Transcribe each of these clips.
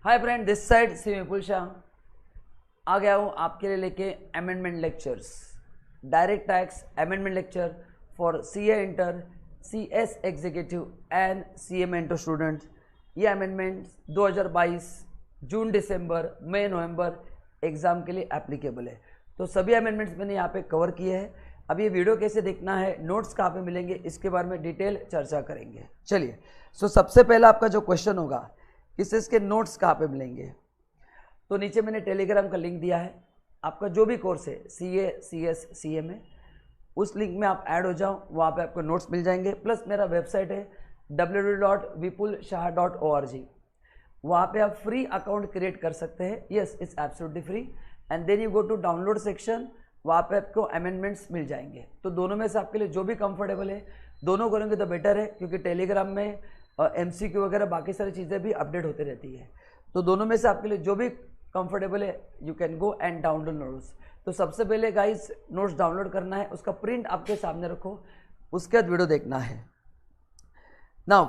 Hi friend, this side सी विपुल शाह आ गया हूँ आपके लिए लेके amendment lectures, direct tax amendment lecture for CA inter, CS executive and CA mentor students. ये amendment 2022 जून, दिसंबर, मई, नवंबर exam के लिए एप्लीकेबल है। तो सभी अमेंडमेंट्स मैंने यहाँ पे कवर किए हैं। अब ये वीडियो कैसे देखना है, नोट्स कहाँ पे मिलेंगे, इसके बारे में डिटेल चर्चा करेंगे। चलिए, सबसे पहला आपका जो क्वेश्चन होगा इसके नोट्स कहाँ पे मिलेंगे, तो नीचे मैंने टेलीग्राम का लिंक दिया है। आपका जो भी कोर्स है सीए, सीएस, सीए में, उस लिंक में आप ऐड हो जाओ, वहाँ पे आपको नोट्स मिल जाएंगे। प्लस मेरा वेबसाइट है www.vipulshah.org, वहाँ पे आप फ्री अकाउंट क्रिएट कर सकते हैं। Yes, it's absolutely free. And then you go to download section, वहाँ पे आपको अमेंडमेंट्स मिल जाएंगे। तो दोनों में से आपके लिए जो भी कंफर्टेबल है दोनों करेंगे तो बेटर है, क्योंकि टेलीग्राम में MCQ वगैरह बाकी सारी चीज़ें भी अपडेट होती रहती है। तो दोनों में से आपके लिए जो भी कंफर्टेबल है you can go and download notes. तो सबसे पहले गाइस नोट्स डाउनलोड करना है, उसका प्रिंट आपके सामने रखो, उसके बाद वीडियो देखना है। नाउ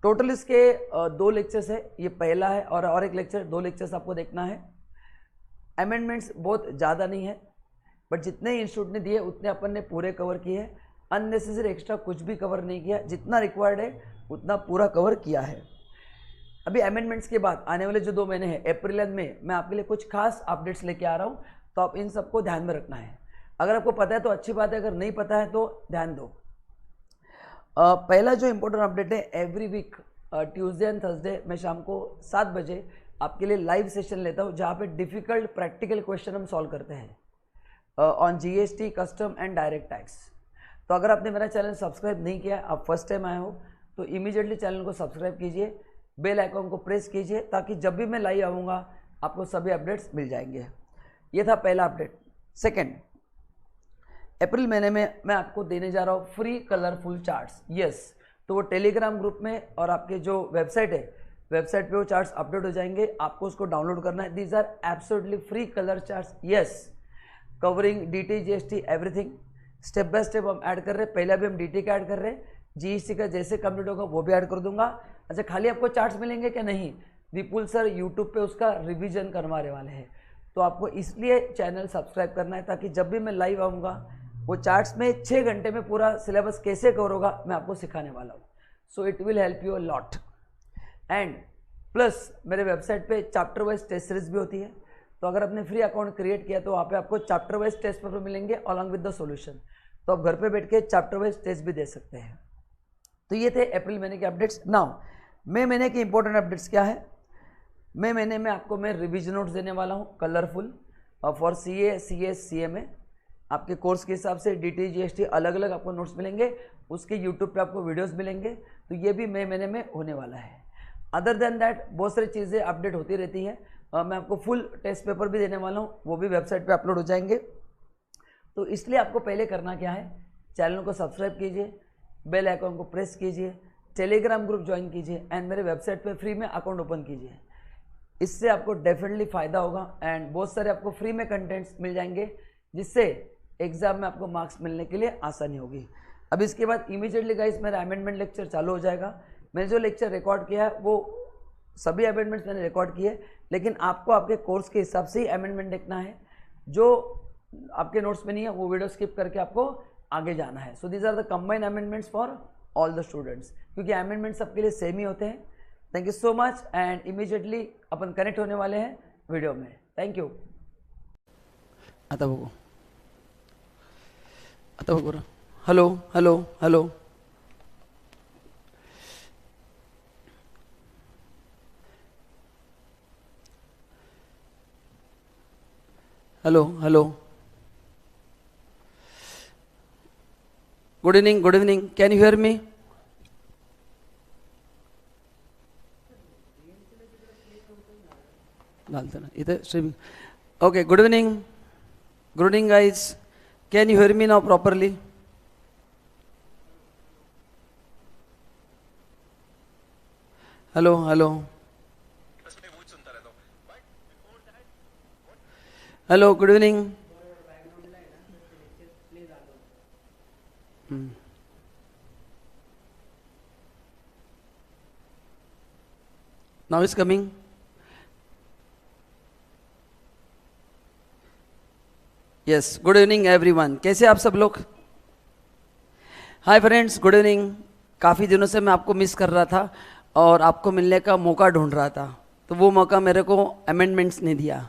टोटल इसके 2 लेक्चर्स है, ये पहला है और एक लेक्चर, 2 लेक्चर्स आपको देखना है। अमेंडमेंट्स बहुत ज़्यादा नहीं है, बट जितने इंस्टीट्यूट ने दिए उतने अपन ने पूरे कवर किए हैं। अननेसेसरी एक्स्ट्रा कुछ भी कवर नहीं किया, जितना रिक्वायर्ड है उतना पूरा कवर किया है। अभी अमेंडमेंट्स के बाद आने वाले जो 2 महीने हैं, अप्रैल एंड मई, मैं आपके लिए कुछ खास अपडेट्स लेके आ रहा हूँ, तो आप इन सबको ध्यान में रखना है। अगर आपको पता है तो अच्छी बात है, अगर नहीं पता है तो ध्यान दो। पहला जो इंपॉर्टेंट अपडेट है, every week Tuesday and Thursday मैं शाम को 7 बजे आपके लिए लाइव सेशन लेता हूँ, जहाँ पे डिफिकल्ट प्रैक्टिकल क्वेश्चन हम सॉल्व करते हैं on GST, custom and direct tax. तो अगर आपने मेरा चैनल सब्सक्राइब नहीं किया, आप फर्स्ट टाइम आए हो, तो इमीडिएटली चैनल को सब्सक्राइब कीजिए, बेल आइकॉन को प्रेस कीजिए, ताकि जब भी मैं लाइव आऊँगा आपको सभी अपडेट्स मिल जाएंगे। ये था पहला अपडेट। सेकंड, अप्रैल महीने में मैं आपको देने जा रहा हूँ फ्री कलरफुल चार्ट्स। यस, तो वो टेलीग्राम ग्रुप में और आपके जो वेबसाइट है, वेबसाइट पे वो चार्ट्स अपडेट हो जाएंगे, आपको उसको डाउनलोड करना है। These are absolutely free colour charts. Yes, covering DT, GST everything, step by step हम ऐड कर रहे हैं। पहले भी हम DT का ऐड कर रहे हैं, GST का जैसे कंप्लीट होगा वो भी ऐड कर दूंगा। अच्छा, खाली आपको चार्ट्स मिलेंगे क्या? नहीं, विपुल सर यूट्यूब पे उसका रिवीजन करवाने वाले हैं। तो आपको इसलिए चैनल सब्सक्राइब करना है, ताकि जब भी मैं लाइव आऊँगा वो चार्ट्स में 6 घंटे में पूरा सिलेबस कैसे कवर होगा मैं आपको सिखाने वाला हूँ। So it will help you a lot. And plus मेरे वेबसाइट पे चैप्टर वाइज टेस्ट सीरीज भी होती है, तो अगर आपने फ्री अकाउंट क्रिएट किया तो वहाँ पे आपको चैप्टर वाइज टेस्ट पेपर मिलेंगे अलॉन्ग विद द सॉल्यूशन, तो आप घर पे बैठ के चैप्टर वाइज टेस्ट भी दे सकते हैं। तो ये थे अप्रैल महीने के अपडेट्स। नाउ मई महीने के इंपॉर्टेंट अपडेट्स क्या है? मई महीने में आपको मैं रिविजन नोट्स देने वाला हूँ colourful for CA, CS, CA में। आपके कोर्स के हिसाब से DT, GST अलग अलग आपको नोट्स मिलेंगे, उसके यूट्यूब पे आपको वीडियोस मिलेंगे। तो ये भी मई महीने में होने वाला है। अदर देन दैट बहुत सारी चीज़ें अपडेट होती रहती हैं। मैं आपको फुल टेस्ट पेपर भी देने वाला हूँ, वो भी वेबसाइट पे अपलोड हो जाएंगे। तो इसलिए आपको पहले करना क्या है, चैनल को सब्सक्राइब कीजिए, बेल आइकन को प्रेस कीजिए, टेलीग्राम ग्रुप ज्वाइन कीजिए एंड मेरे वेबसाइट पे फ्री में अकाउंट ओपन कीजिए। इससे आपको डेफिनेटली फ़ायदा होगा एंड बहुत सारे आपको फ्री में कंटेंट्स मिल जाएंगे, जिससे एग्जाम में आपको मार्क्स मिलने के लिए आसानी होगी। अब इसके बाद इमीडिएटली गाइस मेरा अमेंडमेंट लेक्चर चालू हो जाएगा। मैंने जो लेक्चर रिकॉर्ड किया है वो सभी अमेंडमेंट्स मैंने रिकॉर्ड किए, लेकिन आपको आपके कोर्स के हिसाब से ही अमेंडमेंट देखना है। जो आपके नोट्स में नहीं है वो वीडियो स्किप करके आपको आगे जाना है। So these are the combined amendments for all the students, क्योंकि अमेंडमेंट्स सबके लिए सेम ही होते हैं। Thank you so much and immediately अपन कनेक्ट होने वाले हैं वीडियो में। Thank you. आता बघू hello hello hello hello hello, good evening, good evening, can you hear me? घालतो ना इथे streaming. Okay, good evening guys, can you hear me now properly? Hello hello hello, good evening. Now is coming. Yes, good evening everyone. कैसे आप सब लोग? Hi friends, good evening. काफ़ी दिनों से मैं आपको मिस कर रहा था और आपको मिलने का मौका ढूंढ रहा था, तो वो मौका मेरे को अमेंडमेंट्स ने दिया।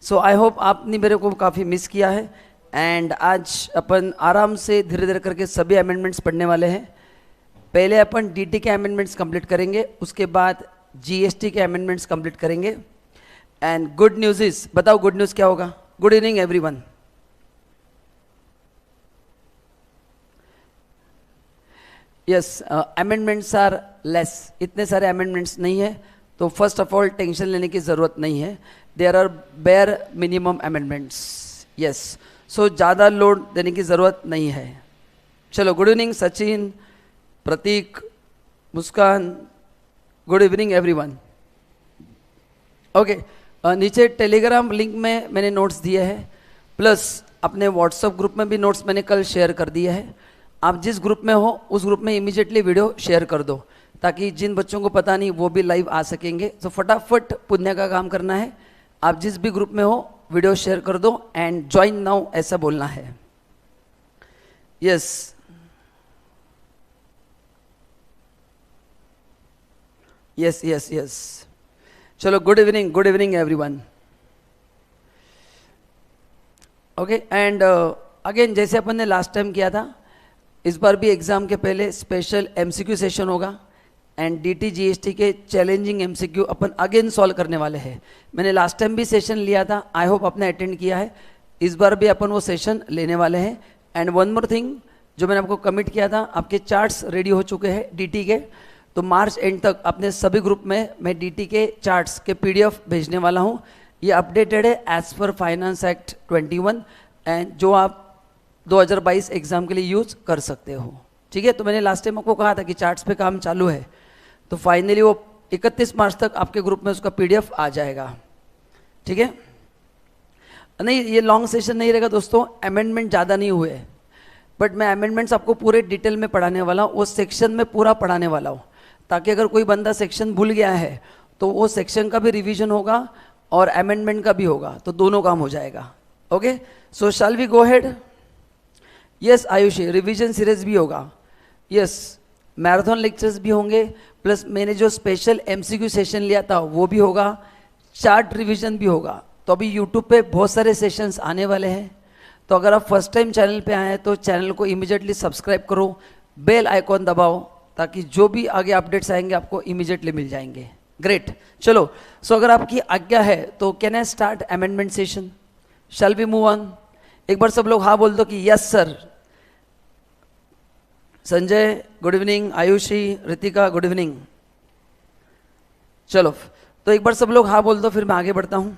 सो आई होप आपने मेरे को काफ़ी मिस किया है। एंड आज अपन आराम से धीरे धीरे करके सभी अमेंडमेंट्स पढ़ने वाले हैं। पहले अपन डीटी के अमेंडमेंट्स कंप्लीट करेंगे, उसके बाद जीएसटी के अमेंडमेंट्स कंप्लीट करेंगे। एंड गुड न्यूज़ इज, बताओ गुड न्यूज़ क्या होगा? Good evening everyone. Yes, amendments are less, इतने सारे अमेंडमेंट्स नहीं है, तो फर्स्ट ऑफ ऑल टेंशन लेने की ज़रूरत नहीं है। There are bare minimum amendments. Yes, so ज़्यादा लोड देने की ज़रूरत नहीं है। चलो, good evening Sachin, Prateek, Muskan, good evening everyone. Okay, नीचे टेलीग्राम लिंक में मैंने नोट्स दिए हैं, प्लस अपने व्हाट्सएप ग्रुप में भी नोट्स मैंने कल शेयर कर दिए हैं। आप जिस ग्रुप में हो उस ग्रुप में इमीडिएटली वीडियो शेयर कर दो, ताकि जिन बच्चों को पता नहीं वो भी लाइव आ सकेंगे। तो फटाफट पुण्य का काम करना है। आप जिस भी ग्रुप में हो वीडियो शेयर कर दो एंड ज्वाइन नाउ ऐसा बोलना है। Yes, yes yes yes. चलो, good evening everyone. Okay, and again जैसे अपन ने लास्ट टाइम किया था, इस बार भी एग्ज़ाम के पहले स्पेशल एमसीक्यू सेशन होगा। एंड डीटी जीएसटी के चैलेंजिंग एमसीक्यू अपन अगेन सॉल्व करने वाले हैं। मैंने लास्ट टाइम भी सेशन लिया था, आई होप आपने अटेंड किया है। इस बार भी अपन वो सेशन लेने वाले हैं। एंड वन मोर थिंग, जो मैंने आपको कमिट किया था, आपके चार्ट्स रेडी हो चुके हैं डीटी के। तो मार्च एंड तक अपने सभी ग्रुप में मैं डीटी के चार्ट्स के पीडीएफ भेजने वाला हूँ। ये अपडेटेड है as per finance act 21, and जो आप 2022 एग्ज़ाम के लिए यूज़ कर सकते हो। ठीक है, तो मैंने लास्ट टाइम आपको कहा था कि चार्ट्स पे काम चालू है, तो फाइनली वो 31 मार्च तक आपके ग्रुप में उसका पीडीएफ आ जाएगा। ठीक है, नहीं ये लॉन्ग सेशन नहीं रहेगा दोस्तों, अमेंडमेंट ज़्यादा नहीं हुए, बट मैं अमेंडमेंट्स आपको पूरे डिटेल में पढ़ाने वाला हूँ, वो सेक्शन में पूरा पढ़ाने वाला हूँ, ताकि अगर कोई बंदा सेक्शन भूल गया है तो वो सेक्शन का भी रिवीजन होगा और अमेंडमेंट का भी होगा, तो दोनों काम हो जाएगा। Okay, so shall we go head? Yes Ayushi, revision series भी होगा। यस, मैराथन लेक्चर्स भी होंगे, प्लस मैंने जो स्पेशल एमसीक्यू सेशन लिया था वो भी होगा, चार्ट रिवीजन भी होगा। तो अभी यूट्यूब पे बहुत सारे सेशंस आने वाले हैं, तो अगर आप फर्स्ट टाइम चैनल पे आए हैं तो चैनल को इमीडिएटली सब्सक्राइब करो, बेल आइकॉन दबाओ, ताकि जो भी आगे अपडेट्स आएंगे आपको इमीडिएटली मिल जाएंगे। ग्रेट, चलो, सो अगर आपकी आज्ञा है तो can I start amendment session? Shall we move on? एक बार सब लोग हाँ बोल दो कि yes sir. Sanjay good evening, Ayushi, Ritika good evening. चलो, तो एक बार सब लोग हाँ बोल दो, फिर मैं आगे बढ़ता हूं।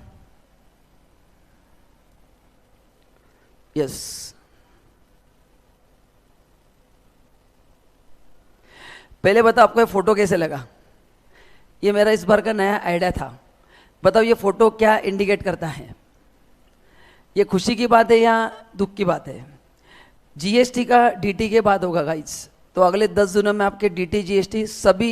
यस, पहले बताओ आपको ये फोटो कैसे लगा? ये मेरा इस बार का नया आइडिया था। बताओ ये फोटो क्या इंडिकेट करता है? ये खुशी की बात है या दुख की बात है? जीएसटी का डीटी के बाद होगा गाइस, तो अगले 10 दिनों में आपके डीटी जीएसटी सभी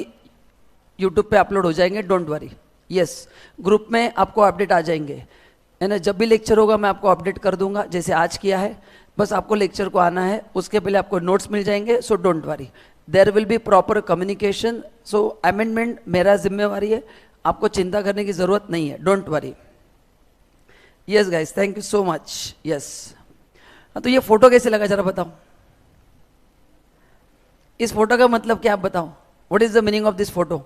यूट्यूब पे अपलोड हो जाएंगे, डोंट वरी। यस, ग्रुप में आपको अपडेट आ जाएंगे, है ना। जब भी लेक्चर होगा मैं आपको अपडेट कर दूंगा, जैसे आज किया है। बस आपको लेक्चर को आना है, उसके पहले आपको नोट्स मिल जाएंगे, so don't worry, there will be proper communication. So amendment मेरा जिम्मेवारी है, आपको चिंता करने की जरूरत नहीं है, don't worry. Yes guys, thank you so much. Yes, तो ये फोटो कैसे लगा जरा बताओ? इस फोटो का मतलब क्या आप बताओ? What is the meaning of this photo?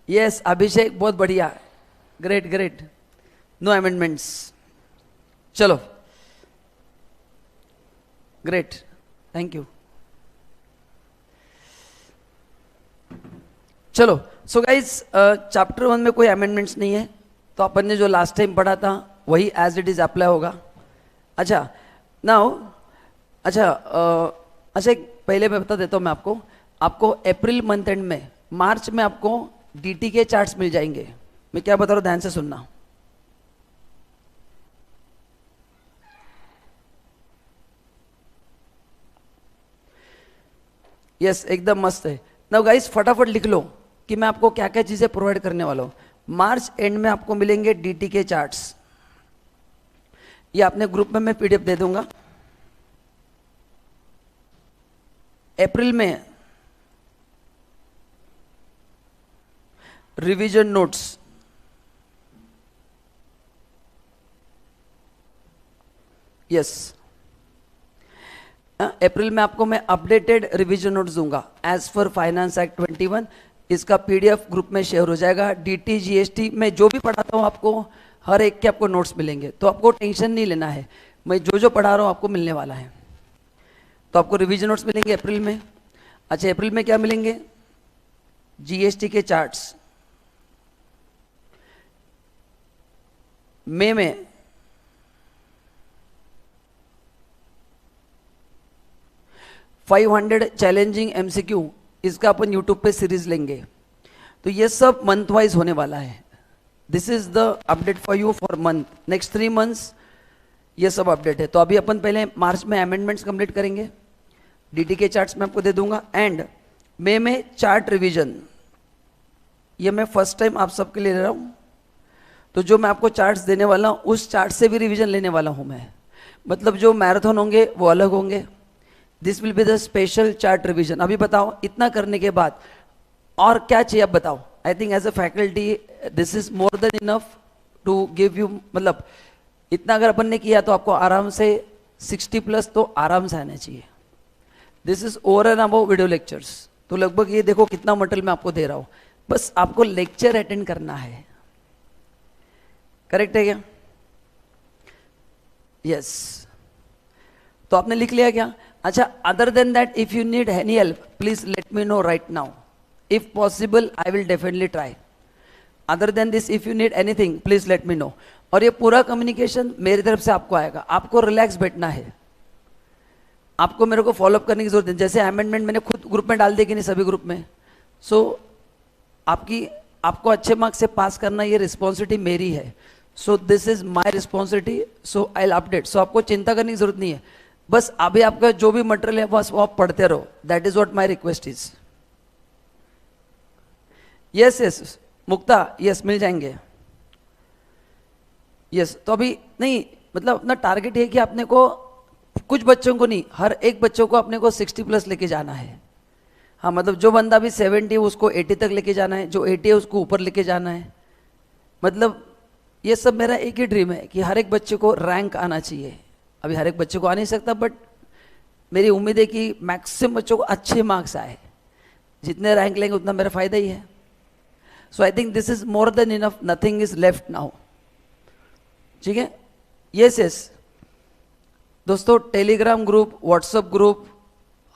Yes Abhishek, बहुत बढ़िया, ग्रेट ग्रेट, नो अमेंडमेंट्स। चलो, ग्रेट, थैंक यू। चलो, सो गाइज चैप्टर 1 में कोई अमेंडमेंट्स नहीं है, तो अपन ने जो लास्ट टाइम पढ़ा था वही एज इट इज अप्लाई होगा। अच्छा, नाउ अच्छा एक पहले मैं बता देता हूँ मैं आपको अप्रैल मंथ एंड में, मार्च में आपको डीटी के चार्ट्स मिल जाएंगे। मैं क्या बता रहा हूँ, ध्यान से सुनना। यस, एकदम मस्त है। नाउ गाइस फटाफट लिख लो कि मैं आपको क्या क्या चीज़ें प्रोवाइड करने वाला हूँ। मार्च एंड में आपको मिलेंगे डीटी के चार्ट्स। ये आपने ग्रुप में मैं पीडीएफ दे दूंगा। अप्रैल में रिवीजन नोट्स, यस, अप्रैल में आपको मैं अपडेटेड रिवीजन नोट्स दूंगा एज पर फाइनेंस एक्ट 21। इसका पीडीएफ ग्रुप में शेयर हो जाएगा। डीटी जीएसटी में जो भी पढ़ाता हूँ आपको हर एक के आपको नोट्स मिलेंगे, तो आपको टेंशन नहीं लेना है, मैं जो जो पढ़ा रहा हूँ आपको मिलने वाला है। तो आपको रिवीजन नोट्स मिलेंगे अप्रैल में। अच्छा, अप्रैल में क्या मिलेंगे? जीएसटी के चार्ट्स। मई में $500 चैलेंजिंग एमसीक्यू, इसका अपन यूट्यूब पे सीरीज लेंगे। तो ये सब मंथ वाइज होने वाला है। This is the update for you for month, next 3 months ये सब अपडेट है। तो अभी अपन पहले मार्च में अमेंडमेंट्स कंप्लीट करेंगे, डीटी के चार्ट्स में आपको दे दूंगा, एंड मई में चार्ट रिवीजन। ये मैं फर्स्ट टाइम आप सबके लिए ले रहा हूँ, तो जो मैं आपको चार्ट्स देने वाला हूँ उस चार्ट से भी रिवीजन लेने वाला हूँ मैं। मतलब जो मैराथन होंगे वो अलग होंगे, this will be the special chart revision. अभी बताओ, इतना करने के बाद और क्या चाहिए आप बताओ? I think as a faculty this is more than enough to give you, मतलब इतना अगर अपन ने किया तो आपको आराम से 60+ तो आराम से आना चाहिए। This is over and above video lectures. तो लगभग ये देखो कितना मटेरियल मैं आपको दे रहा हूँ, बस आपको लेक्चर अटेंड करना है। करेक्ट है क्या? यस। तो आपने लिख लिया क्या? अच्छा, other than that if you need any help please let me know right now, if possible I will definitely try. Other than this if you need anything please let me know. और ये पूरा communication मेरी तरफ से आपको आएगा, आपको relax बैठना है, आपको मेरे को फॉलोअप करने की जरूरत है। जैसे अमेंडमेंट मैंने खुद ग्रुप में डाल दी कि नहीं, सभी ग्रुप में, सो आपको अच्छे मार्क्स से पास करना ये रिस्पॉन्सिबिलिटी मेरी है। So this is my responsibility, so I will update. So आपको चिंता करने की जरूरत नहीं है, बस अभी आपका जो भी मटेरियल है बस वो आप पढ़ते रहो। That is what my request is. Yes yes Mukta, yes मिल जाएंगे। यस, तो अभी नहीं, मतलब अपना टारगेट है कि अपने को कुछ बच्चों को नहीं, हर एक बच्चों को अपने को 60+ लेके जाना है। हाँ, मतलब जो बंदा भी 70 है उसको 80 तक लेके जाना है, जो 80 है उसको ऊपर लेके जाना है। मतलब ये सब मेरा एक ही ड्रीम है कि हर एक बच्चे को रैंक आना चाहिए। अभी हर एक बच्चे को आ नहीं सकता, बट मेरी उम्मीद है कि मैक्सिमम बच्चों को अच्छे मार्क्स आए। जितने रैंक लेंगे उतना मेरा फायदा ही है। So I think this is more than enough, nothing is left now. ठीक है? यस यस दोस्तों, टेलीग्राम ग्रुप, व्हाट्सएप ग्रुप,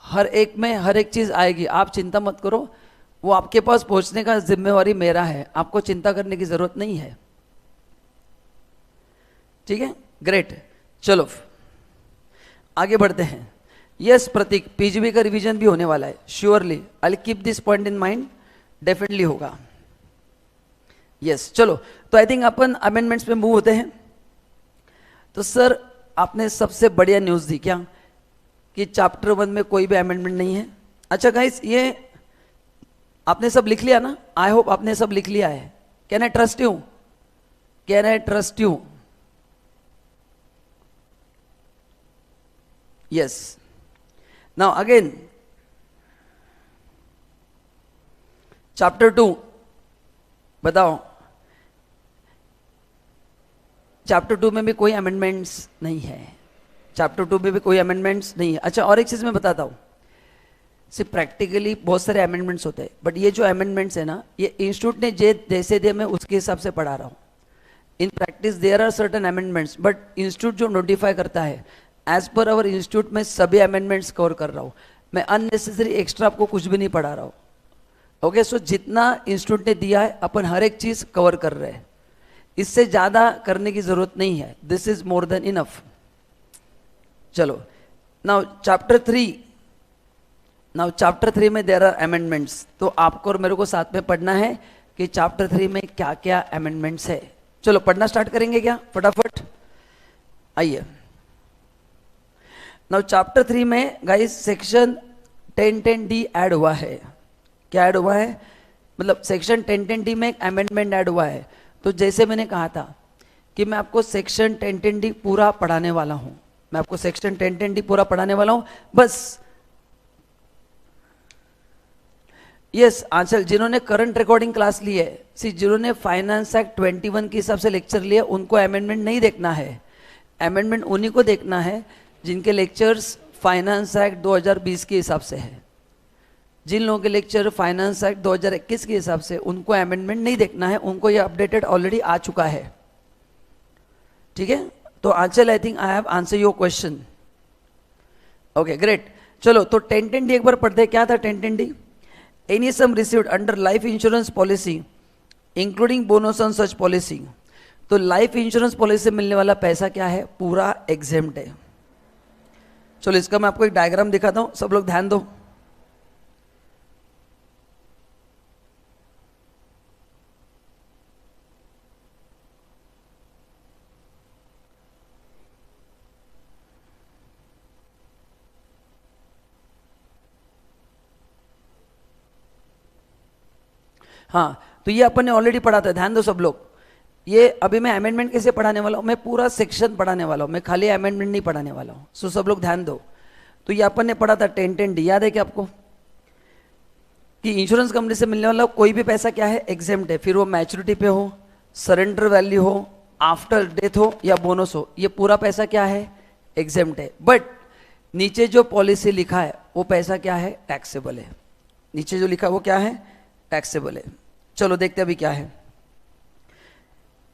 हर एक में हर एक चीज आएगी, आप चिंता मत करो। वो आपके पास पहुंचने का जिम्मेवारी मेरा है, आपको चिंता करने की जरूरत नहीं है। ठीक है, ग्रेट। चलो आगे बढ़ते हैं। यस प्रतीक, पीजीबी का रिवीजन भी होने वाला है, surely I will keep this point in mind, definitely होगा। यस चलो, तो आई थिंक अपन अमेंडमेंट्स पे मूव होते हैं। तो सर आपने सबसे बढ़िया न्यूज़ दी क्या कि चैप्टर 1 में कोई भी अमेंडमेंट नहीं है। अच्छा गाइस, ये आपने सब लिख लिया ना? आई होप आपने सब लिख लिया है। Can I trust you? Can I trust you? Yes. Now again, chapter 2, बताओ। चैप्टर 2 में भी कोई अमेंडमेंट्स नहीं है, चैप्टर 2 में भी कोई अमेंडमेंट्स नहीं है। अच्छा, और एक चीज मैं बताता हूँ, सिर्फ प्रैक्टिकली बहुत सारे अमेंडमेंट्स होते हैं, बट ये जो अमेंडमेंट्स है ना, ये इंस्टीट्यूट ने जैसे दिए मैं उसके हिसाब से पढ़ा रहा हूँ। In practice there are certain amendments, but institute जो नोटिफाई करता है एज पर अवर इंस्टीट्यूट में सभी अमेंडमेंट्स कवर कर रहा हूँ मैं। अननेसेसरी एक्स्ट्रा आपको कुछ भी नहीं पढ़ा रहा हूँ। ओके, सो जितना इंस्टीट्यूट ने दिया है अपन हर एक चीज कवर कर रहे हैं, इससे ज्यादा करने की जरूरत नहीं है। This is more than enough. चलो नाउ चैप्टर 3 में देयर आर अमेंडमेंट्स। तो आपको और मेरे को साथ में पढ़ना है कि चैप्टर 3 में क्या क्या अमेंडमेंट्स है। चलो पढ़ना स्टार्ट करेंगे क्या फटाफट? आइए। नाउ चैप्टर 3 में गाइस सेक्शन 1010D ऐड हुआ है। क्या ऐड हुआ है? मतलब सेक्शन 1010D में एक अमेंडमेंट ऐड हुआ है। तो जैसे मैंने कहा था कि मैं आपको सेक्शन 1010D पूरा पढ़ाने वाला हूं, मैं आपको सेक्शन 1010D पूरा पढ़ाने वाला हूं। बस यस आंचल, जिन्होंने करंट रिकॉर्डिंग क्लास ली है, जिन्होंने फाइनेंस एक्ट 21 के हिसाब से लेक्चर लिए, उनको अमेंडमेंट नहीं देखना है। अमेंडमेंट उन्हीं को देखना है जिनके लेक्चर्स फाइनेंस एक्ट 2020 के हिसाब से है। जिन लोगों के लेक्चर फाइनेंस एक्ट 2021 के हिसाब से, उनको अमेंडमेंट नहीं देखना है, उनको ये अपडेटेड ऑलरेडी आ चुका है। ठीक है, तो Aanchal I think I have answer your question. Okay great, चलो तो 1010D एक बार पढ़ते हैं। क्या था 1010D? Any sum received under life insurance policy including bonus on such policy. तो लाइफ इंश्योरेंस पॉलिसी से मिलने वाला पैसा क्या है? पूरा एग्जेम्प्ट है। चलो इसका मैं आपको एक डायग्राम दिखाता हूं, सब लोग ध्यान दो। हाँ, तो ये अपन ने ऑलरेडी पढ़ा था, ध्यान दो सब लोग। ये अभी मैं अमेंडमेंट कैसे पढ़ाने वाला हूँ, मैं पूरा सेक्शन पढ़ाने वाला हूँ, मैं खाली अमेंडमेंट नहीं पढ़ाने वाला हूँ। सो सब लोग ध्यान दो। तो ये अपन ने पढ़ा था 1010D, याद है क्या आपको? कि इंश्योरेंस कंपनी से मिलने वाला कोई भी पैसा क्या है? एग्जेम्प्ट है। फिर वो मैच्योरिटी पे हो, सरेंडर वैल्यू हो, आफ्टर डेथ हो या बोनस हो, ये पूरा पैसा क्या है? एग्जेम्प्ट है। बट नीचे जो पॉलिसी लिखा है वो पैसा क्या है? टैक्सेबल है। नीचे जो लिखा है वो क्या है? टैक्सेबल है। चलो देखते अभी क्या है।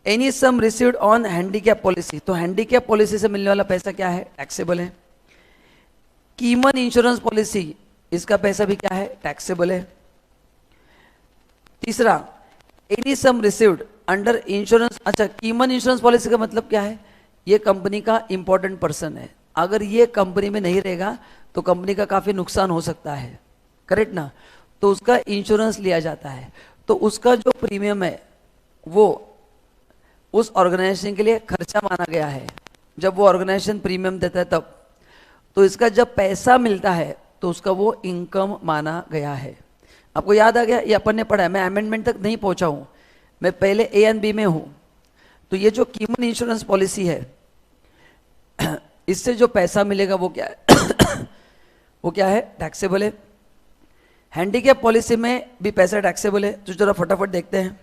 Any sum received on handicap policy, तो हैंडीकैप पॉलिसी से मिलने वाला पैसा क्या है? टैक्सेबल है। कीमन इंश्योरेंस पॉलिसी, इसका पैसा भी क्या है? टैक्सेबल है। तीसरा, any sum received under insurance, अच्छा कीमन इंश्योरेंस पॉलिसी का मतलब क्या है? ये कंपनी का इंपॉर्टेंट पर्सन है, अगर ये कंपनी में नहीं रहेगा तो कंपनी का काफी नुकसान हो सकता है, करेक्ट ना? तो उसका इंश्योरेंस लिया जाता है, तो उसका जो प्रीमियम है वो उस ऑर्गेनाइजेशन के लिए खर्चा माना गया है। जब वो ऑर्गेनाइजेशन प्रीमियम देता है तब, तो इसका जब पैसा मिलता है तो उसका वो इनकम माना गया है। आपको याद आ गया? ये अपन ने पढ़ा है, मैं अमेंडमेंट तक नहीं पहुंचा हूं, मैं पहले ए एंड बी में हूं। तो ये जो कीमन इंश्योरेंस पॉलिसी है, इससे जो पैसा मिलेगा वो क्या है? वो क्या है? टैक्सेबल है। हैंडीकैप पॉलिसी में भी पैसा टैक्सेबल है। तो जरा फटाफट देखते हैं।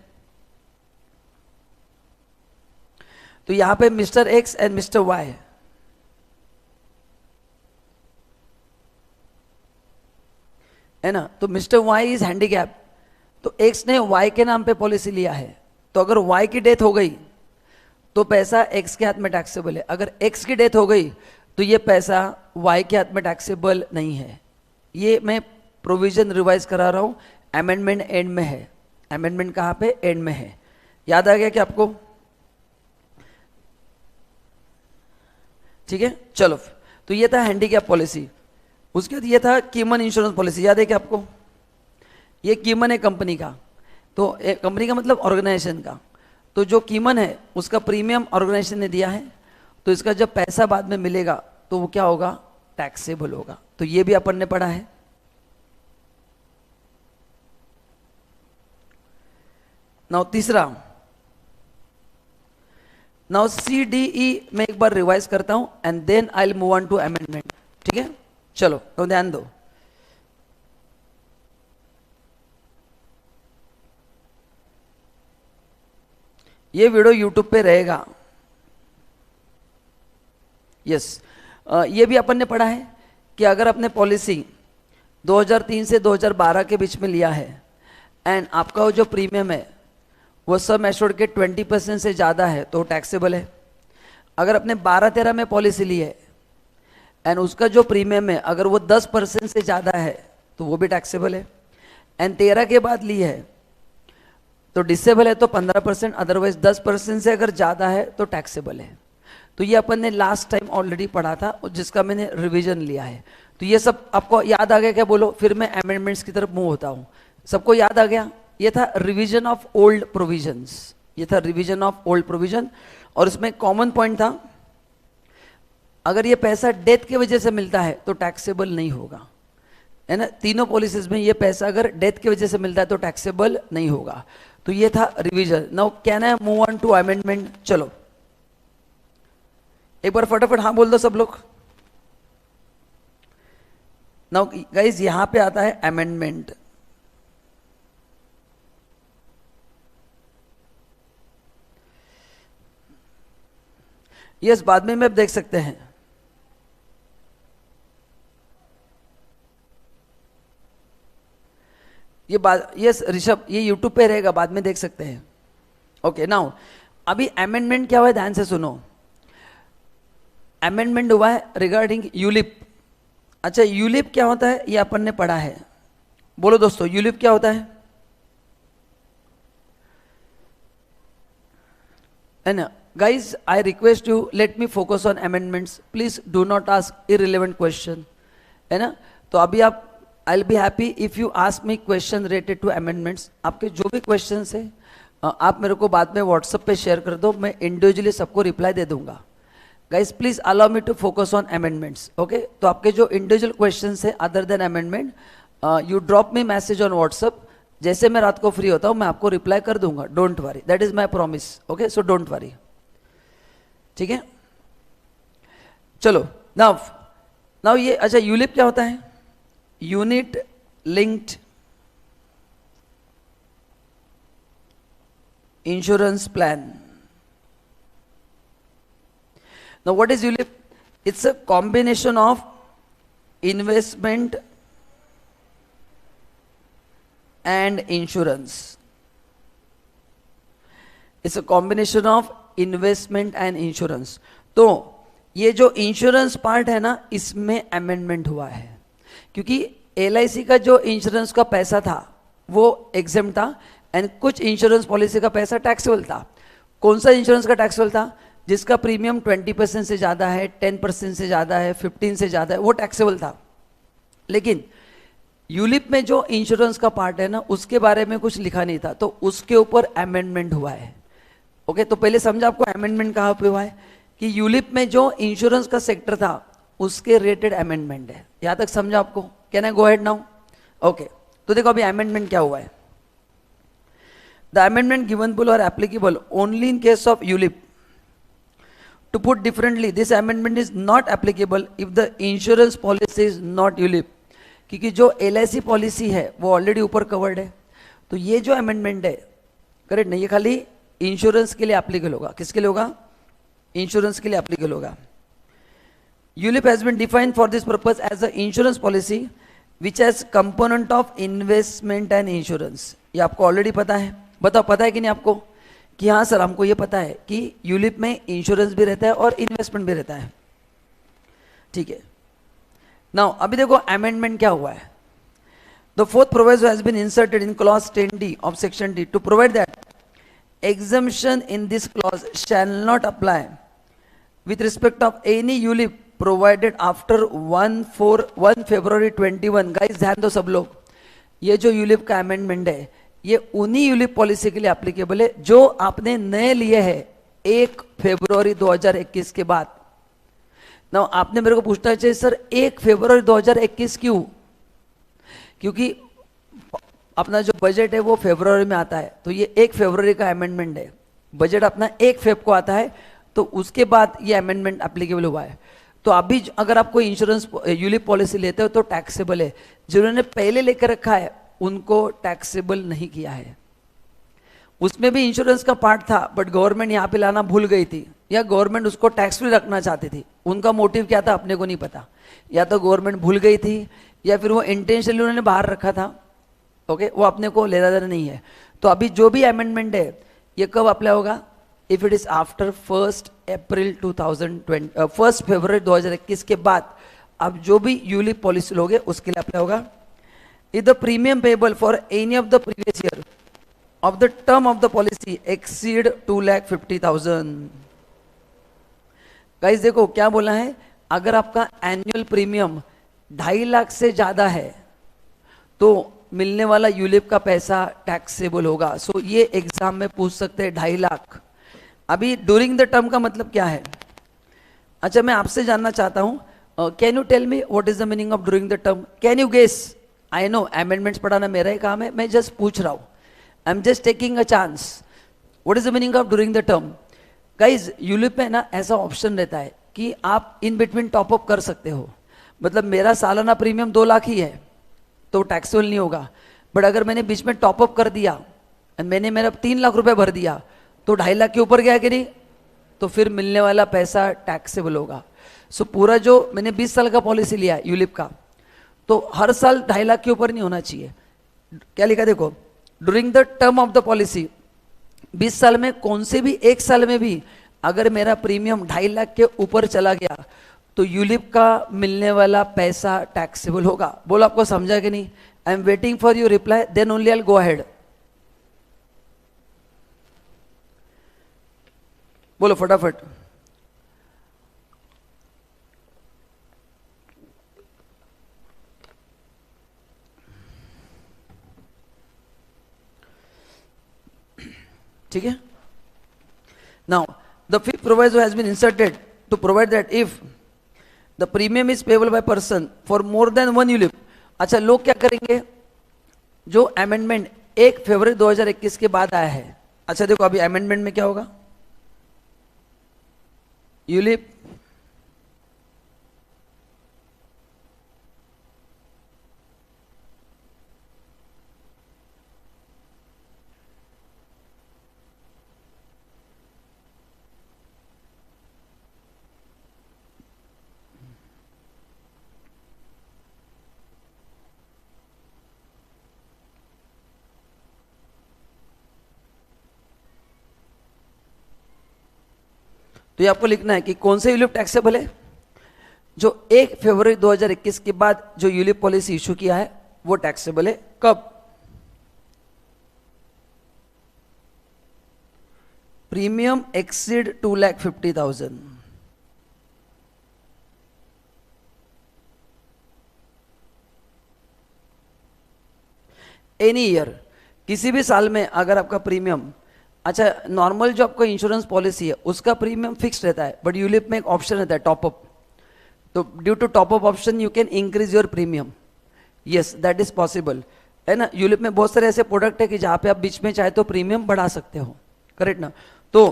तो यहां पे mister X and mister Y, है ना? तो मिस्टर वाई इज हैंडीकैप, तो एक्स ने वाई के नाम पे पॉलिसी लिया है, तो अगर वाई की डेथ हो गई तो पैसा एक्स के हाथ में टैक्सेबल है। अगर एक्स की डेथ हो गई तो ये पैसा वाई के हाथ में टैक्सेबल नहीं है। ये मैं प्रोविजन रिवाइज करा रहा हूं, अमेंडमेंट एंड में है। अमेंडमेंट कहां पे? एंड में है। याद आ गया क्या आपको? ठीक है, चलो। तो ये था हैंडीकैप पॉलिसी। उसके बाद ये था कीमन इंश्योरेंस पॉलिसी, याद है क्या आपको? ये कीमन है कंपनी का, तो कंपनी का मतलब ऑर्गेनाइजेशन का। तो जो कीमन है उसका प्रीमियम ऑर्गेनाइजेशन ने दिया है, तो इसका जब पैसा बाद में मिलेगा तो वो क्या होगा? टैक्सेबल होगा। तो ये भी अपन ने पढ़ा है। नाउ तीसरा, नाउ CDE मैं एक बार रिवाइज करता हूं and then I will move on to amendment. ठीक है, चलो तो ध्यान दो। ये वीडियो यूट्यूब पे रहेगा। यस, ये भी अपन ने पढ़ा है कि अगर आपने पॉलिसी 2003 से 2012 के बीच में लिया है एंड आपका जो प्रीमियम है वो सम एश्योर्ड के 20% से ज़्यादा है तो टैक्सेबल है। अगर आपने 12-13 में पॉलिसी ली है एंड उसका जो प्रीमियम है अगर वो 10% से ज़्यादा है तो वो भी टैक्सेबल है। एंड 13 के बाद ली है तो डिसेबल है तो 15%, अदरवाइज 10% से अगर ज़्यादा है तो टैक्सेबल है। तो ये अपन ने लास्ट टाइम ऑलरेडी पढ़ा था और जिसका मैंने रिवीजन लिया है। तो ये सब आपको याद आ गया क्या? बोलो, फिर मैं अमेंडमेंट्स की तरफ मूव होता हूँ। सबको याद आ गया? ये था रिवीजन ऑफ ओल्ड प्रोविजंस, ये था रिवीजन ऑफ ओल्ड प्रोविजन। और इसमें कॉमन पॉइंट था, अगर ये पैसा डेथ की वजह से मिलता है तो टैक्सेबल नहीं होगा। है ना, तीनों पॉलिसीज में ये पैसा अगर डेथ की वजह से मिलता है तो टैक्सेबल नहीं होगा। तो ये था revision. Now can I move on to amendment? चलो एक बार फटाफट हाँ बोल दो सब लोग। नाउ गाइस यहां पे आता है अमेंडमेंट। यस बाद में आप देख सकते हैं। ये बात यस ऋषभ ये यूट्यूब पे रहेगा, बाद में देख सकते हैं। ओके नाउ अभी अमेंडमेंट क्या हुआ है ध्यान से सुनो। अमेंडमेंट हुआ है रिगार्डिंग यूलिप। अच्छा यूलिप क्या होता है ये अपन ने पढ़ा है। बोलो दोस्तों यूलिप क्या होता है ना। Guys I request you let me focus on amendments, please do not ask irrelevant question, है ना। तो अभी आप I will be happy if you ask me question related to amendments. आपके जो भी क्वेश्चन है आप मेरे को बाद में व्हाट्सएप पे शेयर कर दो, मैं इंडिविजुअली सबको रिप्लाई दे दूंगा। Guys please allow me to focus on amendments. Okay तो आपके जो इंडिविजुअल क्वेश्चन है other than amendment you drop me message on WhatsApp. जैसे मैं रात को फ्री होता हूँ मैं आपको रिप्लाई कर दूंगा, don't worry, that is my promise. Okay so don't worry, ठीक है। चलो नाउ ये अच्छा यूलिप क्या होता है? Unit linked insurance plan. Now what is ULIP? It's a combination of investment and insurance. It's a combination of investment and insurance. तो ये जो इंश्योरेंस पार्ट है ना इसमें अमेंडमेंट हुआ है, क्योंकि LIC का जो इंश्योरेंस का पैसा था वो एग्जेम्प्ट था एंड कुछ इंश्योरेंस पॉलिसी का पैसा टैक्सेबल था। कौन सा इंश्योरेंस का टैक्सेबल था? जिसका प्रीमियम 20% से ज़्यादा है, 10% से ज़्यादा है, 15 से ज़्यादा है, वो टैक्सेबल था। लेकिन यूलिप में जो इंश्योरेंस का पार्ट है ना उसके बारे में कुछ लिखा नहीं था, तो उसके ऊपर अमेंडमेंट हुआ है। ओके तो पहले समझा आपको अमेंडमेंट कहाँ पे हुआ है कि यूलिप में जो इंश्योरेंस का सेक्टर था उसके रिलेटेड अमेंडमेंट है। यहाँ तक समझा आपको? Can I go ahead now? Okay तो देखो अभी अमेंडमेंट क्या हुआ है। The amendment given below are applicable only in case of ULIP. To put differently, this amendment is not applicable if the insurance policy is not ULIP, क्योंकि जो LIC policy है वो ऑलरेडी ऊपर कवर्ड है। तो ये जो अमेंडमेंट है करेक्ट नहीं, ये खाली इंश्योरेंस के लिए एप्लीकेबल होगा। किसके लिए होगा? इंश्योरेंस के लिए एप्लीकेबल होगा। ULIP has been defined for this purpose as an insurance policy which has component of investment and insurance। ये आपको ऑलरेडी पता है। बताओ पता है कि नहीं आपको? कि हाँ सर हमको ये पता है कि यूलिप में इंश्योरेंस भी रहता है और इन्वेस्टमेंट भी रहता है, ठीक है। नाउ अभी देखो अमेंडमेंट क्या हुआ है। The fourth provision has been inserted in clause 10D of section D to provide that exemption in this clause shall not apply with respect of any ULIP provided after 1 February 21। Guys ध्यान दो सब लोग, ये जो ULIP का amendment है ये उन्हीं यूलिप पॉलिसी के लिए एप्लीकेबल है जो आपने नए लिए हैं 1 फरवरी 2021 के बाद। ना आपने मेरे को पूछना चाहिए सर 1 फरवरी 2021 क्यों? क्योंकि अपना जो बजट है वो फरवरी में आता है, तो ये 1 फरवरी का अमेंडमेंट है। बजट अपना 1 फेब को आता है, तो उसके बाद ये अमेंडमेंट एप्लीकेबल हुआ है। तो अभी अगर आप कोई इंश्योरेंस यूलिप पॉलिसी लेते हो तो टैक्सेबल है। जिन्होंने पहले लेकर रखा है उनको टैक्सेबल नहीं किया है। उसमें भी इंश्योरेंस का पार्ट था बट गवर्नमेंट यहाँ पे लाना भूल गई थी, या गवर्नमेंट उसको टैक्स फ्री रखना चाहती थी। उनका मोटिव क्या था अपने को नहीं पता, या तो गवर्नमेंट भूल गई थी या फिर वो इंटेंशनली उन्होंने बाहर रखा था। ओके वो अपने को लेना देना नहीं है। तो अभी जो भी अमेंडमेंट है ये कब अप्लाई होगा? इफ इट इज आफ्टर 1 फरवरी 2021 के बाद अब जो भी यूलिप पॉलिसी लोगे उसके लिए अप्लाई होगा। If the premium payable for any of the previous year of the term of the policy exceed 2,50,000। Guys देखो क्या बोला है, अगर आपका एनुअल प्रीमियम 2.5 लाख से ज्यादा है तो मिलने वाला यूलिप का पैसा टैक्सेबल होगा। सो ये एग्जाम में पूछ सकते हैं 2.5 लाख। अभी ड्यूरिंग द टर्म का मतलब क्या है? अच्छा मैं आपसे जानना चाहता हूं, can you tell me what is the meaning of during the term? Can you guess I know amendments पढ़ाना मेरा ही काम है, मैं जस्ट पूछ रहा हूँ, I am just taking a chance. What is the meaning of during the term? Guys ULIP में ना ऐसा ऑप्शन रहता है कि आप इन बिटवीन टॉपअप कर सकते हो. मतलब मेरा सालाना प्रीमियम 2 लाख ही है तो टैक्सेबल नहीं होगा, बट अगर मैंने बीच में टॉपअप कर दिया और मैंने मेरा 3 लाख रुपए भर दिया तो 2.5 लाख के ऊपर गया कि नहीं, तो फिर मिलने वाला पैसा टैक्सेबल होगा. सो पूरा जो मैंने 20 साल का पॉलिसी लिया है यूलिप का, तो हर साल 2.5 लाख के ऊपर नहीं होना चाहिए. क्या लिखा देखो, during the term of the policy, 20 साल में कौन से भी एक साल में भी अगर मेरा प्रीमियम 2.5 लाख के ऊपर चला गया तो यूलिप का मिलने वाला पैसा टैक्सेबल होगा. बोलो आपको समझा कि नहीं? I am waiting for you reply, then only I go ahead. बोलो फटाफट. ठीक है. Now the fifth proviso has been inserted to provide that if the premium is payable by person for more than 1 ULIP. अच्छा, लोग क्या करेंगे, जो amendment 1 फरवरी 2021 के बाद आया है. अच्छा देखो, अभी अमेंडमेंट में क्या होगा, यूलिप तो ये आपको लिखना है कि कौन से यूलिप टैक्सेबल है. जो 1 फरवरी 2021 के बाद जो यूलिप पॉलिसी इशू किया है वो टैक्सेबल है. कब? Premium exceed 2,50,000. एनी ईयर, किसी भी साल में अगर आपका प्रीमियम, अच्छा नॉर्मल जो आपका इंश्योरेंस पॉलिसी है उसका प्रीमियम फिक्स रहता है, बट यूलिप में एक ऑप्शन रहता है टॉपअप. तो due to top up option you can increase your premium. Yes, that is possible, है ना. यूलिप में बहुत सारे ऐसे प्रोडक्ट है कि जहां पे आप बीच में चाहे तो प्रीमियम बढ़ा सकते हो, करेक्ट ना. तो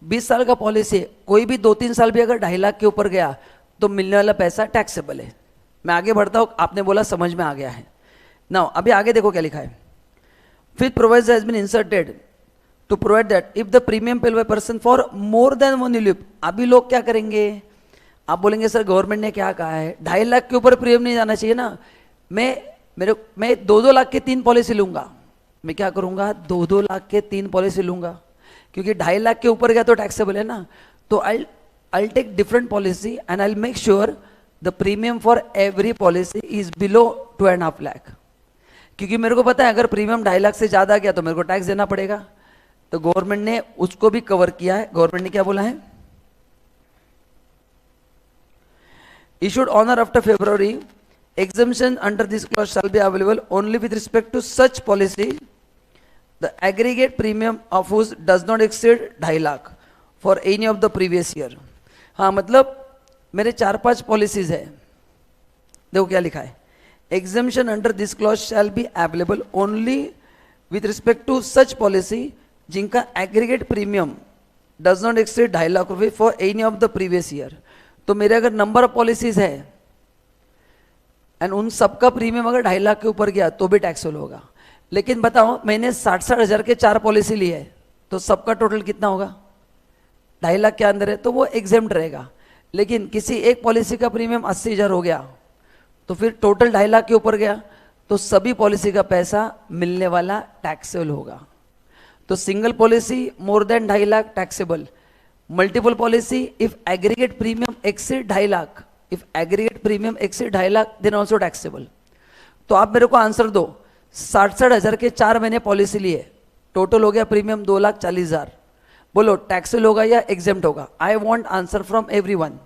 20 साल का पॉलिसी है, कोई भी 2-3 साल भी अगर 2.5 लाख के ऊपर गया तो मिलने वाला पैसा टैक्सेबल है. मैं आगे बढ़ता हूं, आपने बोला समझ में आ गया है. नाउ अभी आगे देखो क्या लिखा है. Fifth proviso has been inserted to provide that if the premium paid by person for more than 1 ULIP. अभी लोग क्या करेंगे, आप बोलेंगे सर गवर्नमेंट ने क्या कहा है, 2.5 लाख के ऊपर प्रीमियम नहीं जाना चाहिए ना. मैं 2-2 लाख के 3 पॉलिसी लूंगा. मैं क्या करूंगा, 2-2 लाख के 3 पॉलिसी लूंगा, क्योंकि 2.5 लाख के ऊपर गया तो टैक्सेबल है ना. तो I'll take different policy and I'll make sure the premium for every policy is below 2.5 lakh. क्योंकि मेरे को पता है अगर प्रीमियम 2.5 लाख से ज्यादा गया तो मेरे को टैक्स देना पड़ेगा. तो गवर्नमेंट ने उसको भी कवर किया है. गवर्नमेंट ने क्या बोला है, issued on or after February, exemption under this clause shall be available only with respect to such policy the aggregate premium of whose does not exceed 2.5 lakh for any of the previous year. हाँ, मतलब मेरे 4-5 policies है. देखो क्या लिखा है, exemption under this clause shall be available only with respect to such policy जिनका aggregate premium does not exceed 2.5 lakh रुपए for any of the previous year. तो मेरे अगर नंबर ऑफ पॉलिसीज है एंड उन सबका प्रीमियम अगर 2.5 लाख के ऊपर गया तो भी टैक्सेबल होगा. लेकिन बताओ मैंने 60-60 हजार के 4 पॉलिसी ली है तो सबका टोटल कितना होगा, 2.5 लाख के अंदर है तो वो एग्जेम्प्ट रहेगा. लेकिन किसी एक पॉलिसी का प्रीमियम 80,000 हो गया तो फिर टोटल 2.5 लाख के ऊपर गया तो सभी पॉलिसी का पैसा मिलने वाला टैक्सेबल होगा. तो single policy more than 2.5 lakh taxable, multiple policy if aggregate premium exceed 2.5 lakh, if aggregate premium exceed 2.5 lakh then also taxable. तो आप मेरे को आंसर दो, 60-60 हजार के 4 महीने पॉलिसी लिए, टोटल हो गया प्रीमियम 2,40,000. बोलो टैक्सेबल होगा या एग्जेम्प्ट होगा? I want answer from everyone.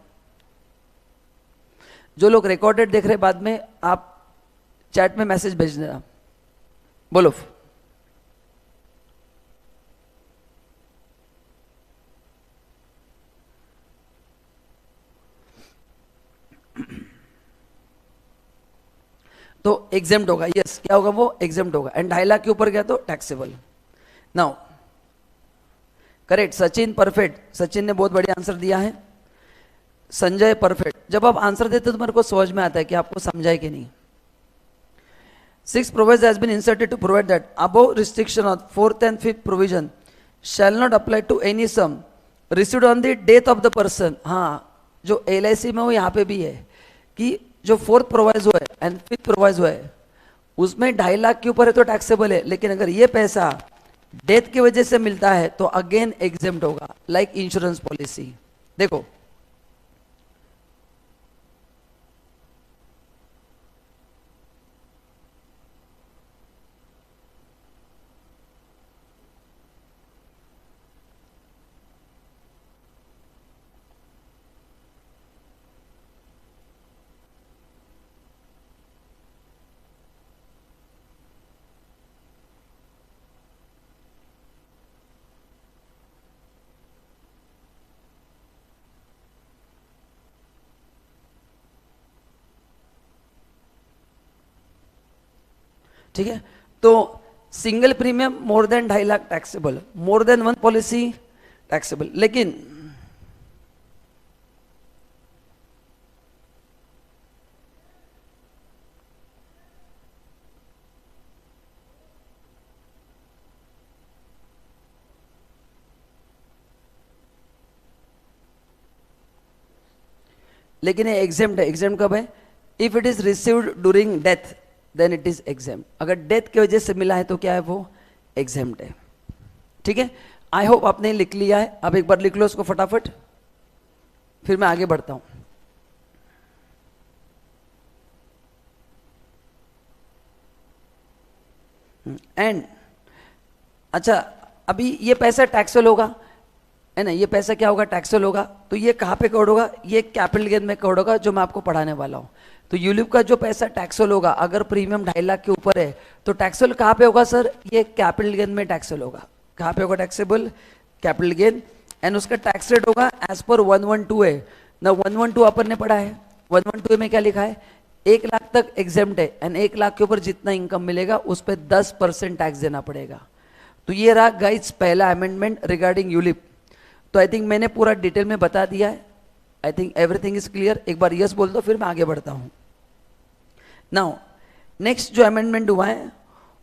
जो लोग रिकॉर्डेड देख रहे हैं बाद में आप चैट में मैसेज भेज देना. बोलो. तो एग्जेम्प्ट होगा, यस क्या होगा वो एग्जेम्प्ट होगा, एंड 2.5 लाख के ऊपर गया तो taxable. Now correct, Sachin perfect, Sachin ने बहुत बढ़िया आंसर दिया है। संजय परफेक्ट। जब आप आंसर देते हो तो मेरे को समझ में आता है कि आपको समझा है कि नहीं। 6th provision has been inserted to provide that above restriction of 4th and 5th provision shall not apply to any sum received on the death of the person। हाँ, जो LIC में वो यहाँ पे भी है कि जो 4th प्रोवाइजो है एंड 5th प्रोवाइजो है उसमें 2.5 लाख के ऊपर है तो टैक्सेबल है, लेकिन अगर ये पैसा डेथ की वजह से मिलता है तो अगेन एग्जेम्प्ट होगा, लाइक इंश्योरेंस पॉलिसी। देखो ठीक है, तो single premium more than 2.5 lakh taxable, more than 1 policy taxable. लेकिन ये एग्जेम्प्ट है। एग्जेम्प्ट कब है? If it is received during death then it is exempt. अगर डेथ की वजह से मिला है तो क्या है वो एग्जेम्प्ट है। ठीक है, आई होप आपने लिख लिया है। अब एक बार लिख लो उसको फटाफट, फिर मैं आगे बढ़ता हूं। एंड अच्छा, अभी ये पैसा टैक्सेबल होगा है ना, ये पैसा क्या होगा टैक्सेबल होगा, तो ये कहाँ पे कवर होगा? ये कैपिटल गेन में कवर होगा जो मैं आपको पढ़ाने वाला हूँ। तो यूलिप का जो पैसा टैक्सेबल होगा अगर प्रीमियम 2.5 लाख के ऊपर है तो टैक्सेबल कहाँ पे होगा सर? ये कैपिटल गेन में टैक्सेबल होगा। कहाँ पे होगा टैक्सेबल? Capital gain. एंड उसका टैक्स रेट होगा एज पर 112 है ना। 112 अपन ने पढ़ा है, 112 में क्या लिखा है? 1 लाख तक एग्जेम्प्ट है एंड 1 लाख के ऊपर जितना इनकम मिलेगा उस पर 10% टैक्स देना पड़ेगा। तो ये रहा गाइस पहला अमेंडमेंट रिगार्डिंग यूलिप। तो आई थिंक मैंने पूरा डिटेल में बता दिया है। I think everything is clear. एक बार यस बोल दो फिर मैं आगे बढ़ता हूं। नाउ नेक्स्ट जो अमेंडमेंट हुआ है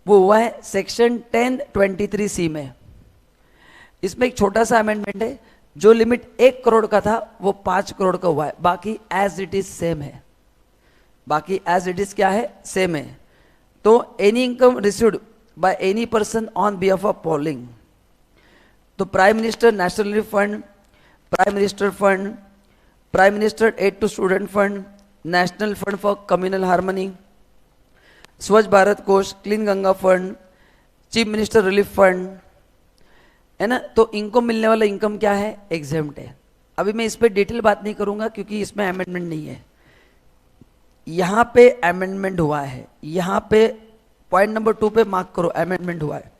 वो हुआ है सेक्शन 1023C में। इसमें एक छोटा सा अमेंडमेंट है, जो लिमिट 1 करोड़ का था वो 5 करोड़ का हुआ है, बाकी एज इट इज सेम है। बाकी एज इट इज क्या है? सेम है। तो any income received by any person on behalf of following, तो prime minister national relief fund, prime minister fund, prime minister aid to student fund, national fund for communal harmony, Swachh Bharat Kosh, clean Ganga fund, chief minister relief fund, है ना। तो इनको मिलने वाला income क्या है? Exempt है। अभी मैं इस पर डिटेल बात नहीं करूंगा क्योंकि इसमें अमेंडमेंट नहीं है। यहां पे अमेंडमेंट हुआ है, यहां पे पॉइंट नंबर 2 पे मार्क करो, अमेंडमेंट हुआ है।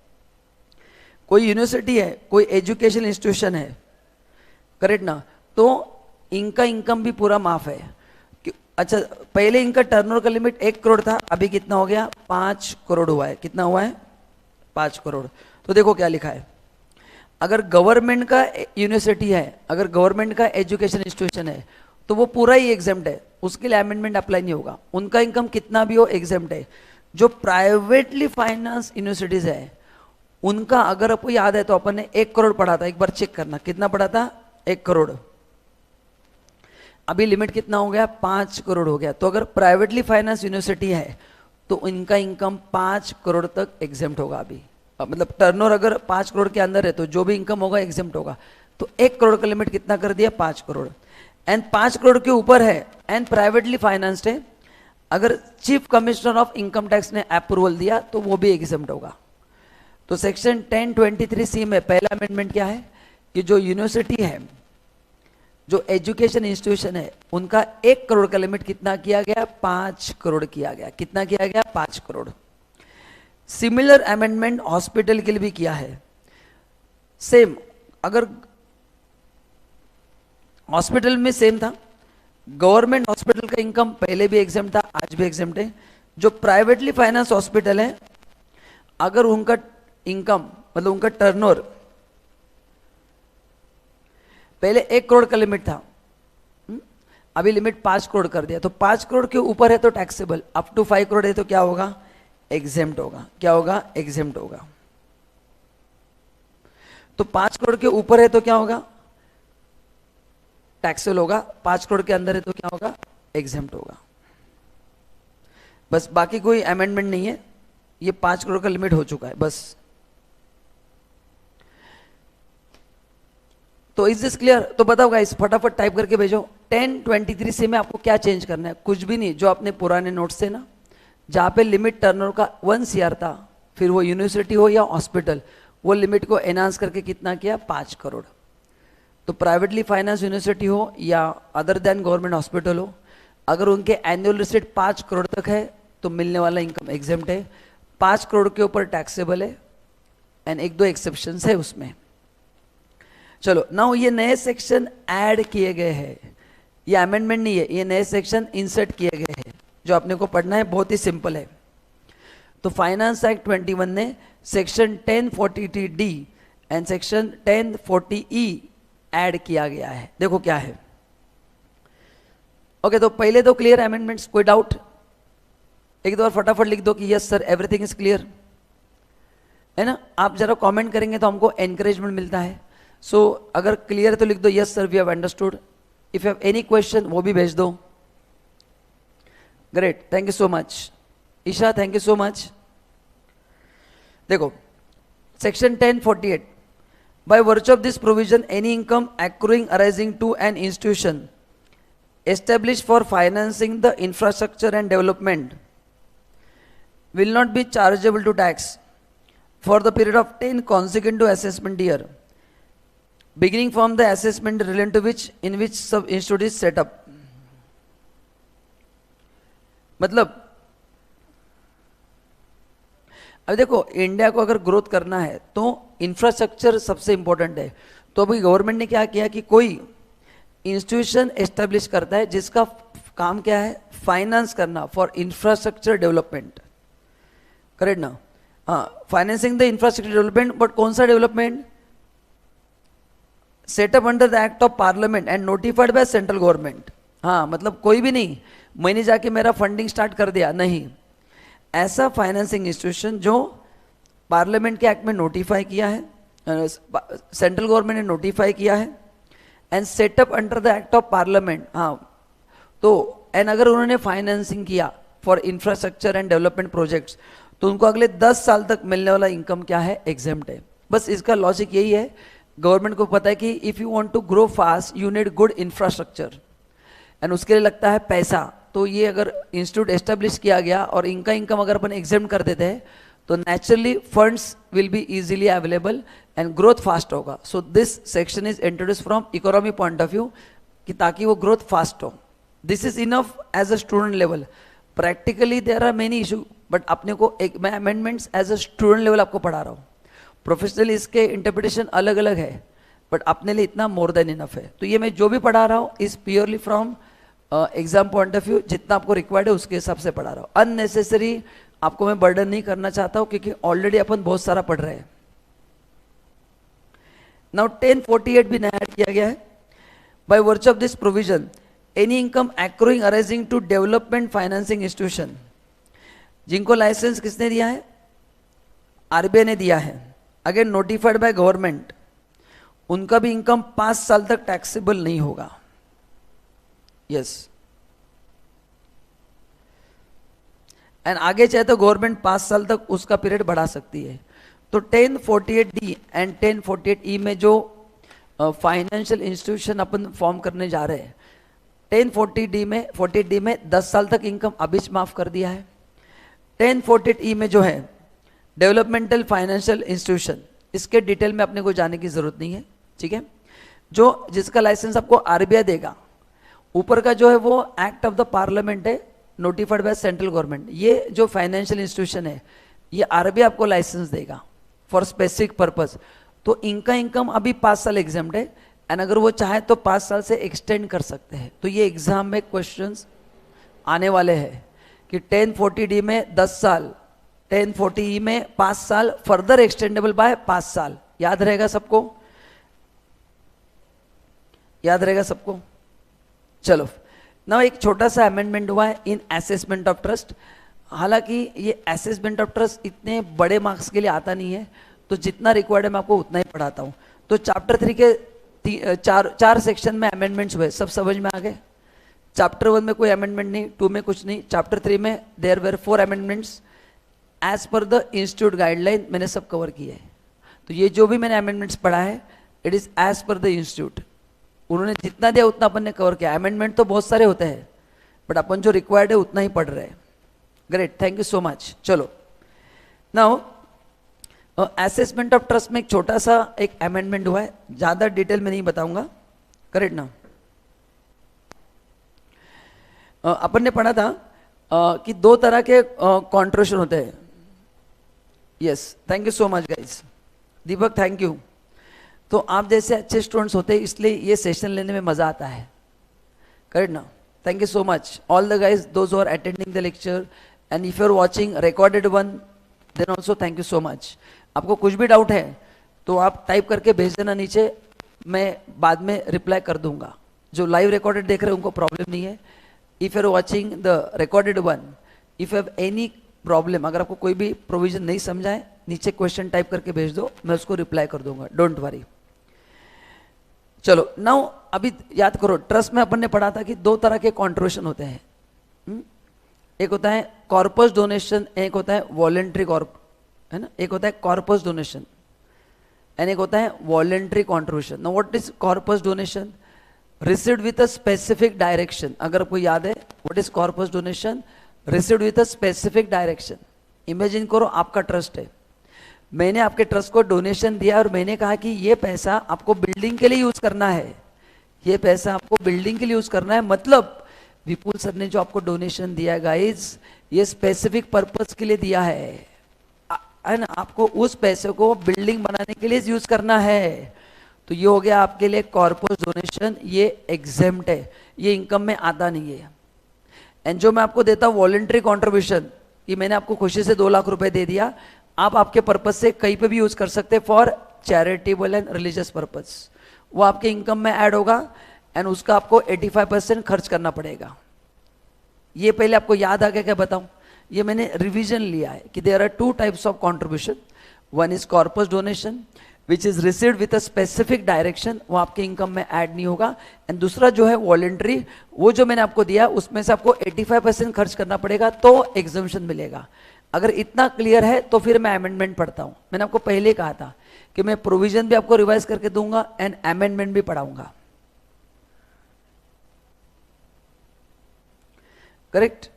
कोई यूनिवर्सिटी है, कोई एजुकेशन इंस्टीट्यूशन है, करेक्ट ना, तो इनका इनकम भी पूरा माफ है। अच्छा, पहले इनका टर्नओवर का लिमिट 1 करोड़ था, अभी कितना हो गया? 5 करोड़ हुआ है। कितना हुआ है? 5 करोड़। तो देखो क्या लिखा है, अगर गवर्नमेंट का यूनिवर्सिटी है, अगर गवर्नमेंट का एजुकेशन इंस्टीट्यूशन है तो वो पूरा ही एग्जेम्प्ट है, उसके लिए अमेंडमेंट अप्लाई नहीं होगा। उनका इनकम कितना भी हो एग्जेम्प्ट है। जो प्राइवेटली फाइनेंस यूनिवर्सिटीज है उनका, अगर आपको याद है तो अपन ने 1 करोड़ पढ़ा था, एक बार चेक करना कितना पढ़ा था? 1 करोड़। अभी लिमिट कितना हो गया? 5 करोड़ हो गया। तो अगर प्राइवेटली फाइनेंस यूनिवर्सिटी है तो इनका इनकम 5 करोड़ तक एग्जेम्प्ट होगा। अभी मतलब टर्नओवर अगर 5 करोड़ के अंदर है तो जो भी इनकम होगा एग्जेम्प्ट होगा। तो 1 करोड़ का लिमिट कितना कर दिया? 5 करोड़। एंड 5 करोड़ के ऊपर है एंड प्राइवेटली फाइनेंस्ड है, अगर chief commissioner of income tax ने अप्रूवल दिया तो वो भी एग्जेम्प्ट होगा। तो सेक्शन 1023C में पहला अमेंडमेंट क्या है कि जो यूनिवर्सिटी है, जो एजुकेशन इंस्टीट्यूशन है, उनका 1 करोड़ का लिमिट कितना किया गया? 5 करोड़ किया गया। कितना किया गया? 5 करोड़। सिमिलर अमेंडमेंट हॉस्पिटल के लिए भी किया है। सेम, अगर हॉस्पिटल में सेम था, गवर्नमेंट हॉस्पिटल का इनकम पहले भी एग्जेम्प्ट था, आज भी एग्जेम्प्ट है। जो प्राइवेटली फाइनेंस हॉस्पिटल है, अगर उनका इनकम मतलब उनका टर्नओवर पहले 1 करोड़ का लिमिट था, अभी लिमिट 5 करोड़ कर दिया, तो 5 करोड़ के ऊपर है तो टैक्सेबल, अप टू 5 करोड़ है तो क्या होगा, एग्जेम्प्ट होगा। क्या होगा, एग्जेम्प्ट होगा। तो 5 करोड़ के ऊपर है तो क्या होगा, टैक्सेबल होगा, 5 करोड़ के अंदर है तो क्या होगा, एग्जेम्प्ट होगा। बस, बाकी कोई अमेंडमेंट नहीं है, ये 5 करोड़ का लिमिट हो चुका है बस। तो इज दिस क्लियर? तो बताओ गाइस, फटाफट टाइप करके भेजो। 1023 से में आपको क्या चेंज करना है, कुछ भी नहीं, जो अपने पुराने नोट्स थे ना, जहां पे लिमिट टर्नओवर का 1 CR था, फिर वो यूनिवर्सिटी हो या हॉस्पिटल, वो लिमिट को एनहांस करके कितना किया, 5 करोड़। तो प्राइवेटली फाइनेंस यूनिवर्सिटी हो या अदर देन गवर्नमेंट हॉस्पिटल हो, अगर उनके एनुअल रिसीट 5 करोड़ तक है तो मिलने वाला इनकम एग्जेम्प्ट है, 5 करोड़ के ऊपर टैक्सेबल है, एंड 1-2 एक्सेप्शंस है उसमें। चलो नाउ ये नए सेक्शन ऐड किए गए हैं, ये अमेंडमेंट नहीं है, ये नए सेक्शन इंसर्ट किए गए हैं, जो आपने को पढ़ना है, बहुत ही सिंपल है। तो फाइनेंस एक्ट 21 ने section 1040D and section 1040E add किया गया है। देखो क्या है। ओके, तो पहले तो क्लियर अमेंडमेंट्स, कोई डाउट? एक बार फटाफट लिख दो कि yes sir everything is clear, है ना। आप जरा कमेंट करेंगे तो हमको एनकरेजमेंट मिलता है। सो अगर क्लियर है तो लिख दो yes sir we have understood. If you have any question वो भी भेज दो। Great, thank you so much Isha, thank you so much. देखो section 1048, by virtue of this provision any income accruing arising to an institution established for financing the infrastructure and development will not be chargeable to tax for the period of 10 consecutive assessment year beginning from the assessment relating to which in which sub institute is set up। मतलब अब देखो, India को अगर growth करना है तो infrastructure सबसे important है। तो अभी गवर्नमेंट ने क्या किया कि कोई इंस्टीट्यूशन एस्टेब्लिश करता है जिसका काम क्या है, फाइनेंस करना फॉर इंफ्रास्ट्रक्चर डेवलपमेंट, करेक्ट ना। हाँ, financing the infrastructure development, but कौन सा development, setup under the act of parliament and notified by central government. हाँ, मतलब कोई भी नहीं, मैंने जाके मेरा फंडिंग स्टार्ट कर दिया, नहीं, ऐसा फाइनेंसिंग इंस्टीट्यूशन जो पार्लियामेंट के एक्ट में नोटिफाई किया है, सेंट्रल गवर्नमेंट ने नोटिफाई किया है, and setup under the act of parliament. हाँ, तो एंड अगर उन्होंने फाइनेंसिंग किया for infrastructure and development projects, तो उनको अगले 10 साल तक मिलने वाला इनकम क्या है, एग्जेम्प्ट है। बस इसका लॉजिक यही है, गवर्नमेंट को पता है कि if you want to grow fast you need good infrastructure, and उसके लिए लगता है पैसा। तो ये अगर इंस्टीट्यूट एस्टेब्लिश किया गया और इनका इनकम अगर अपन एग्जेम्प्ट कर देते हैं तो naturally funds will be easily available and growth fast होगा। So this section is introduce from economy point of view, कि ताकि वो ग्रोथ फास्ट हो। This is enough as a student level, practically there are many issue, but अपने को एक मैं amendments as a student level आपको पढ़ा रहा हूँ, प्रोफेशनली इसके इंटरप्रिटेशन अलग अलग है, बट अपने लिए इतना मोर देन इनफ है। तो ये मैं जो भी पढ़ा रहा हूँ is purely from exam point of view, जितना आपको रिक्वायर्ड है उसके हिसाब से पढ़ा रहा हूँ। अननेसेसरी आपको मैं बर्डन नहीं करना चाहता हूँ, क्योंकि ऑलरेडी अपन बहुत सारा पढ़ रहे हैं। नाउ 1048 भी नया ऐड किया गया है। By virtue of this provision any income accruing arising to development financing institution, जिनको लाइसेंस किसने दिया है, आरबीआई ने दिया है, अगेन नोटिफाइड बाय गवर्नमेंट, उनका भी इनकम 5 साल तक टैक्सेबल नहीं होगा। यस, एंड आगे चाहे तो गवर्नमेंट 5 साल तक उसका पीरियड बढ़ा सकती है। तो 1048D एंड 1048E में जो फाइनेंशियल इंस्टीट्यूशन अपन फॉर्म करने जा रहे हैं, 1048D में 10 साल तक इनकम अभी माफ कर दिया है। 1048E में जो है डेवलपमेंटल फाइनेंशियल इंस्टीट्यूशन, इसके डिटेल में अपने को जाने की जरूरत नहीं है, ठीक है। जो जिसका लाइसेंस आपको आरबीआई देगा, ऊपर का जो है वो एक्ट ऑफ द पार्लियामेंट है, नोटिफाइड बाय सेंट्रल गवर्नमेंट। ये जो फाइनेंशियल इंस्टीट्यूशन है ये आरबीआई आपको लाइसेंस देगा फॉर स्पेसिफिक पर्पस। तो इनका इनकम अभी 5 साल एग्जाम्ड है, एंड अगर वो चाहे तो 5 साल से एक्सटेंड कर सकते हैं। तो ये एग्जाम में क्वेश्चंस आने वाले हैं कि 1040D में 10 साल, 1040E में 5 साल, फर्दर एक्सटेंडेबल बाय 5 साल। याद रहेगा सबको? याद रहेगा सबको? चलो ना, एक छोटा सा अमेंडमेंट हुआ है इन असेसमेंट ऑफ ट्रस्ट। हालांकि ये असेसमेंट ऑफ ट्रस्ट इतने बड़े मार्क्स के लिए आता नहीं है, तो जितना रिक्वायर्ड है मैं आपको उतना ही पढ़ाता हूँ। तो चैप्टर 3 के चार सेक्शन में अमेंडमेंट्स हुए, सब समझ में आ गए? चैप्टर 1 में कोई अमेंडमेंट नहीं, 2 में कुछ नहीं, चैप्टर 3 में there were 4 amendments as per the institute guideline, मैंने सब कवर किए हैं। तो ये जो भी मैंने अमेंडमेंट्स पढ़ा है it is as per the institute, उन्होंने जितना दिया उतना अपन ने कवर किया। अमेंडमेंट तो बहुत सारे होते हैं बट अपन जो रिक्वायर्ड है उतना ही पढ़ रहे हैं। Great, thank you so much. चलो नाउ असेसमेंट ऑफ ट्रस्ट में एक छोटा सा एक अमेंडमेंट हुआ है, ज्यादा डिटेल में नहीं बताऊंगा। करेक्ट ना? अपन ने पढ़ा था कि 2 तरह के कॉन्ट्रीब्यूशन होते हैं। Yes, thank you so much guys. Deepak thank you. तो आप जैसे अच्छे स्टूडेंट्स होते हैं इसलिए ये सेशन लेने में मजा आता है। करेक्ट ना? Thank you so much all the guys those who are attending the lecture and if you are watching recorded one then also thank you so much. आपको कुछ भी डाउट है तो आप टाइप करके भेज देना नीचे, मैं बाद में रिप्लाई कर दूंगा। जो लाइव रिकॉर्डेड देख रहे हैं उनको प्रॉब्लम नहीं है। If you are watching the recorded one, if you have any problem, अगर आपको कोई भी प्रोविजन नहीं समझा है नीचे क्वेश्चन टाइप करके भेज दो, मैं उसको रिप्लाई कर दूंगा, डोंट वरी। चलो नाउ अभी याद करो, ट्रस्ट में अपन ने पढ़ा था कि 2 तरह के कॉन्ट्रीब्यूशन होते हैं। एक होता है कॉर्पस डोनेशन, एक होता है वॉलेंट्री कॉर्प, है ना? एक होता है कॉर्पस डोनेशन एंड एक होता है voluntary contribution. Now what is corpus donation? Received with a specific direction. अगर आपको याद है what is corpus donation? Received with a specific direction. Imagine करो आपका ट्रस्ट है, मैंने आपके ट्रस्ट को डोनेशन दिया और मैंने कहा कि ये पैसा आपको बिल्डिंग के लिए यूज करना है, ये पैसा आपको बिल्डिंग के लिए यूज करना है। मतलब विपुल सर ने जो आपको डोनेशन दिया गाइज, ये स्पेसिफिक पर्पस के लिए दिया है ना? आपको उस पैसे को बिल्डिंग बनाने के लिए यूज करना है। तो ये हो गया आपके लिए कॉर्पस डोनेशन, ये एग्जेम्प्ट है, ये इनकम में आता नहीं है। एंड जो मैं आपको देता हूँ वॉलेंट्री कॉन्ट्रीब्यूशन, कि मैंने आपको खुशी से 2 लाख रुपए दे दिया, आप आपके पर्पस से कहीं पे भी यूज कर सकते हैं for charitable and religious purpose, वो आपके इनकम में ऐड होगा एंड उसका आपको 85% खर्च करना पड़ेगा। ये पहले आपको याद आ गया क्या बताऊं? ये मैंने रिवीजन लिया है कि there are 2 types of contribution. One is corpus donation which is received with a specific direction, वो आपके इनकम में ऐड नहीं होगा। एंड दूसरा जो है वॉलेंट्री, वो जो मैंने आपको दिया उसमें से आपको 85% खर्च करना पड़ेगा तो एग्जम्पशन मिलेगा। अगर इतना क्लियर है तो फिर मैं अमेंडमेंट पढ़ता हूं। मैंने आपको पहले कहा था कि मैं प्रोविजन भी आपको रिवाइज करके दूंगा एंड अमेंडमेंट भी पढ़ाऊंगा। करेक्ट?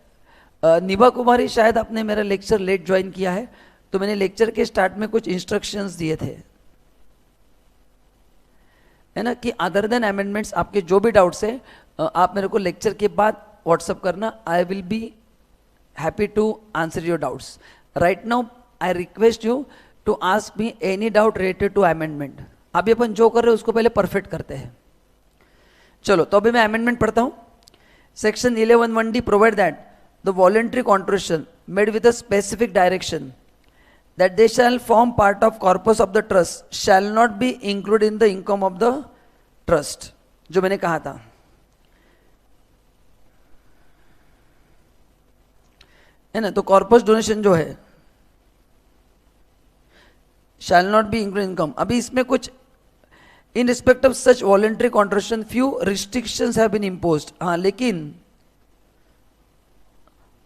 निभा कुमारी, शायद आपने मेरा लेक्चर लेट ज्वाइन किया है, तो मैंने लेक्चर के स्टार्ट में कुछ इंस्ट्रक्शंस दिए थे, है ना, कि अदर देन अमेंडमेंट्स आपके जो भी डाउट्स है आप मेरे को लेक्चर के बाद व्हाट्सअप करना। I will be happy to answer your doubts. Right now I request you to ask me any doubt related to amendment. अभी अपन जो कर रहे हैं उसको पहले परफेक्ट करते हैं। चलो तो अभी मैं अमेंडमेंट पढ़ता हूं। Section 11(1)(d provide that the voluntary contribution made with a specific direction that they shall form part of corpus of the trust shall not be included in the income of the trust। जो मैंने कहा था, है ना, तो corpus donation जो है shall not be included in income। अभी इसमें कुछ in respect of such voluntary contribution few restrictions have been imposed। हाँ, लेकिन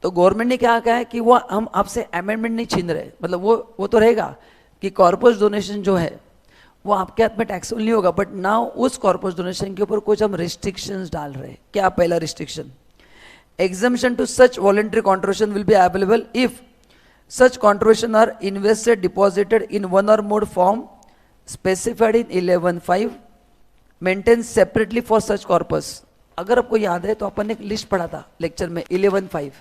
तो गवर्नमेंट ने क्या कहा है कि वो हम आपसे अमेंडमेंट नहीं छीन रहे, मतलब वो तो रहेगा कि कॉर्पस डोनेशन जो है वो आपके हाथ में टैक्सेबल नहीं होगा, बट नाउ उस कॉर्पस डोनेशन के ऊपर कुछ हम रिस्ट्रिक्शंस डाल रहे हैं। क्या? पहला restriction, exemption to such voluntary contribution will be available if such contribution are invested deposited in one और more form specified in 11(5) maintain separately for such corpus. अगर आपको याद है तो अपन ने एक लिस्ट पढ़ा था लेक्चर में 11(5),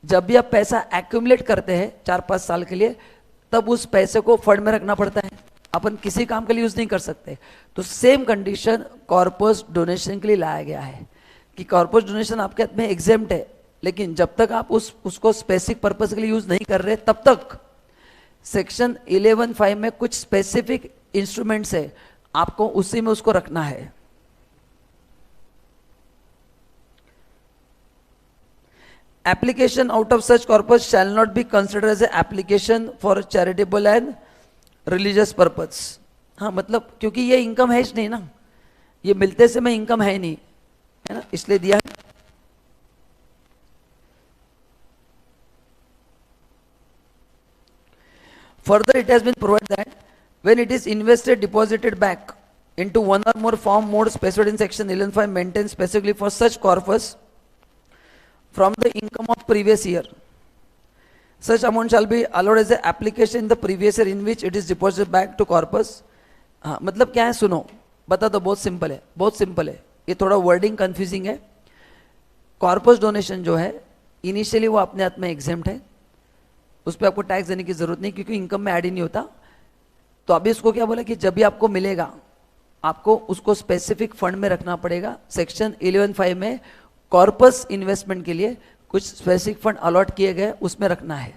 जब भी आप पैसा एक्यूमुलेट करते हैं 4-5 साल के लिए, तब उस पैसे को फंड में रखना पड़ता है, अपन किसी काम के लिए यूज नहीं कर सकते। तो सेम कंडीशन कॉर्पस डोनेशन के लिए लाया गया है कि कॉर्पस डोनेशन आपके हाथ में एग्जेम्प्ट है, लेकिन जब तक आप उसको स्पेसिफिक पर्पस के लिए यूज नहीं कर रहे तब तक सेक्शन 11(5) में कुछ स्पेसिफिक इंस्ट्रूमेंट्स है, आपको उसी में उसको रखना है। Application out of such corpus shall not be considered as application for charitable and religious purpose. हाँ, मतलब क्योंकि ये इनकम है नहीं ना, ये मिलते समय इनकम है नहीं, है ना, इसलिए दिया है। Further, it has been provided that when it is invested, deposited back into one or more form mode specified in section 11(5) maintained specifically for such corpus from the income of previous year, such amount shall be allowed as an application in the previous year in which it is deposited back to corpus। हाँ, मतलब क्या है, सुनो, बता दो, बहुत simple है, बहुत सिंपल है, ये थोड़ा वर्डिंग कंफ्यूजिंग है। कॉर्पस डोनेशन जो है इनिशियली वो अपने हाथ में एग्जेम्प्ट है, उस पर आपको टैक्स देने की जरूरत नहीं क्योंकि इनकम में ऐड ही नहीं होता। तो अभी इसको क्या बोला कि जब भी आपको मिलेगा आपको उसको स्पेसिफिक फंड में रखना पड़ेगा। सेक्शन 11(5) में कॉर्पस इन्वेस्टमेंट के लिए कुछ स्पेसिफिक फंड अलॉट किए गए, उसमें रखना है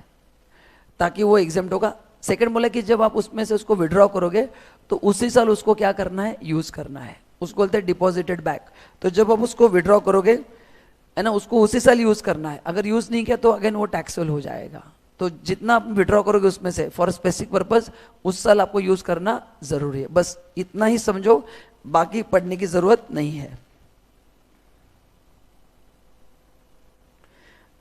ताकि वो एग्जेम्प्ट होगा। सेकंड बोला कि जब आप उसमें से उसको विड्रॉ करोगे तो उसी साल उसको क्या करना है, यूज करना है, उसको बोलते हैं डिपॉजिटेड बैक। तो जब आप उसको विड्रॉ करोगे, है ना, उसको उसी साल यूज करना है। अगर यूज नहीं किया तो अगेन वो टैक्सेबल हो जाएगा। तो जितना आप विड्रॉ करोगे उसमें से फॉर स्पेसिफिक पर्पस उस साल आपको यूज करना जरूरी है। बस इतना ही समझो, बाकी पढ़ने की जरूरत नहीं है।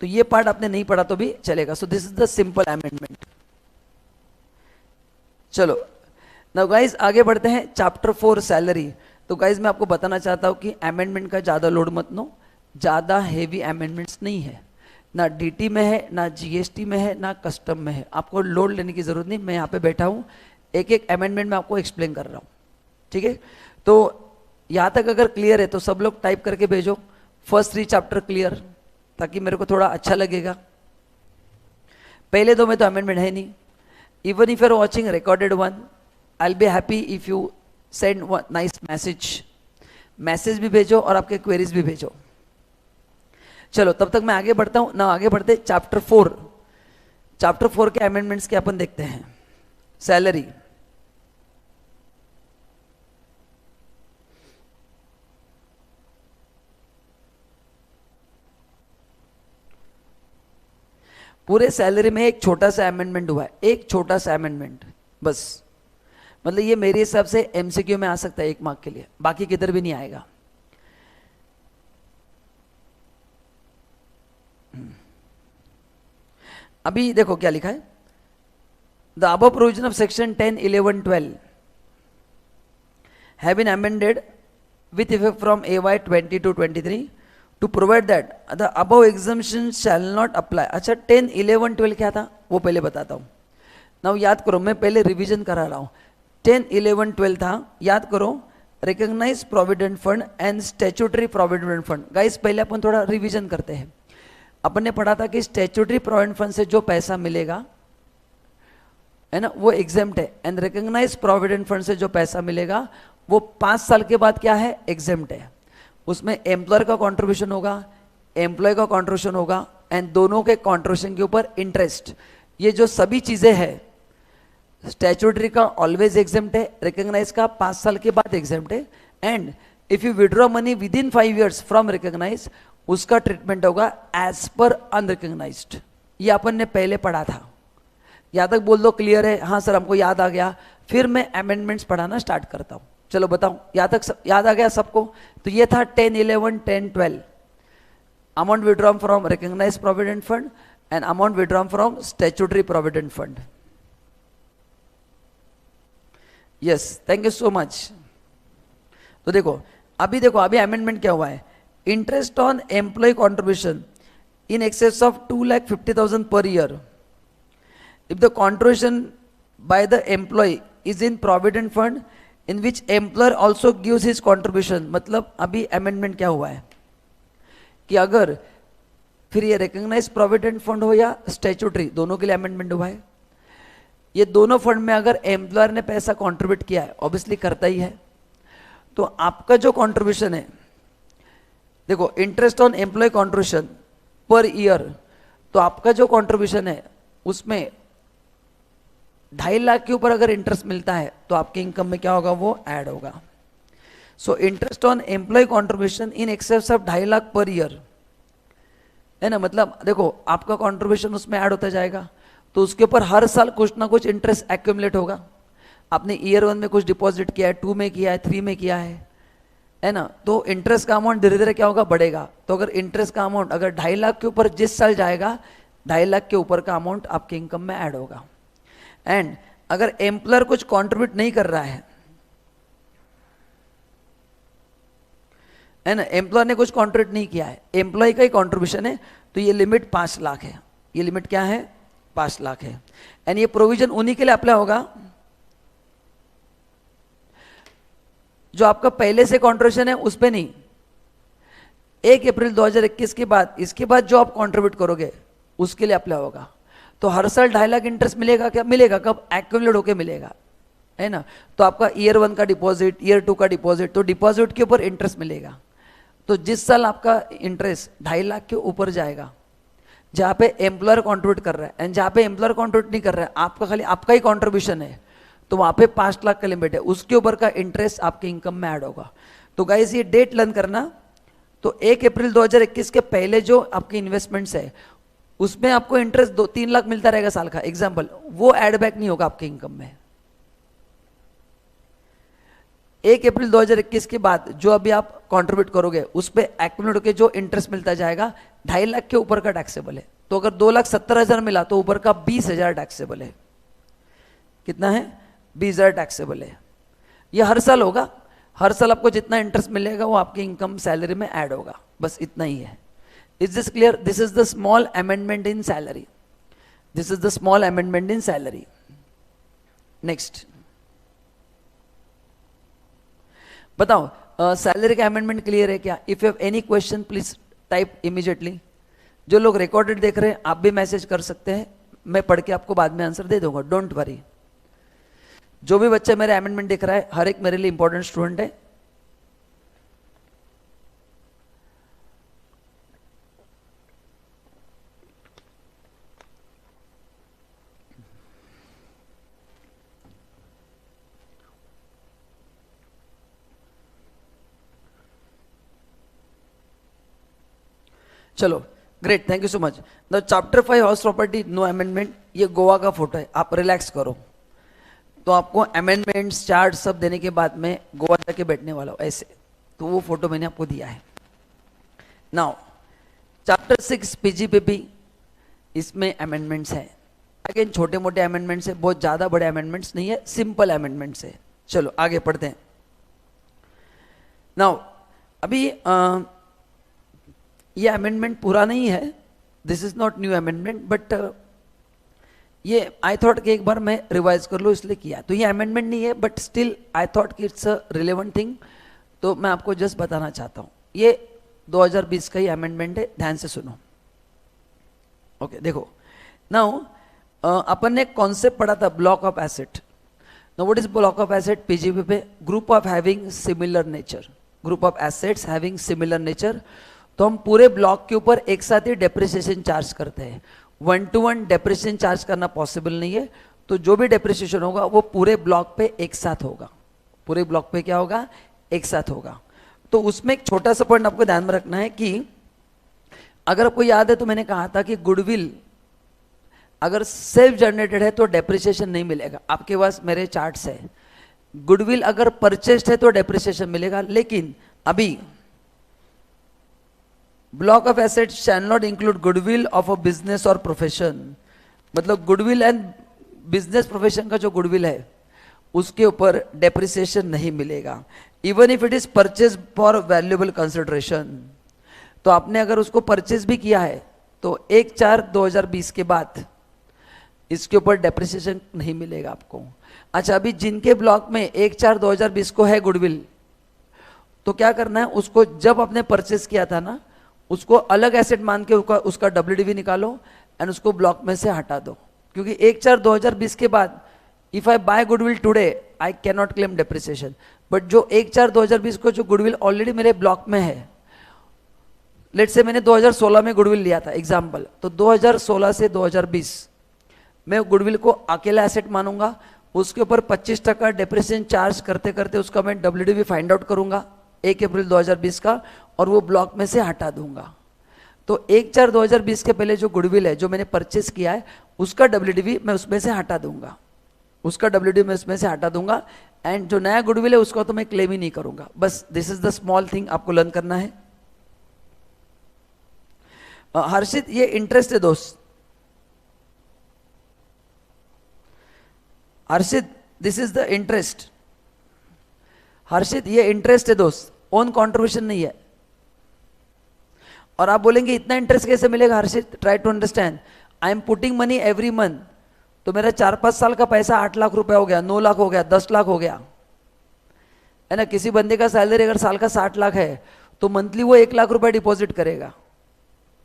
तो ये पार्ट आपने नहीं पढ़ा तो भी चलेगा। सो this is the simple amendment. चलो नाउ गाइस आगे बढ़ते हैं। Chapter 4 salary. तो गाइस मैं आपको बताना चाहता हूं कि अमेंडमेंट का ज्यादा लोड मत लो, ज्यादा हेवी अमेंडमेंट्स नहीं है, ना डीटी में है, ना जीएसटी में है, ना कस्टम में है। आपको लोड लेने की जरूरत नहीं, मैं यहाँ पे बैठा हूँ, एक एक अमेंडमेंट में आपको एक्सप्लेन कर रहा हूँ, ठीक है। तो यहाँ तक अगर क्लियर है तो सब लोग टाइप करके भेजो फर्स्ट 3 चैप्टर क्लियर, ताकि मेरे को थोड़ा अच्छा लगेगा। पहले 2 में तो अमेंडमेंट है नहीं। Even if you are watching recorded one, I will be happy if you send nice message भी भेजो और आपके क्वेरीज भी भेजो। चलो तब तक मैं आगे बढ़ता हूं ना। आगे बढ़ते चैप्टर 4। चैप्टर 4 के अमेंडमेंट्स के अपन देखते हैं। सैलरी, पूरे सैलरी में एक छोटा सा अमेंडमेंट हुआ है, एक छोटा सा अमेंडमेंट बस। मतलब ये मेरे हिसाब से एमसीक्यू में आ सकता है 1 मार्क के लिए, बाकी किधर भी नहीं आएगा। अभी देखो क्या लिखा है। The above provision of section 10, 11, 12 have been amended with effect from AY 20-23 to provide that the above exemptions shall not apply। अच्छा 10, 11, 12 क्या था वो पहले बताता हूँ। नाउ याद करो, मैं पहले रिवीजन करा रहा हूँ। 10, 11, 12 था, याद करो, recognise provident fund and statutory provident fund. Guys पहले अपन थोड़ा रिवीजन करते हैं। अपन ने पढ़ा था कि स्टैट्यूटरी प्रोविडेंट फंड से जो पैसा मिलेगा, है ना, वो एग्जेम्प्ट है, एंड रिकॉग्नाइज प्रोविडेंट फंड से जो पैसा मिलेगा वो 5 साल के बाद क्या है, एग्जेम्प्ट है। उसमें एम्प्लॉयर का कंट्रीब्यूशन होगा, एम्प्लॉय का कंट्रीब्यूशन होगा, एंड दोनों के कंट्रीब्यूशन के ऊपर इंटरेस्ट। ये जो सभी चीजें हैं, स्टैट्यूटरी का ऑलवेज एग्जेम्प्ट है, रिकॉग्नाइज का 5 साल के बाद एग्जेम्प्ट है, and if you withdraw money within 5 years from recognise, उसका ट्रीटमेंट होगा एज पर अनरिकॉग्नाइज्ड। ये अपन ने पहले पढ़ा था। यहाँ तक बोल दो क्लियर है? हाँ सर हमको याद आ गया। फिर मैं अमेंडमेंट्स पढ़ाना स्टार्ट करता हूँ। चलो बताओ, यहाँ तक याद आ गया सबको? तो ये था 10, 11, 10, 12 amount withdrawn from recognise provident fund and amount withdrawn from statutory provident fund. Yes, thank you so much. तो देखो अभी अमेंडमेंट क्या हुआ है। Interest on employee contribution in excess of 2,50,000 per year. If the contribution by the employee is in provident fund in which employer also gives his contribution, मतलब अभी amendment क्या हुआ है कि अगर फिर ये रिकॉग्नाइज प्रोविडेंट फंड हो या स्टैट्यूटरी, दोनों के लिए अमेंडमेंट हुआ है। ये दोनों फंड में अगर एम्प्लॉयर ने पैसा कंट्रीब्यूट किया है, ऑब्वियसली करता ही है, तो आपका जो कंट्रीब्यूशन है, देखो interest on employee contribution per year, तो आपका जो कंट्रीब्यूशन है उसमें 2.5 लाख के ऊपर अगर इंटरेस्ट मिलता है तो आपके इनकम में क्या होगा, वो ऐड होगा. So interest on employee contribution in excess of 2.5 lakh per year, है ना. मतलब देखो आपका कॉन्ट्रीब्यूशन उसमें ऐड होता जाएगा, तो उसके ऊपर हर साल कुछ ना कुछ इंटरेस्ट एक्यूमुलेट होगा. आपने ईयर 1 में कुछ डिपॉजिट किया है, 2 में किया है, 3 में किया है ना. तो इंटरेस्ट का अमाउंट धीरे धीरे क्या होगा, बढ़ेगा. तो अगर इंटरेस्ट का अमाउंट अगर 2.5 लाख के ऊपर जिस साल जाएगा, 2.5 लाख के ऊपर का अमाउंट आपके इनकम में ऐड होगा. एंड अगर एम्प्लॉयर कुछ कंट्रीब्यूट नहीं कर रहा है ना, एम्प्लॉयर ने कुछ कंट्रीब्यूट नहीं किया है, एम्प्लॉय का ही कंट्रीब्यूशन है, तो ये लिमिट 5 लाख है. ये लिमिट क्या है, 5 लाख है. एंड ये प्रोविजन उन्हीं के लिए अप्लाई होगा जो आपका पहले से कंट्रीब्यूशन है उस पे नहीं. 1 अप्रैल 2021 के बाद, इसके बाद जो आप कंट्रीब्यूट करोगे उसके लिए अप्लाई होगा. तो हर साल 2.5 लाख इंटरेस्ट मिलेगा, क्या मिलेगा, कब, एक्यूमुलेट होके मिलेगा, है ना. तो आपका ईयर 1 का डिपॉजिट, ईयर 2 का डिपॉजिट, तो डिपॉजिट के ऊपर इंटरेस्ट मिलेगा. तो जिस साल आपका इंटरेस्ट 2.5 लाख के ऊपर जाएगा, जहां पे एम्प्लॉयर कंट्रीब्यूट कर रहा है, एंड जहां पे एम्प्लॉयर कंट्रीब्यूट नहीं कर रहा है, आपका खाली आपका ही कंट्रीब्यूशन है, तो वहां पे 5 लाख का लिमिट है, उसके ऊपर का इंटरेस्ट आपके इनकम में ऐड होगा. तो गाइस ये डेट लर्न करना. तो 1 अप्रैल 2021 के पहले जो आपके इन्वेस्टमेंट्स है उसमें आपको इंटरेस्ट 2-3 लाख मिलता रहेगा साल का, एग्जाम्पल, वो एड बैक नहीं होगा आपके इनकम में. 1 अप्रैल 2021 के बाद जो अभी आप कंट्रीब्यूट करोगे उस पे एक्यूमुलेट होकर जो इंटरेस्ट मिलता जाएगा, 2.5 लाख के ऊपर का टैक्सेबल है. तो अगर 2,70,000 मिला तो ऊपर का 20,000 टैक्सेबल है. कितना है, 20,000 टैक्सेबल है. ये हर साल होगा, हर साल आपको जितना इंटरेस्ट मिलेगा वो आपकी इनकम सैलरी में ऐड होगा, बस इतना ही है. Is this clear? This is the small amendment in salary. This is the small amendment in salary. Next बताओ, सैलरी का अमेंडमेंट क्लियर है क्या? If you have any question please type immediately. जो लोग रिकॉर्डेड देख रहे हैं आप भी मैसेज कर सकते हैं, मैं पढ़ के आपको बाद में आंसर दे दूंगा, डोंट वरी. जो भी बच्चा मेरे अमेंडमेंट देख रहा है, हर एक मेरे लिए इंपॉर्टेंट स्टूडेंट है. चलो great, thank you so much. The chapter 5 house property no amendment. ये गोवा का फोटो है, आप रिलैक्स करो. तो आपको अमेंडमेंट्स चार्ट सब देने के बाद में गोवा जाके बैठने वाला हूँ ऐसे. तो वो फोटो मैंने आपको दिया है. नाउ चैप्टर 6 पीजीपीपी, इसमें अमेंडमेंट्स हैं. अगेन छोटे मोटे अमेंडमेंट्स है, बहुत ज्यादा बड़े अमेंडमेंट्स नहीं है, सिंपल अमेंडमेंट्स है. चलो आगे पढ़ते हैं. नाउ अभी ये अमेंडमेंट पूरा नहीं है, this is not new amendment, but ये आई थॉट कि एक बार मैं रिवाइज कर लूँ इसलिए किया. तो ये अमेंडमेंट नहीं है, बट स्टिल आई थॉट कि इट्स अ रिलेवेंट थिंग, तो मैं आपको जस्ट बताना चाहता हूँ. ये 2020 का ही अमेंडमेंट है, ध्यान से सुनो. ओके देखो, नाउ अपन ने कॉन्सेप्ट पढ़ा था block of asset. Now what is block of asset? PGP पे group of having similar nature, group of assets having similar nature. तो हम पूरे ब्लॉक के ऊपर एक साथ ही डेप्रिसिएशन चार्ज करते हैं. 1-to-1 डेप्रिसिएशन चार्ज करना पॉसिबल नहीं है, तो जो भी डेप्रिसिएशन होगा वो पूरे ब्लॉक पे एक साथ होगा. पूरे ब्लॉक पे क्या होगा? एक साथ होगा. तो उसमें एक छोटा सा पॉइंट आपको ध्यान में रखना है कि अगर आपको याद है तो मैंने कहा था कि गुडविल अगर सेल्फ जनरेटेड है तो डेप्रिसिएशन नहीं मिलेगा. आपके पास मेरे चार्ट्स है. गुडविल अगर परचेस्ड है तो डेप्रिसिएशन मिलेगा, लेकिन अभी block of assets shall not include goodwill of a business और प्रोफेशन. मतलब गुडविल एंड बिजनेस प्रोफेशन का जो गुडविल है उसके ऊपर डेप्रिसिएशन नहीं मिलेगा, even if it is purchase for valuable consideration. तो आपने अगर उसको परचेज भी किया है तो 1/4/2020 के बाद इसके ऊपर डेप्रिसिएशन नहीं मिलेगा आपको. अच्छा, अभी जिनके ब्लॉक में 1/4/2020 को है गुडविल, तो क्या करना है, उसको जब आपने परचेज किया था ना, उसको अलग एसेट मान के उसका WDV निकालो एंड उसको ब्लॉक में से हटा दो. क्योंकि 1/4/2020 के बाद if I buy goodwill today I can not claim depreciation. But जो 1/4/2020 को जो गुडविल ऑलरेडी मेरे ब्लॉक में है, लेट से मैंने 2016 में गुडविल लिया था एग्जाम्पल, तो 2016 से 2020 मैं गुडविल को अकेला एसेट मानूंगा, उसके ऊपर 25% डेप्रिसिएशन चार्ज करते करते उसका मैं WDV फाइंड आउट करूंगा 1 अप्रैल 2020 का, और वो ब्लॉक में से हटा दूंगा। तो 1/4/2020 के पहले जो गुडविल है जो मैंने परचेस किया है उसका WDV मैं उसमें से हटा दूंगा, उसका WDV मैं उसमें से हटा दूंगा, एंड जो नया गुडविल है उसका तो मैं क्लेम ही नहीं करूंगा। बस this is the small thing आपको लर्न करना है। हर्षित ये इंटरेस्ट है दोस्त, हर्षित दिस इज द इंटरेस्ट, हर्षित ये इंटरेस्ट है दोस्त, ओन कंट्रीब्यूशन नहीं है। और आप बोलेंगे इतना इंटरेस्ट कैसे मिलेगा Harshit, try to understand, I am putting money every month, तो मेरा 4-5 साल का पैसा 8 लाख रुपए हो गया, 9 लाख हो गया, 10 लाख हो गया, है ना। किसी बंदे का सैलरी अगर साल का 60 लाख है तो मंथली वो 1 लाख रुपए डिपॉजिट करेगा,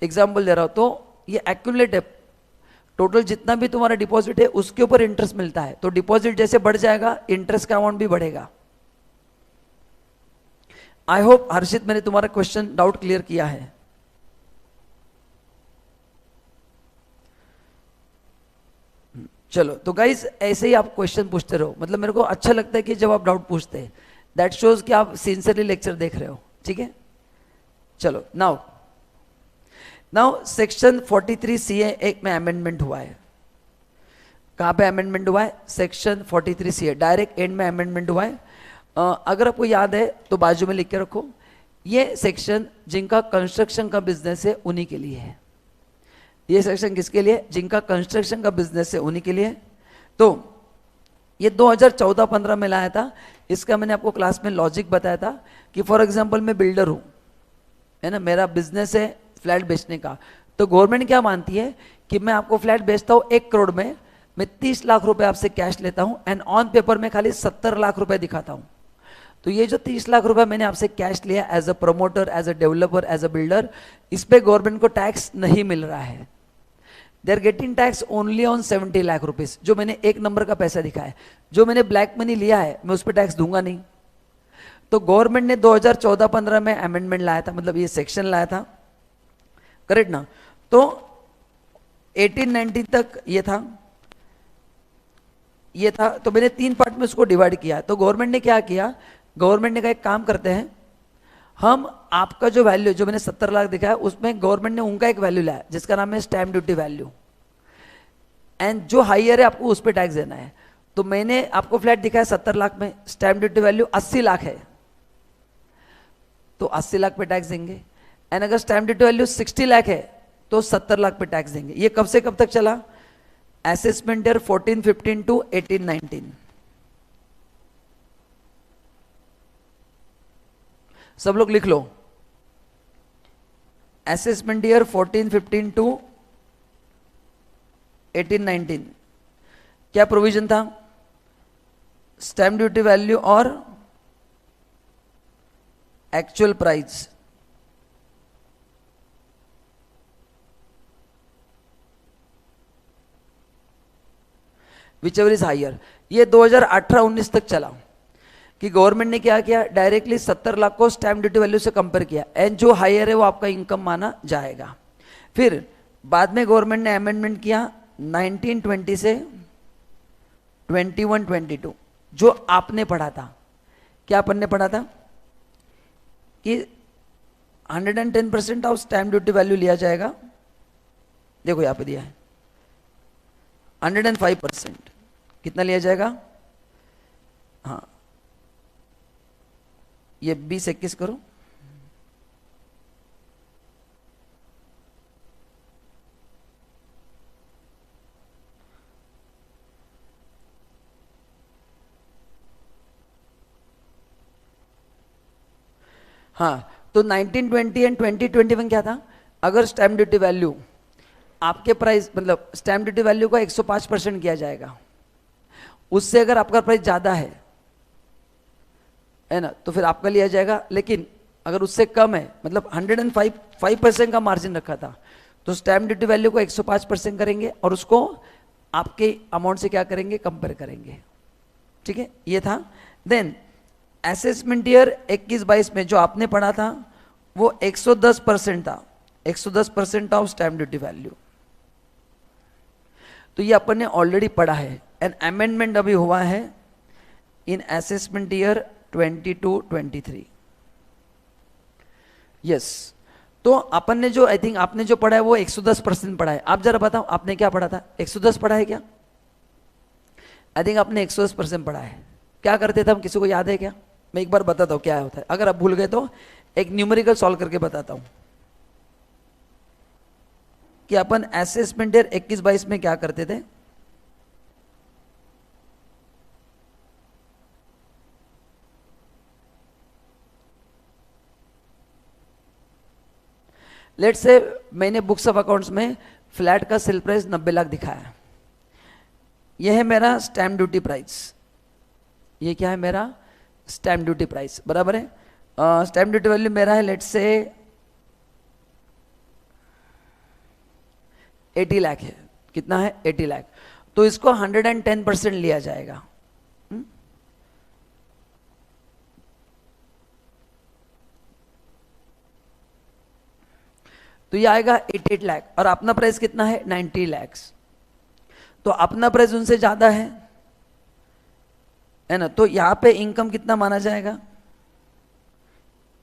एग्जाम्पल दे रहा हूं। तो ये एक्यूमुलेट है, टोटल जितना भी तुम्हारा डिपॉजिट है उसके ऊपर इंटरेस्ट मिलता है, तो डिपॉजिट जैसे बढ़ जाएगा इंटरेस्ट का अमाउंट भी बढ़ेगा। आई होप हर्षित मैंने तुम्हारा क्वेश्चन डाउट क्लियर किया है। चलो तो गाइज ऐसे ही आप क्वेश्चन पूछते रहो, मतलब मेरे को अच्छा लगता है कि जब आप डाउट पूछते हैं, दैट शोज कि आप सिंसियरली लेक्चर देख रहे हो, ठीक है। चलो नाउ सेक्शन 43CA एक में अमेंडमेंट हुआ है। कहां पे अमेंडमेंट हुआ है, सेक्शन 43CA डायरेक्ट एंड में अमेंडमेंट हुआ है। अगर आपको याद है तो बाजू में लिख के रखो, ये सेक्शन जिनका कंस्ट्रक्शन का बिजनेस है उन्हीं के लिए है। ये सेक्शन किसके लिए, जिनका कंस्ट्रक्शन का बिजनेस है उन्हीं के लिए। तो ये 2014-15 में लाया था, इसका मैंने आपको क्लास में लॉजिक बताया था कि फॉर एग्जांपल मैं बिल्डर हूं, है ना, मेरा बिजनेस है फ्लैट बेचने का, तो गवर्नमेंट क्या मानती है कि मैं आपको फ्लैट बेचता हूं 1 करोड़ में, मैं 30 लाख रुपए आपसे कैश लेता हूं एंड ऑन पेपर में खाली 70 लाख रुपए दिखाता हूं। तो ये जो 30 लाख रुपए मैंने आपसे कैश लिया as a promoter, as a developer, as a builder, इस पे गवर्नमेंट को टैक्स नहीं मिल रहा है। They are getting tax only on 70 lakh rupees, जो मैंने 1 नंबर का पैसा दिखा है। जो मैंने ब्लैक मनी लिया है मैं उस पर टैक्स दूंगा नहीं। तो गवर्नमेंट ने 2014-15 में अमेंडमेंट लाया था, मतलब ये सेक्शन लाया था, करेक्ट ना। तो 1890 तक ये था, तो मैंने 3 पार्ट में उसको डिवाइड किया। तो गवर्नमेंट ने क्या किया, गवर्नमेंट ने कहा एक काम करते हैं, हम आपका जो वैल्यू जो मैंने 70 लाख दिखाया उसमें गवर्नमेंट ने उनका एक वैल्यू लाया जिसका नाम है स्टैम्प ड्यूटी वैल्यू, एंड जो हाइयर है आपको उस पर टैक्स देना है। तो मैंने आपको फ्लैट दिखाया 70 लाख में, स्टैम्प ड्यूटी वैल्यू 80 लाख है, तो 80 लाख पे टैक्स देंगे। एंड अगर स्टैम्प ड्यूटी वैल्यू 60 लाख है तो 70 लाख पे टैक्स देंगे। ये कब से कब तक चला, असेसमेंट ईयर 14-15 टू 18-19। सब लोग लिख लो, असेसमेंट ईयर 14-15 टू 18-19 क्या प्रोविजन था, स्टैम्प ड्यूटी वैल्यू और actual price. Whichever is higher. ये 2018-19 तक चला कि गवर्नमेंट ने क्या किया, डायरेक्टली 70 लाख को स्टैम्प ड्यूटी वैल्यू से कंपेयर किया, एंड जो हायर है वो आपका इनकम माना जाएगा। फिर बाद में गवर्नमेंट ने अमेंडमेंट किया 1920 से 21-22, जो आपने पढ़ा था। क्या अपन ने पढ़ा था कि 110% ऑफ स्टैम्प ड्यूटी वैल्यू लिया जाएगा। देखो यहां पे दिया है 105%। कितना लिया जाएगा, हाँ ये 20-21 करो, हाँ। तो 1920 एंड 2021 क्या था, अगर स्टैम्प ड्यूटी वैल्यू आपके प्राइस मतलब स्टैम्प ड्यूटी वैल्यू का 105% किया जाएगा, उससे अगर आपका प्राइस ज़्यादा है ना, तो फिर आपका लिया जाएगा। लेकिन अगर उससे कम है, मतलब 105% का मार्जिन रखा था, तो स्टैम्प ड्यूटी वैल्यू को 105% करेंगे और उसको आपके अमाउंट से क्या करेंगे, कंपेयर करेंगे, ठीक है। ये था। देन असेसमेंट ईयर 21-22 में जो आपने पढ़ा था वो 110% था, 110% ऑफ स्टैम्प ड्यूटी वैल्यू। तो ये अपन ने ऑलरेडी पढ़ा है। एन अमेंडमेंट अभी हुआ है इन असेसमेंट ईयर 22-23। यस, तो अपन ने जो, आई थिंक आपने जो पढ़ा है वो 110% पढ़ा है। आप जरा बताओ आपने क्या पढ़ा था? 110 पढ़ा है क्या? आई थिंक आपने 110% पढ़ा है। क्या करते थे हम, किसी को याद है क्या? मैं एक बार बताता हूँ क्या होता है, अगर आप भूल गए तो एक न्यूमेरिकल सॉल्व करके बताता हूँ कि अपन असेसमेंट ईयर 21-22 में क्या करते थे। लेट्स से मैंने बुक्स ऑफ अकाउंट्स में फ्लैट का सेल प्राइस 90 लाख दिखाया। यह है मेरा स्टैम्प ड्यूटी प्राइस, ये क्या है मेरा स्टैम्प ड्यूटी प्राइस, बराबर है। स्टैम्प ड्यूटी वैल्यू मेरा है लेट्स से 80 लाख है। कितना है? 80 लाख। तो इसको 110% लिया जाएगा। तो ये आएगा 88 लाख और अपना प्राइस कितना है? 90 लाख। तो अपना प्राइस उनसे ज्यादा है ना, तो यहां पे इनकम कितना माना जाएगा?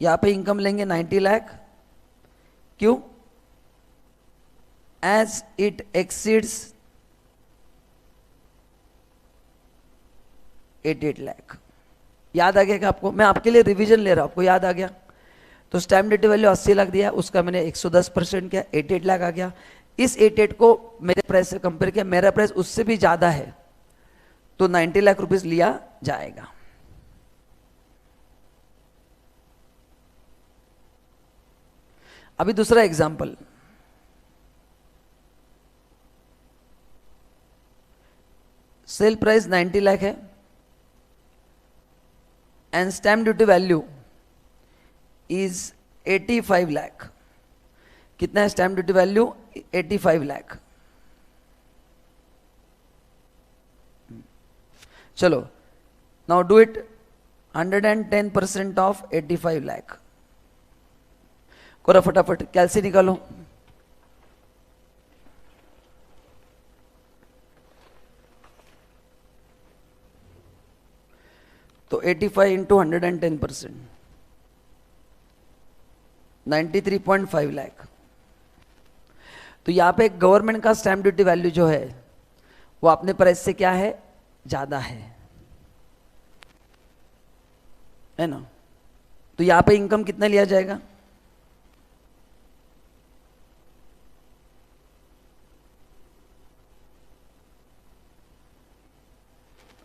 यहां पे इनकम लेंगे 90 लाख। क्यों? As it exceeds 88 lakh. याद आ गया क्या आपको? मैं आपके लिए रिवीजन ले रहा हूं, आपको याद आ गया? तो स्टैम्प ड्यूटी वैल्यू 80 लाख दिया, उसका मैंने 110% किया, 88 लाख आ गया। इस 88 को मेरे प्राइस से कंपेयर किया, मेरा प्राइस उससे भी ज्यादा है, तो 90 लाख रुपीस लिया जाएगा। अभी दूसरा एग्जांपल, सेल प्राइस 90 लाख है and stamp duty value is 85 lakh. कितना है स्टैम्प ड्यूटी वैल्यू? 85 लाख। चलो now do it 110% of 85 lakh. करो फटाफट, कैलसी निकालो। तो 85 इंटू 110%, 93.5 लाख। तो यहां पे गवर्नमेंट का स्टैम्प ड्यूटी वैल्यू जो है वो अपने प्राइस से क्या है? ज्यादा है ना। तो यहां पे इनकम कितना लिया जाएगा?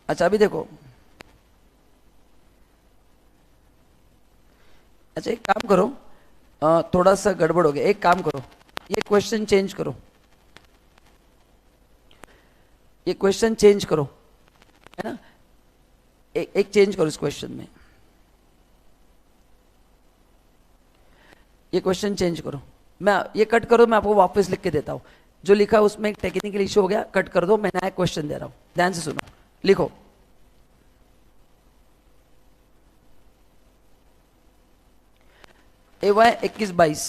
अच्छा अभी देखो, अच्छा एक काम करो, थोड़ा सा गड़बड़ हो गया। एक काम करो, ये क्वेश्चन चेंज करो, ये क्वेश्चन चेंज करो, है ना। एक चेंज करो इस क्वेश्चन में, ये क्वेश्चन चेंज करो। मैं ये कट करो, मैं आपको वापस लिख के देता हूं। जो लिखा उसमें एक टेक्निकल इशू हो गया, कट कर दो, मैं नया क्वेश्चन दे रहा हूं, ध्यान से सुनो। लिखो AY 21-22,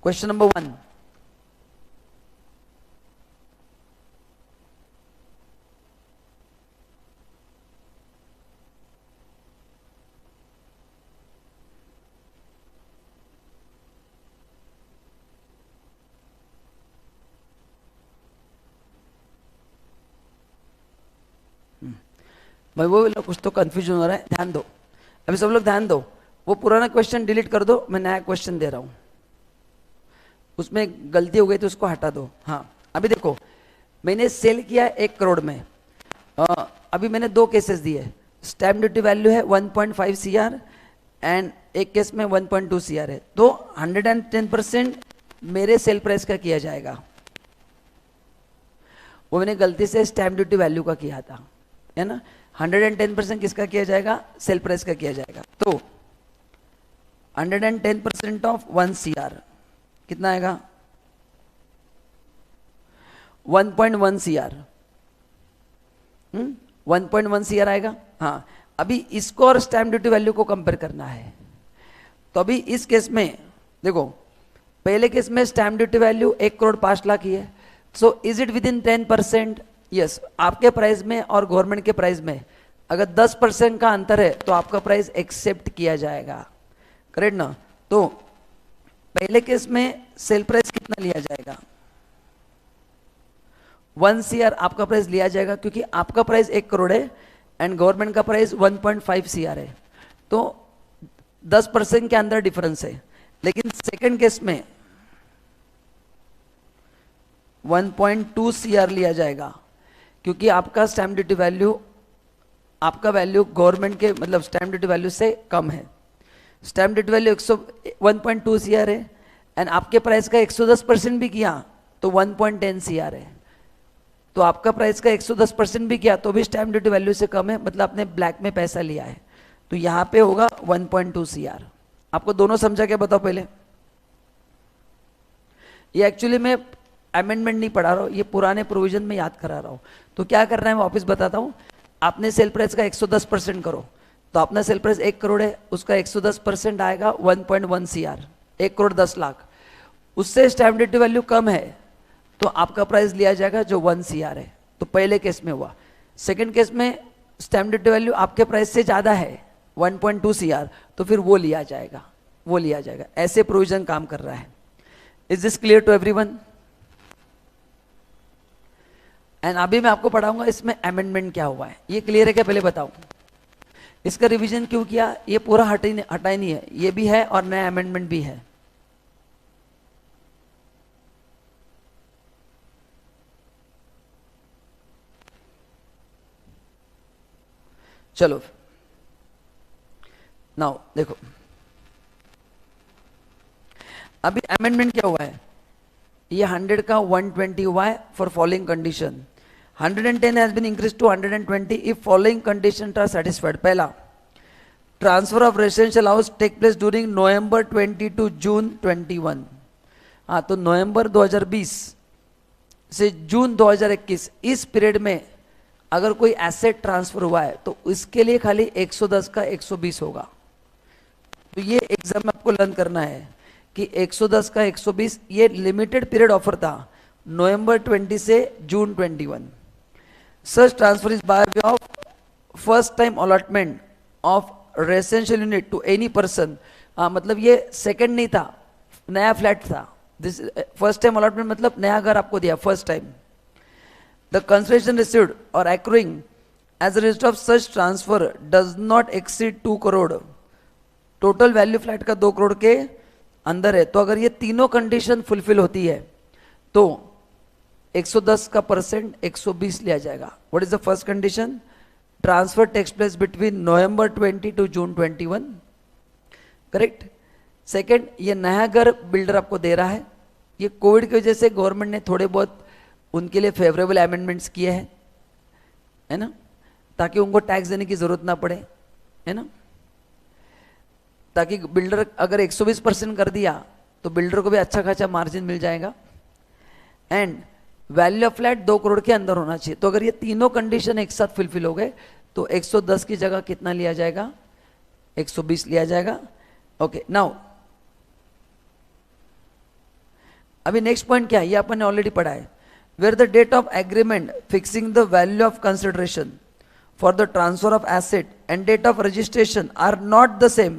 क्वेश्चन नंबर 1। भाई वो लोग कुछ तो कंफ्यूजन हो रहा है, ध्यान दो। अभी सब लोग ध्यान दो, वो पुराना क्वेश्चन डिलीट कर दो, मैं नया क्वेश्चन दे रहा हूं। उसमें गलती हो गई तो उसको हटा दो। हाँ अभी देखो, मैंने सेल किया 1 करोड़ में। अभी मैंने 2 केसेस दिए। स्टैम्प ड्यूटी वैल्यू है 1.5 CR एंड एक केस में 1.2 CR है। तो 110% मेरे सेल प्राइस का किया जाएगा। वो मैंने गलती से स्टैम्प ड्यूटी वैल्यू का किया था, है ना। 110% किसका किया जाएगा? सेल प्राइस का किया जाएगा। तो 110% ऑफ 1 CR कितना आएगा? 1.1 CR। 1.1 CR आएगा। हाँ अभी इसको और स्टैम्प ड्यूटी वैल्यू को कंपेयर करना है। तो अभी इस केस में देखो, पहले केस में स्टैम्प ड्यूटी वैल्यू 1,05,00,000 की है, so is it with in 10%? Yes, आपके प्राइस में और गवर्नमेंट के प्राइस में अगर 10% का अंतर है तो आपका प्राइस एक्सेप्ट किया जाएगा, करेक्ट ना? तो पहले केस में सेल प्राइस कितना लिया जाएगा? 1 CR आपका प्राइस लिया जाएगा, क्योंकि आपका प्राइस 1 करोड़ है एंड गवर्नमेंट का प्राइस 1.5 CR है, तो 10% के अंदर डिफरेंस है। लेकिन सेकंड केस में 1.2 CR लिया जाएगा, क्योंकि आपका स्टैम्प ड्यूटी वैल्यू, आपका वैल्यू गवर्नमेंट के मतलब स्टैम्प ड्यूटी वैल्यू से कम है। स्टैम्प ड्यूटी वैल्यू 1.2 CR है एंड आपके प्राइस का 110% भी किया तो 1.10 CR है। तो आपका प्राइस का 110% भी किया तो भी स्टैम्प ड्यूटी वैल्यू से कम है, मतलब आपने ब्लैक में पैसा लिया है, तो यहाँ पे होगा 1.2 CR। आपको दोनों समझा क्या, बताओ पहले? ये एक्चुअली मैं अमेंडमेंट नहीं पढ़ा रहा हूँ, ये पुराने प्रोविजन में याद करा रहा हूँ। तो क्या करना है वापस बताता हूँ। आपने सेल प्राइस का 110% करो, तो अपना सेल प्राइस 1 करोड़ है, उसका 110% आएगा 1.1 CR, 1,10,00,000। उससे स्टैम्प ड्यूटी वैल्यू कम है तो आपका प्राइस लिया जाएगा जो 1 CR है। तो पहले केस में हुआ। सेकंड केस में स्टैम्प ड्यूटी वैल्यू आपके प्राइस से ज़्यादा है 1.2 CR, तो फिर वो लिया जाएगा, वो लिया जाएगा। ऐसे प्रोविजन काम कर रहा है। Is this clear to everyone? And अभी मैं आपको पढ़ाऊंगा इसमें अमेंडमेंट क्या हुआ है। ये क्लियर है क्या, पहले बताओ? इसका रिवीजन क्यों किया? ये पूरा हटा ही नहीं है, ये भी है और नया अमेंडमेंट भी है। चलो नाउ देखो, अभी अमेंडमेंट क्या हुआ है। ये 100 का 120 हुआ है for following condition. 110 has been increase to 120 if following condition are satisfied. पहला, transfer of residential house take place during November 20 to June 21। हाँ, तो नवंबर 2020 से जून 2021 इस पीरियड में अगर कोई एसेट ट्रांसफर हुआ है तो इसके लिए खाली 110 का 120 होगा। तो ये एग्जाम में आपको लर्न करना है कि 110 का 120 ये लिमिटेड पीरियड ऑफर था, नवंबर 20 से जून 21। Such transfer is by way of first time allotment of residential unit to any person. मतलब ये सेकंड नहीं था, नया फ्लैट था। दिस फर्स्ट टाइम अलॉटमेंट मतलब नया घर आपको दिया first time. The consideration received or accruing as a result of such transfer does not exceed 2 crore. Total value flat का 2 करोड़ के अंदर है। तो अगर ये तीनों कंडीशन फुलफिल होती है तो 110 का परसेंट 120 लिया जाएगा। What is the first condition? Transfer takes place between November 20 to June 21, correct. Second, ये नया घर बिल्डर आपको दे रहा है। ये कोविड की वजह से गवर्नमेंट ने थोड़े बहुत उनके लिए फेवरेबल अमेंडमेंट्स किए हैं, है ना, ताकि उनको टैक्स देने की जरूरत ना पड़े, है ना, ताकि बिल्डर अगर 120% कर दिया तो बिल्डर को भी अच्छा खासा मार्जिन मिल जाएगा। And value of flat 2 crore के अंदर होना चाहिए। तो अगर ये तीनों कंडीशन एक साथ फुलफिल हो गए तो 110 की जगह कितना लिया जाएगा? 120 लिया जाएगा। ओके, नाउ अभी नेक्स्ट पॉइंट क्या है, ये अपन ने ऑलरेडी पढ़ा है। Where the date of agreement fixing the value of consideration for the transfer of asset and date of registration are not the same।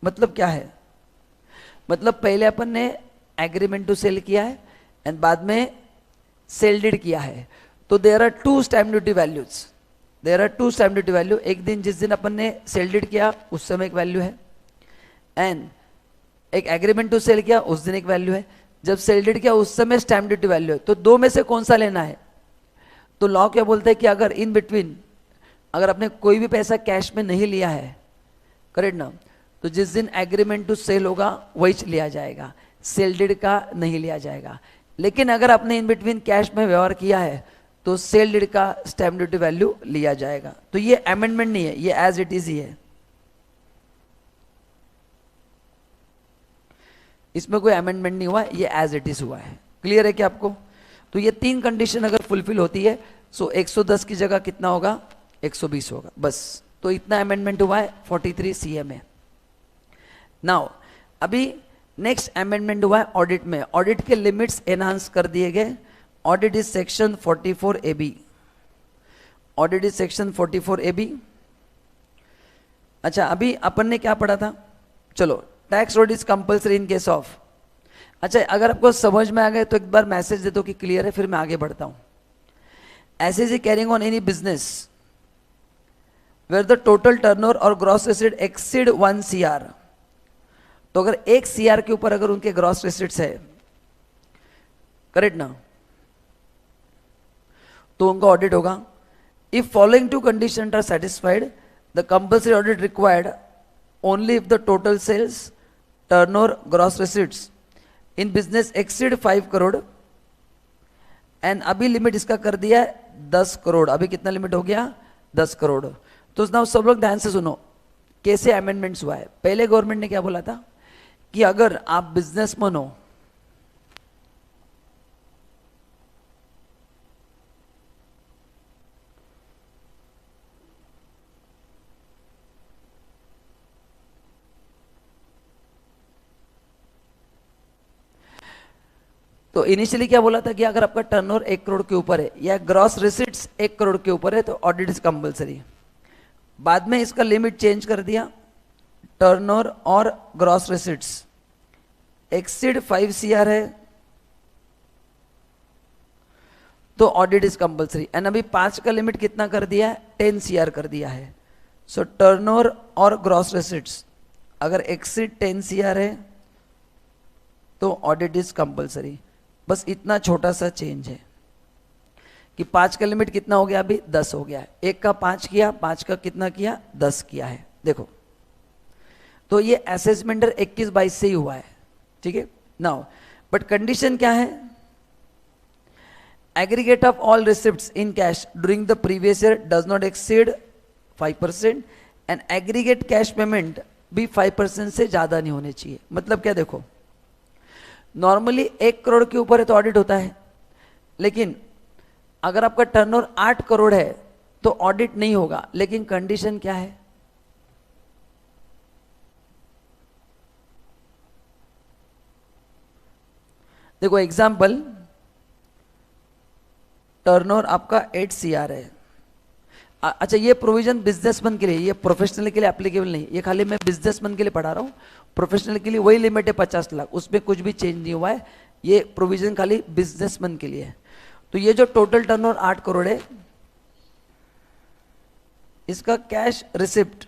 मतलब क्या है? मतलब पहले अपन ने एग्रीमेंट टू सेल किया है एंड बाद में सेल डीड किया है, तो there are 2 stamp duty values. There are 2 stamp duty value. एक दिन जिस दिन अपन ने सेल डीड किया उस समय एक वैल्यू है, एंड एक एग्रीमेंट टू सेल किया उस दिन एक वैल्यू है। जब सेल डीड किया उस समय स्टैम्प ड्यूटी वैल्यू है। तो दो में से कौन सा लेना है? तो लॉ क्या बोलता है कि अगर इन बिटवीन अगर आपने कोई भी पैसा कैश में नहीं लिया है, करेक्ट ना, तो जिस दिन एग्रीमेंट टू सेल होगा वही लिया जाएगा, सेल डीड का नहीं लिया जाएगा। लेकिन अगर आपने इन बिटवीन कैश में व्यवहार किया है तो सेल डीड का स्टैम्प ड्यूटी वैल्यू लिया जाएगा। तो ये अमेंडमेंट नहीं है, ये एज इट इज ही है, इसमें कोई अमेंडमेंट नहीं हुआ, ये एज इट इज हुआ है। क्लियर है क्या आपको? तो ये 3 कंडीशन अगर फुलफिल होती है सो 110 की जगह कितना होगा? 120 होगा, बस। तो इतना अमेंडमेंट हुआ है 43 CA में। नाउ अभी नेक्स्ट अमेंडमेंट हुआ है ऑडिट में, ऑडिट के लिमिट्स एनहांस कर दिए गए। Audit is section 44AB, audit is section 44AB। अच्छा, अभी अपन ने क्या पढ़ा था, चलो tax audit is compulsory in case of. अच्छा, अगर आपको समझ में आ गए तो एक बार मैसेज दे दो कि क्लियर है, फिर मैं आगे बढ़ता हूं। As is carrying on any business where the total turnover और ग्रॉस रेसिट एक्सीड 1 CR, तो अगर 1 CR के ऊपर अगर उनके ग्रॉस रेसिट्स है, करेक्ट ना, तो उनका ऑडिट होगा। If following two condition are satisfied, the compulsory audit required only if the total sales, turnover, gross receipts in business exceed 5 crore, and अभी लिमिट इसका कर दिया है 10 करोड़। अभी कितना लिमिट हो गया, 10 करोड़। तो नाउ सब लोग ध्यान से सुनो कैसे अमेंडमेंट्स हुआ है। पहले गवर्नमेंट ने क्या बोला था कि अगर आप बिजनेसमैन हो, तो इनिशियली क्या बोला था कि अगर आपका टर्नओवर 1 करोड़ के ऊपर है या ग्रॉस रिसिट्स 1 करोड़ के ऊपर है तो ऑडिट इज कंपल्सरी। बाद में इसका लिमिट चेंज कर दिया, टर्नओवर और ग्रॉस रिसिट्स एक्सीड 5 CR है तो ऑडिट इज कंपल्सरी। एंड अभी 5 का लिमिट कितना कर दिया है, 10 CR कर दिया है। सो टर्नओवर और ग्रॉस रेसिट्स अगर एक्सीड 10 CR है तो ऑडिट इज कंपल्सरी। बस इतना छोटा सा चेंज है कि 5 का लिमिट कितना हो गया, अभी 10 हो गया है। 1 का 5 किया, 5 का कितना किया, 10 किया है। देखो, तो ये असेसमेंट 21-22 से ही हुआ है, ठीक है। नाउ बट कंडीशन क्या है, aggregate of all receipts in cash during the previous year does not exceed 5%, and aggregate cash payment भी 5% से ज्यादा नहीं होने चाहिए। मतलब क्या, देखो नॉर्मली 1 करोड़ के ऊपर है तो ऑडिट होता है, लेकिन अगर आपका टर्नओवर 8 करोड़ है तो ऑडिट नहीं होगा। लेकिन कंडीशन क्या है, देखो एग्जांपल, टर्नओवर आपका 8 CR है। अच्छा, ये प्रोविजन बिजनेसमैन के लिए, ये प्रोफेशनल के लिए एप्लीकेबल नहीं, ये खाली मैं बिजनेसमैन के लिए पढ़ा रहा हूँ। प्रोफेशनल के लिए वही लिमिट है 50 लाख, उसमें कुछ भी चेंज नहीं हुआ है। ये प्रोविजन खाली बिजनेसमैन के लिए है। तो ये जो टोटल टर्नओवर 8 करोड़ है, इसका कैश रिसिप्ट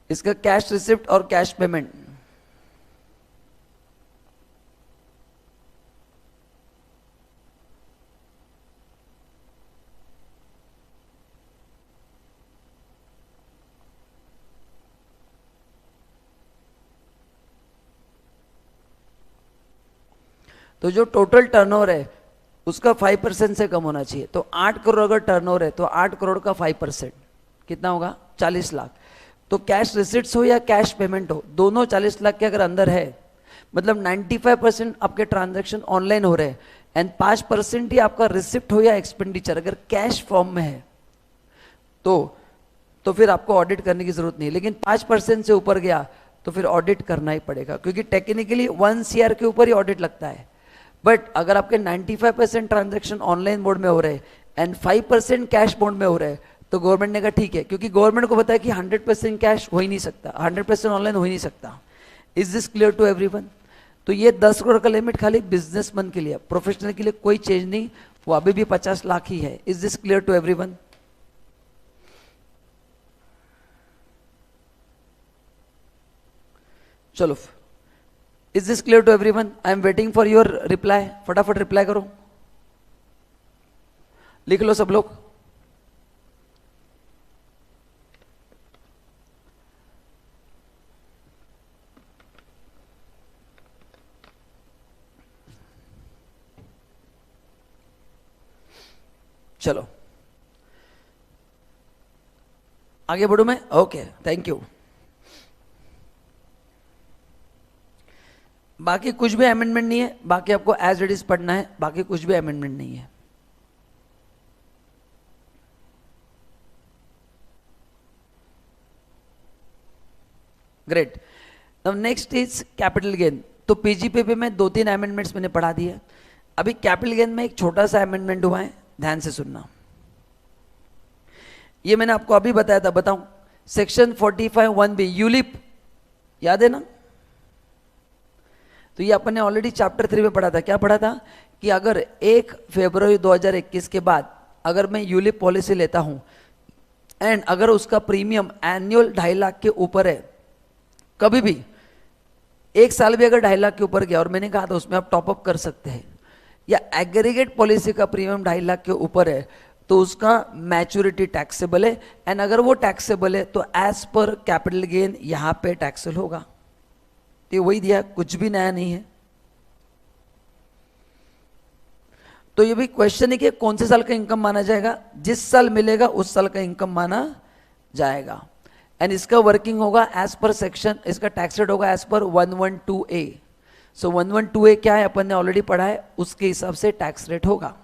इसका कैश रिसिप्ट और कैश पेमेंट तो जो टोटल टर्नओवर है उसका 5% से कम होना चाहिए। तो 8 करोड़ अगर टर्नओवर है तो 8 करोड़ का 5% कितना होगा, 40 लाख। तो कैश रिसिट्स हो या कैश पेमेंट हो, दोनों 40 लाख के अगर अंदर है, मतलब 95% आपके ट्रांजैक्शन ऑनलाइन हो रहे हैं, एंड 5% ही आपका रिसिप्ट हो या एक्सपेंडिचर अगर कैश फॉर्म में है, तो फिर आपको ऑडिट करने की जरूरत नहीं। लेकिन 5% से ऊपर गया तो फिर ऑडिट करना ही पड़ेगा, क्योंकि टेक्निकली 1 CR के ऊपर ही ऑडिट लगता है। बट अगर आपके 95% ट्रांजैक्शन ऑनलाइन मोड में हो रहे हैं एंड 5% कैश मोड में हो रहे हैं, तो गवर्नमेंट ने कहा ठीक है, क्योंकि गवर्नमेंट को पता है कि 100% कैश हो ही नहीं सकता, 100% ऑनलाइन हो ही नहीं सकता। Is this clear to everyone? तो ये 10 करोड़ का लिमिट खाली बिजनेसमैन के लिए, प्रोफेशनल के लिए कोई चेंज नहीं, वो अभी भी 50 लाख ही है। Is this clear to everyone? चलो, is this clear to everyone? I am waiting for your reply. फटाफट रिप्लाई करो, लिख लो सब लोग। चलो आगे बढ़ू मैं? Okay, thank you. बाकी कुछ भी अमेंडमेंट नहीं है, बाकी आपको एज इट इज पढ़ना है, बाकी कुछ भी अमेंडमेंट नहीं है। ग्रेट। अब नेक्स्ट इज कैपिटल गेन। तो पीजीपीपी में 2-3 अमेंडमेंट्स मैंने पढ़ा दिए। अभी कैपिटल गेन में एक छोटा सा अमेंडमेंट हुआ है, ध्यान से सुनना। ये मैंने आपको अभी बताया था, बताऊं? सेक्शन 45(1)(b) यूलिप याद है ना? तो ये अपन ने ऑलरेडी चैप्टर 3 में पढ़ा था। क्या पढ़ा था? कि अगर 1 फरवरी 2021 के बाद अगर मैं यूलिप पॉलिसी लेता हूं एंड अगर उसका प्रीमियम एनुअल 2.5 लाख के ऊपर है, कभी भी 1 साल भी अगर 2.5 लाख के ऊपर गया, और मैंने कहा था उसमें आप टॉपअप कर सकते हैं, या एग्रीगेट पॉलिसी का प्रीमियम 2.5 लाख के ऊपर है, तो उसका मैच्योरिटी टैक्सेबल है। एंड अगर वो टैक्सेबल है तो एज पर कैपिटल गेन यहां पे टैक्सेबल होगा। तो वही दिया, कुछ भी नया नहीं है। तो ये भी क्वेश्चन है कि कौन से साल का इनकम माना जाएगा? जिस साल मिलेगा उस साल का इनकम माना जाएगा। एंड इसका वर्किंग होगा एज पर सेक्शन, इसका टैक्स रेट होगा एज पर 112A। सो 112A क्या है अपन ने ऑलरेडी पढ़ा है, उसके हिसाब से टैक्स रेट होगा।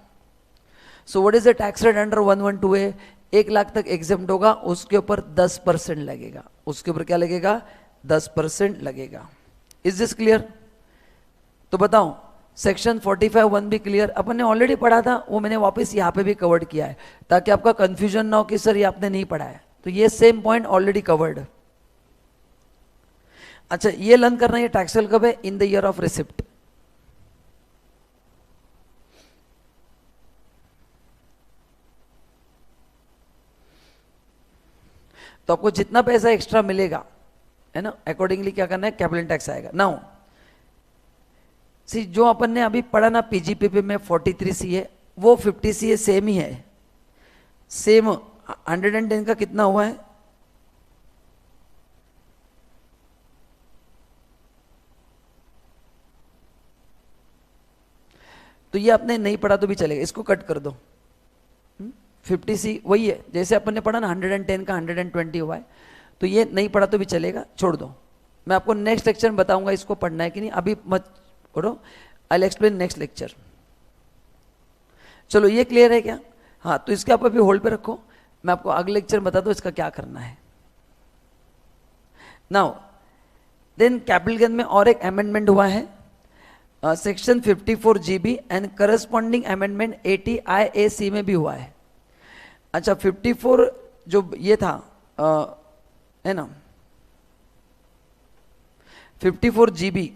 So what is the tax rate under 112A? 1 lakh तक एग्जेम्प्ट होगा, उसके ऊपर 10% लगेगा। उसके ऊपर क्या लगेगा? 10% लगेगा। Is this clear? तो बताओ, सेक्शन 45(1) भी क्लियर? अपन ने ऑलरेडी पढ़ा था, वो मैंने वापस यहाँ पे भी कवर्ड किया है ताकि आपका कंफ्यूजन ना हो कि सर ये आपने नहीं पढ़ा है। तो ये सेम पॉइंट ऑलरेडी कवर्ड। अच्छा, ये लर्न करना, ये टैक्सेबल कब है? In the year of receipt. तो आपको जितना पैसा एक्स्ट्रा मिलेगा है ना, अकॉर्डिंगली क्या करना है, कैपिटल टैक्स आएगा। नाउ सी, जो अपन ने अभी पढ़ा ना पीजीपीपी में 43CA, वो 50CA सेम ही है। सेम 110 का कितना हुआ है? तो ये आपने नहीं पढ़ा तो भी चलेगा, इसको कट कर दो। 50C वही है जैसे अपन ने पढ़ा ना, 110 का 120 हुआ है। तो ये नहीं पढ़ा तो भी चलेगा, छोड़ दो। मैं आपको नेक्स्ट लेक्चर में बताऊंगा इसको पढ़ना है कि नहीं, अभी मत पढ़ो। I explain next lecture. चलो, ये क्लियर है क्या? हाँ, तो इसके आप अभी होल्ड पे रखो, मैं आपको अगले लेक्चर में बता दूं इसका क्या करना है। नाउ देन कैपिटल गेन में और एक अमेंडमेंट हुआ है, section 54GB and corresponding amendment 80IAC में भी हुआ है। अच्छा, 54 जो ये था है ना, 54GB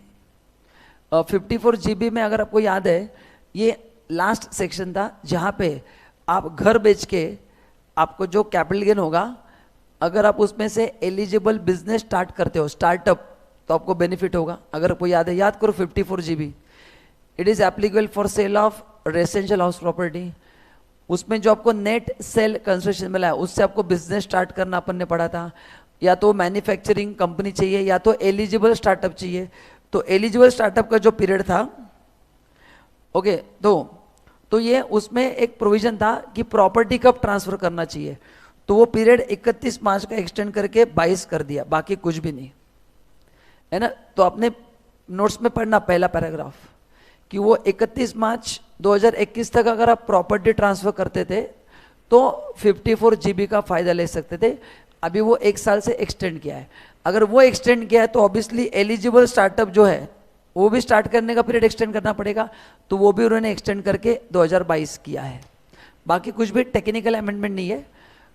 54GB में अगर आपको याद है, ये लास्ट सेक्शन था जहां पे आप घर बेच के आपको जो कैपिटल गेन होगा, अगर आप उसमें से एलिजिबल बिजनेस स्टार्ट करते हो, स्टार्टअप, तो आपको बेनिफिट होगा। अगर आपको याद है, याद करो 54GB। It is applicable for sale of residential house property. उसमें जो आपको नेट सेल कंस्ट्रक्शन मिला है, उससे आपको बिजनेस स्टार्ट करना अपन ने पढ़ा था। या तो मैन्युफैक्चरिंग कंपनी चाहिए या तो एलिजिबल स्टार्टअप चाहिए। तो एलिजिबल स्टार्टअप का जो पीरियड था, ओके, तो ये उसमें एक प्रोविजन था कि प्रॉपर्टी कब ट्रांसफर करना चाहिए। तो वो पीरियड 31 मार्च का एक्सटेंड करके 22 कर दिया, बाकी कुछ भी नहीं, है ना। तो आपने नोट्स में पढ़ना पहला पैराग्राफ कि वो 31 मार्च 2021 तक अगर आप प्रॉपर्टी ट्रांसफर करते थे तो 54GB का फायदा ले सकते थे। अभी वो 1 साल से एक्सटेंड किया है। अगर वो एक्सटेंड किया है तो ऑब्वियसली एलिजिबल स्टार्टअप जो है वो भी स्टार्ट करने का पीरियड एक्सटेंड करना पड़ेगा। तो वो भी उन्होंने एक्सटेंड करके 2022 किया है। बाकी कुछ भी टेक्निकल अमेंडमेंट नहीं है।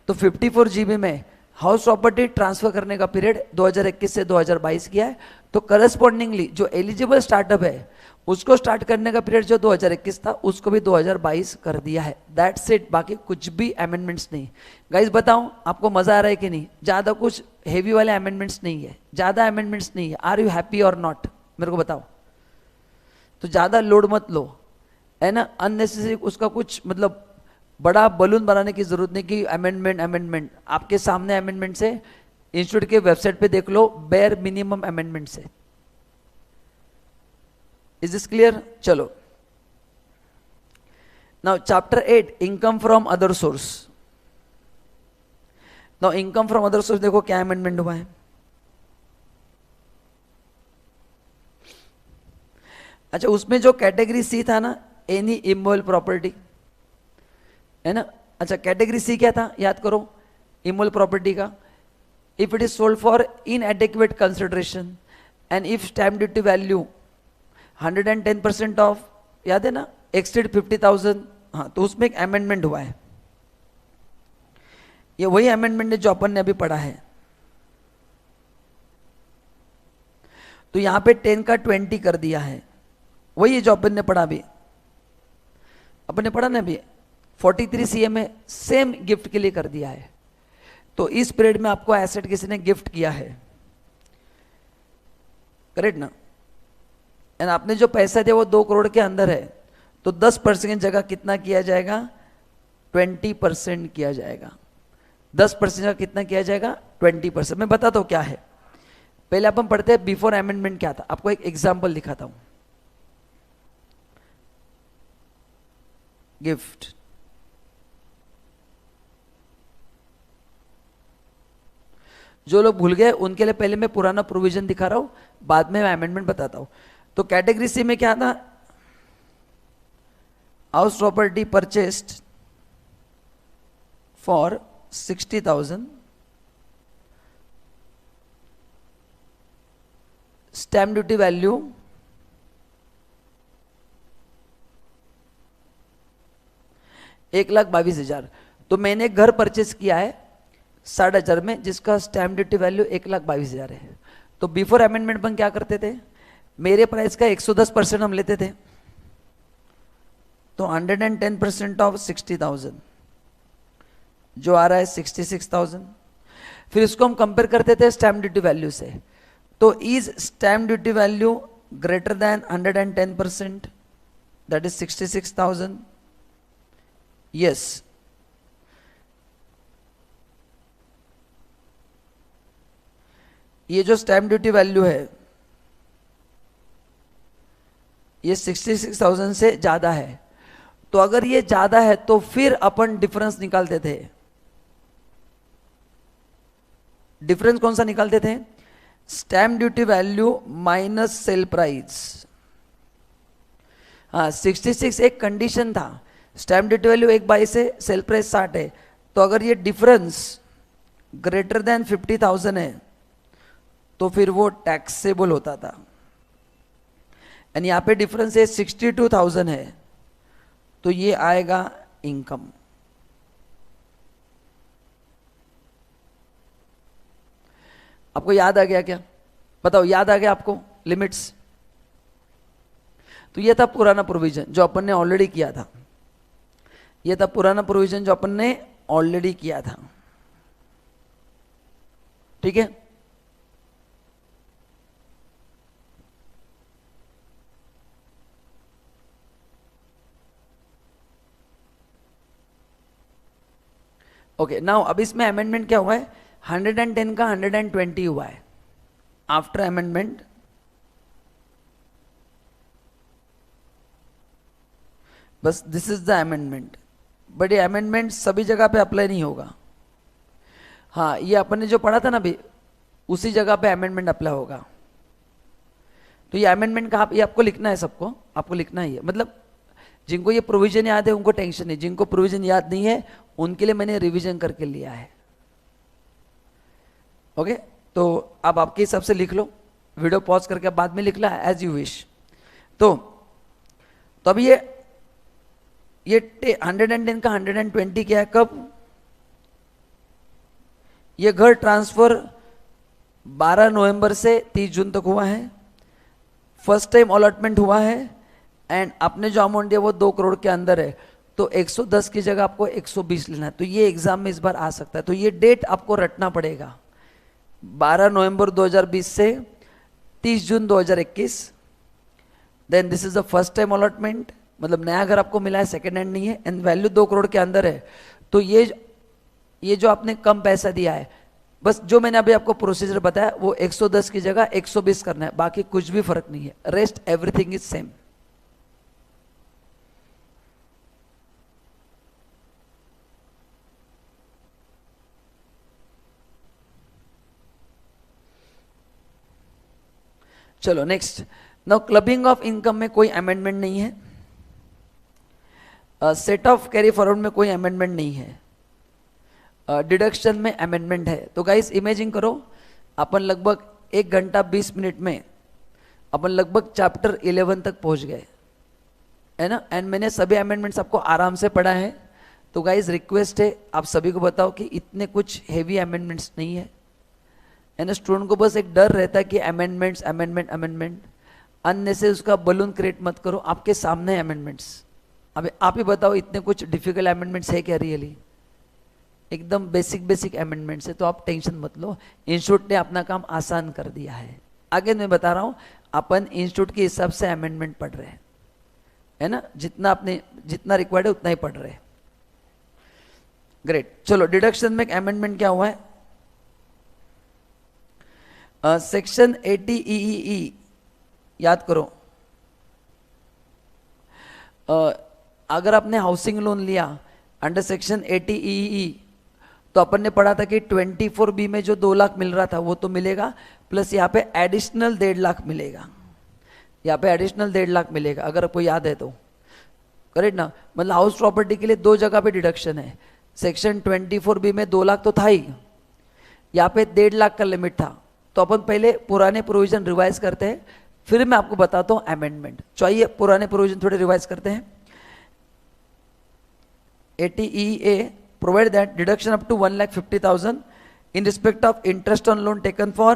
तो 54GB में हाउस प्रॉपर्टी ट्रांसफर करने का पीरियड 2021 से 2022 किया है। तो करस्पॉन्डिंगली जो एलिजिबल स्टार्टअप है उसको स्टार्ट करने का पीरियड जो 2021 था उसको भी 2022 कर दिया है। दैट्स इट, बाकी कुछ भी अमेंडमेंट्स नहीं। गाइज बताओ, आपको मजा आ रहा है कि नहीं? ज्यादा कुछ हेवी वाले अमेंडमेंट्स नहीं है, ज्यादा अमेंडमेंट्स नहीं है। आर यू हैप्पी और नॉट, मेरे को बताओ। तो ज्यादा लोड मत लो, है ना। अननेसेसरी उसका कुछ मतलब बड़ा बलून बनाने की जरूरत नहीं कि अमेंडमेंट। आपके सामने अमेंडमेंट से, इंस्टीट्यूट के वेबसाइट पे देख लो, बेयर मिनिमम अमेंडमेंट से। Is this clear? चलो, now chapter 8, income from other source. Now income from other source देखो क्या अमेंडमेंट हुआ है। अच्छा, उसमें जो कैटेगरी सी था ना, एनी इमूवेबल प्रॉपर्टी, है ना। अच्छा, कैटेगरी सी क्या था, याद करो इमूवेबल प्रॉपर्टी का। If it is sold for इनएडिक्वेट consideration and if stamp duty value 110% of, याद है ना, एक्सीड 50,000, हाँ, तो उसमें एक अमेंडमेंट हुआ है। ये वही अमेंडमेंट है जो अपन ने अभी पढ़ा है। तो यहां पे 10 का 20 कर दिया है, वही है जो अपन ने पढ़ा अभी, अपन ने पढ़ा ना अभी 43 CA में सेम गिफ्ट के लिए कर दिया है। तो इस पीरियड में आपको एसेट किसी ने गिफ्ट किया है, करेक्ट ना। एंड आपने जो पैसा दिया वो 2 करोड़ के अंदर है, तो 10% की जगह कितना किया जाएगा, 20% किया जाएगा। 10% का कितना किया जाएगा, 20%। मैं बताता हूं क्या है। पहले अपन पढ़ते हैं बिफोर अमेंडमेंट क्या था। आपको एक एग्जांपल दिखाता हूं। गिफ्ट, जो लोग भूल गए उनके लिए पहले मैं पुराना प्रोविजन दिखा रहा हूं, बाद में मैं अमेंडमेंट बताता हूं। तो कैटेगरी सी में क्या था, house property purchased for 60,000, stamp duty value 1,22,000। तो मैंने घर परचेस किया है 60,000 में, जिसका स्टैम्प ड्यूटी वैल्यू 1,22,000 है। तो बिफोर अमेंडमेंट हम क्या करते थे, मेरे प्राइस का 110% हम लेते थे, तो 110% ऑफ 60,000 जो आ रहा है 66,000। फिर इसको हम कंपेयर करते थे स्टैम्प ड्यूटी वैल्यू से। तो is stamp duty value greater than 110%, that is 66,000, yes. ये जो स्टैम्प ड्यूटी वैल्यू है ये 66,000 से ज्यादा है। तो अगर ये ज्यादा है तो फिर अपन डिफरेंस निकालते थे। डिफरेंस कौन सा निकालते थे, stamp duty value minus sale price. हाँ, 66 एक कंडीशन था, स्टैम्प ड्यूटी वैल्यू 1/22 है, सेल प्राइस 60 है। तो अगर ये डिफरेंस ग्रेटर देन 50,000 है तो फिर वो टैक्सेबल होता था। एंड यहां पे डिफरेंस है 62,000 है, तो ये आएगा इनकम। आपको याद आ गया क्या, बताओ, याद आ गया आपको लिमिट्स। तो ये था पुराना प्रोविजन जो अपन ने ऑलरेडी किया था, ये था पुराना प्रोविजन जो अपन ने ऑलरेडी किया था, ठीक है। ओके, नाउ अब इसमें अमेंडमेंट क्या हुआ है, 110 का 120 हुआ है आफ्टर अमेंडमेंट। बस this is the amendment, but ये अमेंडमेंट सभी जगह पे अप्लाई नहीं होगा। हाँ, ये अपन ने जो पढ़ा था ना अभी, उसी जगह पे अमेंडमेंट अप्लाई होगा। तो ये अमेंडमेंट कहाँ, ये आपको लिखना है, सबको आपको लिखना ही है। मतलब जिनको ये प्रोविजन याद है उनको टेंशन नहीं, जिनको प्रोविजन याद नहीं है उनके लिए मैंने रिवीजन करके लिया है। ओके, तो अब आपके हिसाब से लिख लो, वीडियो पॉज करके बाद में लिख ला एज यू विश। तो अब ये 110 का 120 क्या है, कब, ये घर ट्रांसफर 12 नवंबर से 30 जून तक हुआ है, फर्स्ट टाइम अलॉटमेंट हुआ है, एंड आपने जो अमाउंट दिया वो 2 करोड़ के अंदर है, तो 110 की जगह आपको 120 लेना है। तो ये एग्जाम में इस बार आ सकता है, तो ये डेट आपको रटना पड़ेगा, 12 नवंबर 2020 से 30 जून 2021। Then this is the first time allotment, मतलब नया घर आपको मिला है, सेकेंड हैंड नहीं है, एंड वैल्यू 2 करोड़ के अंदर है। तो ये जो आपने कम पैसा दिया है, बस जो मैंने अभी आपको प्रोसीजर बताया वो 110 की जगह 120 करना है, बाकी कुछ भी फर्क नहीं है, रेस्ट एवरीथिंग इज सेम। चलो next, now clubbing of income में कोई अमेंडमेंट नहीं है, सेट ऑफ कैरी फॉरवर्ड में कोई अमेंडमेंट नहीं है, डिडक्शन में अमेंडमेंट है। तो गाइस इमेजिन करो, अपन लगभग 1 घंटा 20 मिनट में अपन लगभग चैप्टर 11 तक पहुंच गए, है ना। एंड मैंने सभी अमेंडमेंट्स आपको आराम से पढ़ा है। तो गाइस रिक्वेस्ट है, आप सभी को बताओ कि इतने कुछ हेवी अमेंडमेंट्स नहीं है, ना। स्टूडेंट को बस एक डर रहता है कि अमेंडमेंट्स अमेंडमेंट अमेंडमेंट, अन्य से उसका बलून क्रिएट मत करो। आपके सामने अमेंडमेंट्स, अब आप ही बताओ इतने कुछ डिफिकल्ट अमेंडमेंट्स है क्या? रियली एकदम बेसिक बेसिक अमेंडमेंट्स है, तो आप टेंशन मत लो, इंस्टीट्यूट ने अपना काम आसान कर दिया है। आगे मैं बता रहा हूँ, अपन इंस्टीट्यूट के हिसाब से अमेंडमेंट पढ़ रहे हैं, है ना। जितना रिक्वायर्ड है उतना ही पढ़ रहे हैं। ग्रेट, चलो डिडक्शन में अमेंडमेंट क्या हुआ है? सेक्शन 80 EEE याद करो। अगर आपने हाउसिंग लोन लिया अंडर सेक्शन 80 EEE, तो अपन ने पढ़ा था कि 24B में जो 2 लाख मिल रहा था वो तो मिलेगा, प्लस यहाँ पे एडिशनल 1.5 लाख मिलेगा, यहाँ पे एडिशनल 1.5 लाख मिलेगा, अगर आपको याद है तो। करेक्ट ना? मतलब हाउस प्रॉपर्टी के लिए 2 जगह पे डिडक्शन है। सेक्शन 24B में 2 लाख तो था ही, यहाँ पे 1.5 लाख का लिमिट था। तो अपन पहले पुराने प्रोविजन रिवाइज करते हैं, फिर मैं आपको बताता हूँ अमेंडमेंट। चाहिए पुराने प्रोविजन थोड़े रिवाइज करते हैं। 80 EA provide that deduction up to 1,50,000 in respect of interest on loan taken for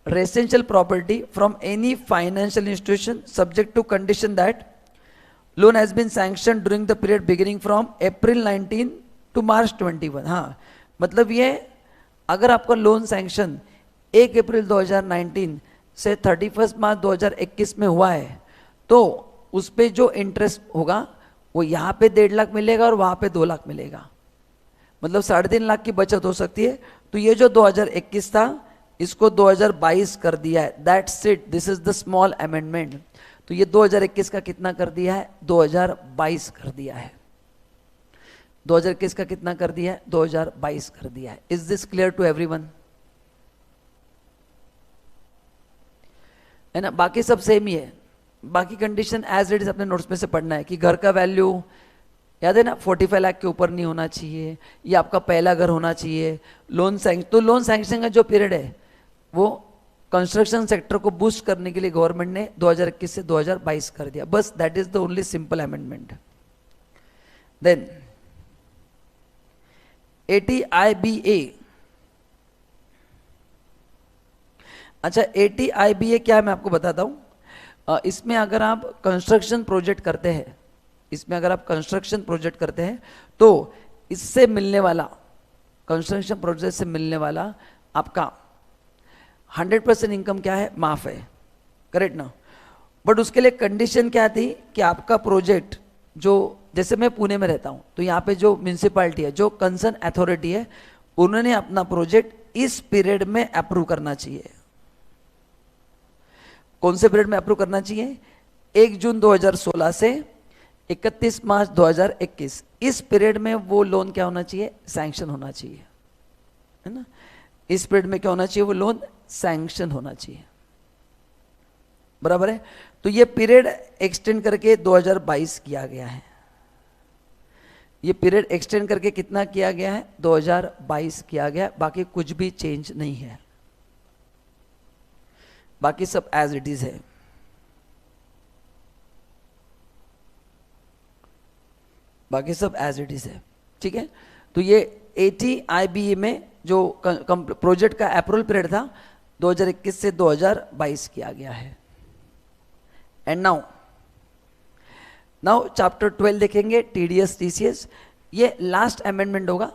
residential property from any financial institution, subject to condition that loan has been sanctioned during the period beginning from April 19 to March 21। हाँ, मतलब ये अगर आपका loan sanction 1 अप्रैल 2019 से 31 मार्च 2021 में हुआ है, तो उस पे जो इंटरेस्ट होगा वो यहाँ पे 1.5 लाख मिलेगा और वहाँ पे 2 लाख मिलेगा, मतलब 3.5 लाख की बचत हो सकती है। तो ये जो 2021 था इसको 2022 कर दिया है। That's it, this is the small amendment. तो ये 2021 का कितना कर दिया है? 2022 कर दिया है। 2021 का कितना कर दिया है? 2022 कर दिया है। Is this clear to everyone? है ना, बाकी सब सेम ही है। बाकी कंडीशन एज इट इज अपने नोट्स में से पढ़ना है कि घर का वैल्यू याद है ना 45 लाख के ऊपर नहीं होना चाहिए, ये आपका पहला घर होना चाहिए। लोन सैंक्शन, तो लोन सैंक्शन का जो पीरियड है वो कंस्ट्रक्शन सेक्टर को बूस्ट करने के लिए गवर्नमेंट ने 2021 से 2022 कर दिया, बस that is the only simple amendment. Then 80 IBA। अच्छा 80 IBA क्या है मैं आपको बताता हूं। इसमें अगर आप कंस्ट्रक्शन प्रोजेक्ट करते हैं, इसमें अगर आप कंस्ट्रक्शन प्रोजेक्ट करते हैं तो इससे मिलने वाला, कंस्ट्रक्शन प्रोजेक्ट से मिलने वाला आपका 100% इनकम क्या है? माफ है। करेक्ट ना? बट उसके लिए कंडीशन क्या थी कि आपका प्रोजेक्ट जो, जैसे मैं पुणे में रहता हूं तो यहाँ पे जो म्यूनिसिपैलिटी है, जो कंसर्न अथॉरिटी है, उन्होंने अपना प्रोजेक्ट इस पीरियड में अप्रूव करना चाहिए। कौन से पीरियड में अप्रूव करना चाहिए? 1 जून 2016 से 31 मार्च 2021, इस पीरियड में वो लोन क्या होना चाहिए? सैंक्शन होना चाहिए, है ना। इस पीरियड में क्या होना चाहिए? वो लोन सैंक्शन होना चाहिए, बराबर है। तो ये पीरियड एक्सटेंड करके 2022 किया गया है। ये पीरियड एक्सटेंड करके कितना किया गया है? 2022 किया गया। बाकी कुछ भी चेंज नहीं है, बाकी सब एज इट इज है। बाकी सब एज इट इज है, ठीक है। तो ये 80 IBA में जो प्रोजेक्ट का अप्रूवल पीरियड था 2021 से 2022 किया गया है। एंड नाउ चैप्टर 12 देखेंगे, TDS TCS। ये लास्ट अमेंडमेंट होगा।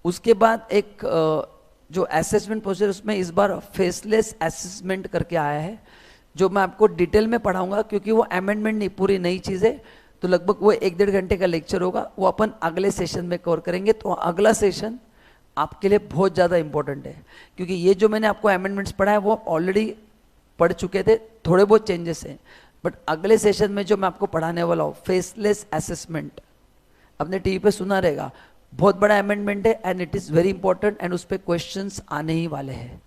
उसके बाद एक जो असेसमेंट प्रोसेस, उसमें इस बार फेसलेस असेसमेंट करके आया है, जो मैं आपको डिटेल में पढ़ाऊंगा, क्योंकि वो अमेंडमेंट नहीं, पूरी नई चीज़ है। तो लगभग वो 1-1.5 घंटे का लेक्चर होगा, वो अपन अगले सेशन में कवर करेंगे। तो अगला सेशन आपके लिए बहुत ज़्यादा इंपॉर्टेंट है, क्योंकि ये जो मैंने आपको अमेंडमेंट्स पढ़ा है वो ऑलरेडी पढ़ चुके थे, थोड़े बहुत चेंजेस हैं। बट अगले सेशन में जो मैं आपको पढ़ाने वाला हूँ, फेसलेस असेसमेंट, अपने टीवी पे सुना रहेगा, बहुत बड़ा अमेंडमेंट है and it is very important, and उस पर क्वेश्चंस आने ही वाले हैं।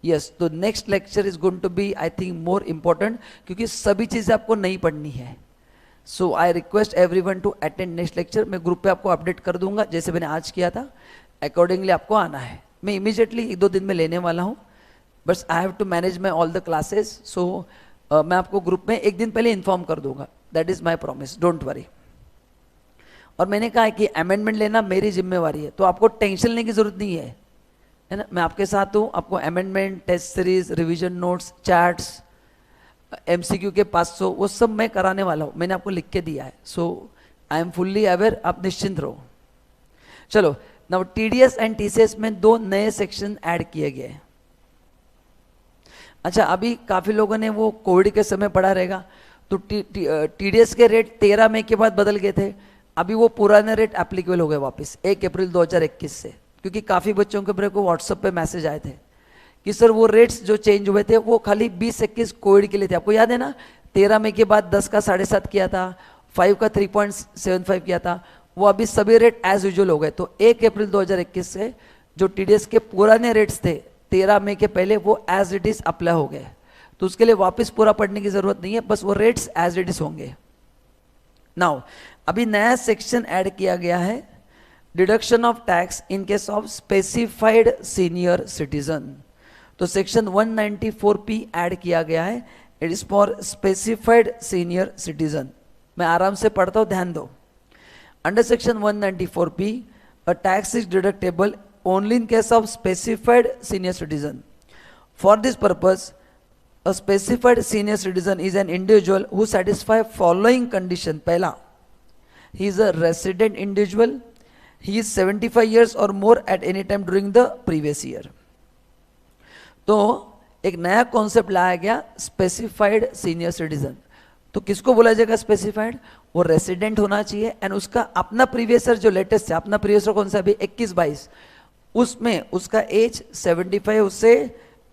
यस, तो next lecture is going to be I think more important, क्योंकि सभी चीज़ें आपको नहीं पढ़नी है. So I request everyone to attend next lecture. मैं ग्रुप पे आपको अपडेट कर दूंगा जैसे मैंने आज किया था, अकॉर्डिंगली आपको आना है. मैं इमीडिएटली 1-2 दिन में लेने वाला हूँ, बस I have to manage my all the classes. So मैं आपको ग्रुप में 1 दिन पहले इन्फॉर्म कर दूंगा. That is my promise, don't worry. और मैंने कहा है कि अमेंडमेंट लेना मेरी जिम्मेवारी है, तो आपको टेंशन लेने की जरूरत नहीं है ना. मैं आपके साथ हूँ. आपको amendment, test series, revision notes, charts, MCQ के 500 वो सब मैं कराने वाला हूँ. मैंने आपको लिख के दिया है. So I am fully aware, आप निश्चिंत रहो. चलो, नाउ TDS एंड TCS में 2 नए सेक्शन ऐड किए गए. अच्छा, अभी काफी लोगों ने वो कोविड के समय पढ़ा रहेगा, तो TDS के रेट 13 मई के बाद बदल गए थे. अभी वो पुराने रेट एप्लीकेबल हो गए वापस 1 अप्रैल 2021 से, क्योंकि काफी बच्चों के मेरे को व्हाट्सएप पे मैसेज आए थे कि सर वो रेट्स जो चेंज हुए थे वो खाली 20-21 कोविड के लिए थे. आपको याद है ना, 13 मई के बाद 10 का 7.5 किया था, 5 का 3.75 किया था. वो अभी सभी रेट एज यूजुअल हो गए. तो 1 अप्रैल 2021 से जो TDS के पुराने रेट्स थे 13 मई के पहले, वो एज इट इज अप्लाई हो गए. तो उसके लिए वापस पूरा पढ़ने की जरूरत नहीं है, बस वो रेट्स एज इट इज होंगे. नाउ अभी नया सेक्शन ऐड किया गया है, deduction of tax in case of specified senior citizen. तो सेक्शन 194P ऐड किया गया है. It is for specified senior citizen. मैं आराम से पढ़ता हूं, ध्यान दो. Under section 194P a tax is deductible only in case of specified senior citizen. For this purpose, a specified senior citizen is an individual who satisfies following condition. पहला, he is a resident individual, he is 75 years or more at any time during the previous year. तो एक नया concept लाया गया, specified senior citizen. तो किसको बोला जाएगा स्पेसिफाइड? वो रेसिडेंट होना चाहिए एंड उसका अपना प्रीवियस ईयर जो लेटेस्ट है, अपना प्रीवियस ईयर कौन सा अभी 21-22, उसमें उसका एज 75 उससे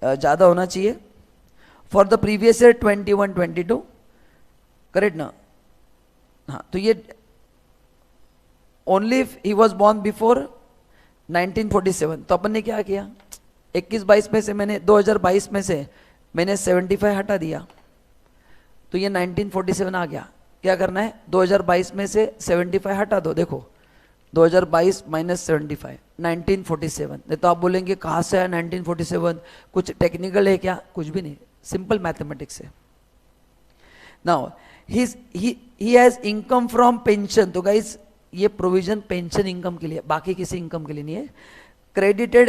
ज़्यादा होना चाहिए. For the previous year 21-22, correct ना? हाँ, तो ये only if he was born before 1947. तो अपन ने क्या किया, 21-22 में से मैंने 2022 में से मैंने 75 हटा दिया, तो ये 1947 आ गया. क्या करना है, 2022 में से 75 हटा दो. देखो 2022 माइनस 75, 1947. नहीं तो आप बोलेंगे कहाँ से है 1947, कुछ टेक्निकल है क्या? कुछ भी नहीं, सिंपल मैथमेटिक्स है. Now he has income from pension. तो गाइस ये प्रोविजन पेंशन इनकम के लिए, बाकी किसी इनकम के लिए नहीं है. Credited